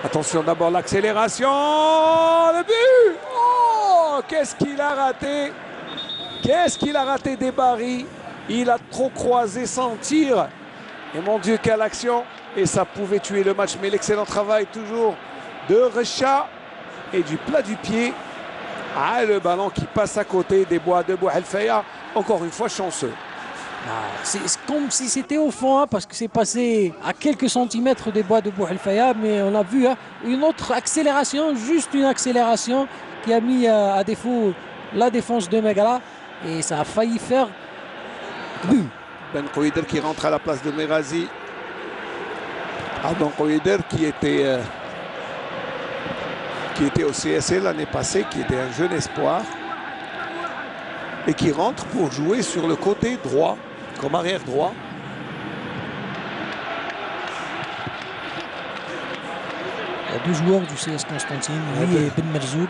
Attention d'abord l'accélération. Le but. Oh, qu'est-ce qu'il a raté. Qu'est-ce qu'il a raté des barils. Il a trop croisé sans tir. Et mon Dieu, quelle action. Et ça pouvait tuer le match. Mais l'excellent travail toujours de Recha. Et du plat du pied. Ah, le ballon qui passe à côté des bois de Bouhelfaya. Encore une fois chanceux. C'est comme si c'était au fond, hein, parce que c'est passé à quelques centimètres des bois de Bouhelfaya. Mais on a vu une autre accélération, juste une accélération qui a mis à défaut la défense de Megara. Et ça a failli faire but. Ben Kouider qui rentre à la place de Merazi. Ben Kouider qui était au CSC l'année passée, qui était un jeune espoir et qui rentre pour jouer sur le côté droit, comme arrière droit. Il y a deux joueurs du CS Constantine, lui et Ben Merzoug.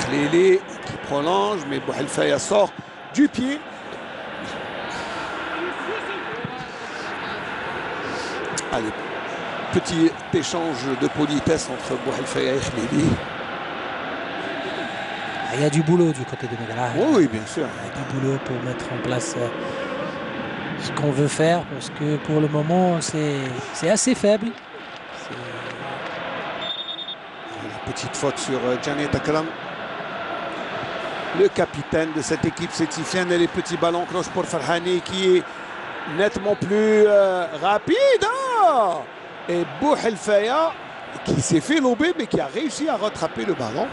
Khlili qui prolonge, mais Bouhelfaya sort du pied. Allez, petit échange de politesse entre Bouhelfaya et Khlili. Il y a du boulot du côté de Megara. Oui, bien sûr. Il y a du boulot pour mettre en place ce qu'on veut faire, parce que pour le moment, c'est assez faible. Une petite faute sur Janet Akram. Le capitaine de cette équipe sétifienne. Et les petits ballons cloche pour Farhani qui est nettement plus rapide. Oh, et Bouhelfaya qui s'est fait lober mais qui a réussi à rattraper le ballon.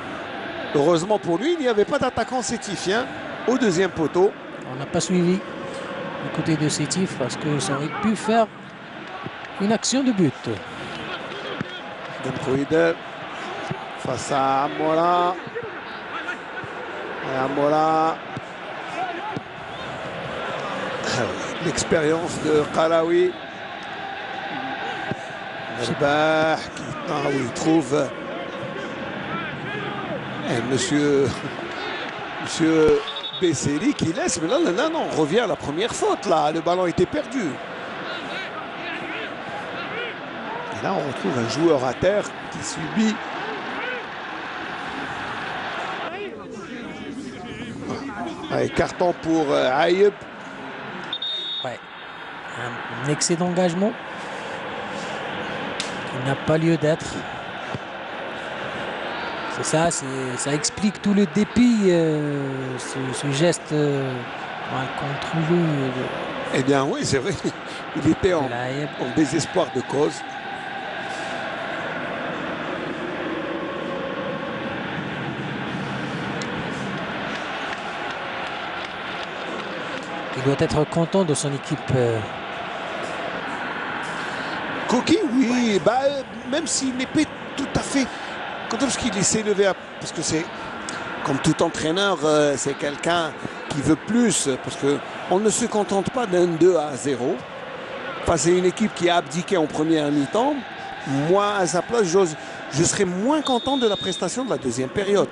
Heureusement pour lui, il n'y avait pas d'attaquant sétifien au deuxième poteau. On n'a pas suivi du côté de Sétif parce que ça aurait pu faire une action de but. Ben Kouider face à Amora. Et Amora. L'expérience de Qarawi. Merbah qui trouve. Et monsieur Besseli qui laisse. Mais là, non, on revient à la première faute. Là, le ballon était perdu. Et là, on retrouve un joueur à terre qui subit. Allez, carton pour Aïeb. Ouais. Un excès d'engagement qui n'a pas lieu d'être. C'est ça, ça explique tout le dépit, ce geste mal contrôlé. Eh bien oui, c'est vrai. Il était en désespoir de cause. Il doit être content de son équipe. Koki, oui, bah, même s'il n'est pas tout à fait content parce qu'il s'est levé, parce que c'est, comme tout entraîneur, c'est quelqu'un qui veut plus, parce qu'on ne se contente pas d'un 2-0. Enfin, c'est une équipe qui a abdiqué en première mi-temps. Moi, à sa place, je serais moins content de la prestation de la deuxième période.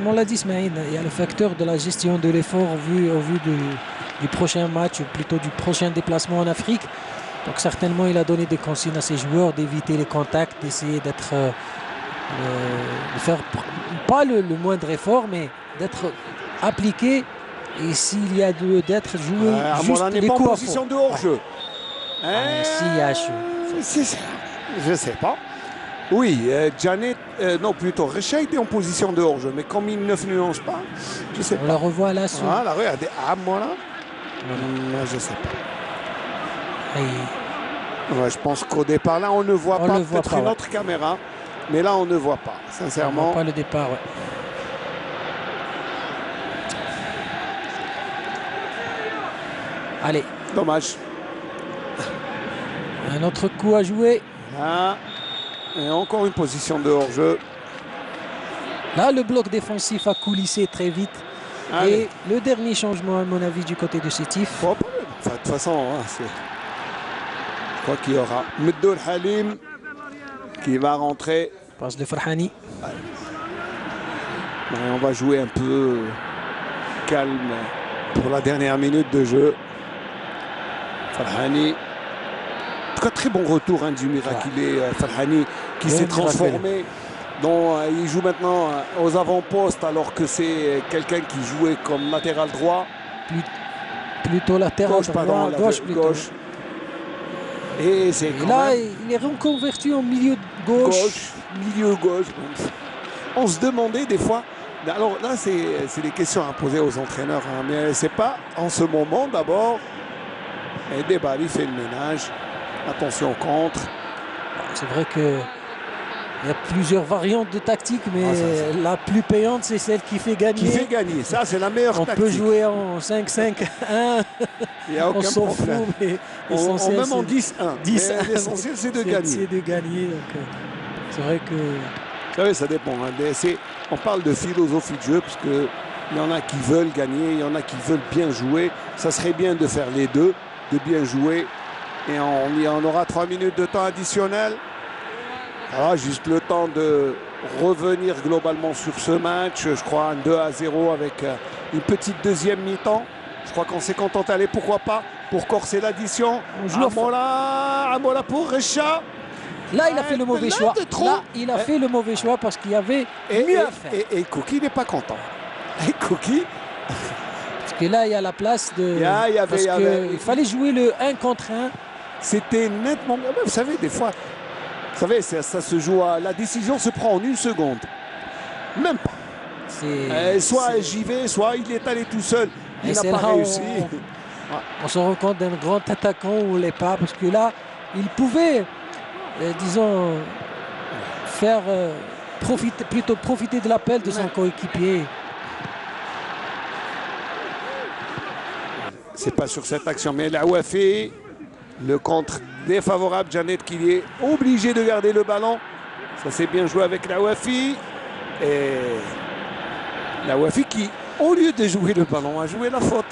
On l'a dit, Ismaïl, il y a le facteur de la gestion de l'effort au vu du prochain match, ou plutôt du prochain déplacement en Afrique. Donc certainement, il a donné des consignes à ses joueurs d'éviter les contacts, d'essayer d'être, de faire pas le moindre effort, mais d'être appliqué. Et s'il y a d'être joué juste on n'est les pas en coups à position fond. de hors-jeu. Je ne sais pas. Oui, Janet, non plutôt Recha était en position de hors-jeu, mais comme il ne nuance pas, je ne sais pas. On la revoit là sur... Voilà, regardez, Amora. Je ne sais pas. Ouais, je pense qu'au départ, là, on ne voit pas. Peut-être une autre caméra, mais là, on ne voit pas, sincèrement. On ne voit pas le départ, ouais. Allez. Dommage. Un autre coup à jouer. Là. Et encore une position de hors-jeu. Là, le bloc défensif a coulissé très vite. Allez. Et le dernier changement, à mon avis, du côté de Sétif. Bon, enfin, de toute façon, hein, je crois qu'il y aura Meddoul Halim qui va rentrer. Passe de Farhani. Ouais, on va jouer un peu calme pour la dernière minute de jeu. Farhani. En tout cas, très bon retour hein, du miraculé Farhani qui s'est transformé. Il joue maintenant aux avant-postes alors que c'est quelqu'un qui jouait comme latéral droit. Plutôt latéral droit, gauche plutôt. Gauche. Et c'est là, il est reconverti en milieu gauche. Milieu gauche. On se demandait des fois. Alors là, c'est des questions à poser aux entraîneurs. Hein, mais c'est pas en ce moment d'abord. Et Debali fait le ménage. Attention au contre. C'est vrai que il y a plusieurs variantes de tactique, mais la plus payante, c'est celle qui fait gagner. Qui fait gagner, ça c'est la meilleure tactique. On peut jouer en 5-5-1. Il n'y a aucun problème. Mais même en 10-1. L'essentiel c'est de gagner. C'est de gagner. C'est vrai que... Vous savez, ça dépend. Hein. On parle de philosophie de jeu, parce qu'il y en a qui veulent gagner, il y en a qui veulent bien jouer. Ça serait bien de faire les deux, de bien jouer. Et on aura 3 minutes de temps additionnel. Alors, juste le temps de revenir globalement sur ce match. Je crois un 2-0 avec une petite deuxième mi-temps. Je crois qu'on s'est contenté. Allez, pourquoi pas, pour corser l'addition. Amola pour Recha. Là, il a fait le mauvais choix. Là, il a fait le mauvais choix parce qu'il y avait mieux à faire. Et Kouki n'est pas content. Et Kouki... Parce que là, il y a la place de... Il fallait jouer le 1 contre 1. C'était nettement... Vous savez, des fois... Vous savez, ça se joue à... La décision se prend en 1 seconde. Même pas. Soit j'y vais, soit il est allé tout seul. Il n'a pas réussi. On se rend compte d'un grand attaquant ou l'est pas. Parce que là, il pouvait, disons, faire profiter de l'appel de son coéquipier. C'est pas sur cette action, mais l'Awafi, le contre défavorable, Janet qui est obligé de garder le ballon. Ça s'est bien joué avec l'Awafi. Et l'Awafi qui, au lieu de jouer le ballon, a joué la faute.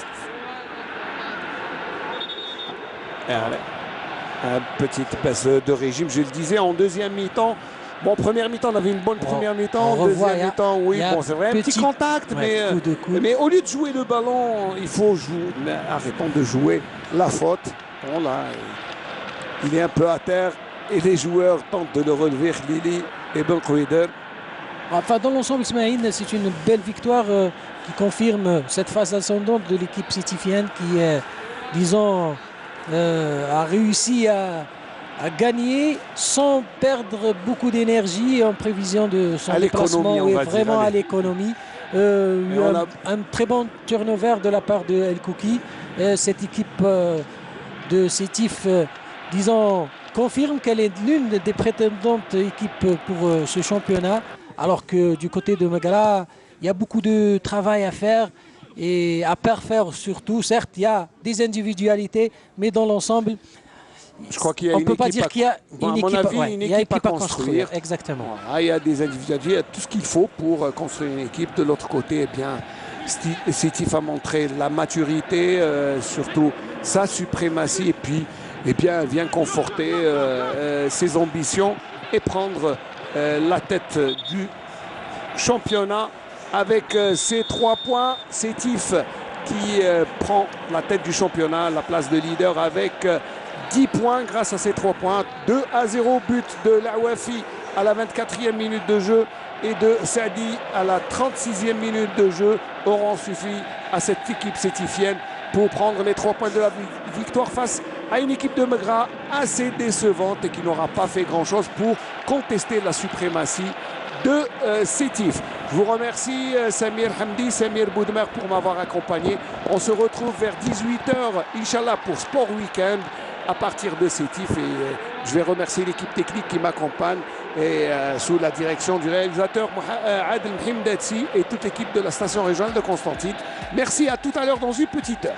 Une petite baisse de régime, je le disais, en deuxième mi-temps. Bon, première mi-temps, on avait une bonne première mi-temps. Deuxième mi-temps, oui, bon, c'est vrai, un petit contact, mais au lieu de jouer le ballon, il faut jouer. Mais arrêtons de jouer la faute. Bon, là, il est un peu à terre et les joueurs tentent de le relever, Lili et Ben Kouider. Enfin, dans l'ensemble, Ismaïl, c'est une belle victoire qui confirme cette phase ascendante de l'équipe sétifienne qui, disons, a réussi à gagner sans perdre beaucoup d'énergie en prévision de son déplacement, vraiment à l'économie. Un très bon turnover de la part de El Kouki. Cette équipe de Sétif, disons, confirme qu'elle est l'une des prétendantes équipes pour ce championnat, alors que du côté de Megara, il y a beaucoup de travail à faire et à parfaire surtout. Certes, il y a des individualités, mais dans l'ensemble, je crois qu'il y a une équipe à construire. Exactement. Voilà, il y a des individus, il y a tout ce qu'il faut pour construire une équipe. De l'autre côté, eh bien, Sétif a montré la maturité, surtout sa suprématie, et puis vient conforter ses ambitions et prendre la tête du championnat avec ses 3 points. Sétif qui prend la tête du championnat, la place de leader avec 10 points grâce à ces 3 points. 2-0, but de l'Awafi à la 24e minute de jeu et de Sadi à la 36e minute de jeu auront suffi à cette équipe sétifienne pour prendre les 3 points de la victoire face à une équipe de Megra assez décevante et qui n'aura pas fait grand-chose pour contester la suprématie de Sétif. Je vous remercie Samir Hamdi, Samir Boudmer pour m'avoir accompagné. On se retrouve vers 18h, Inch'Allah, pour Sport Weekend à partir de Sétif. Et je vais remercier l'équipe technique qui m'accompagne et sous la direction du réalisateur Adel Mhimdatsi et toute l'équipe de la station régionale de Constantine. Merci, à tout à l'heure dans une petite heure.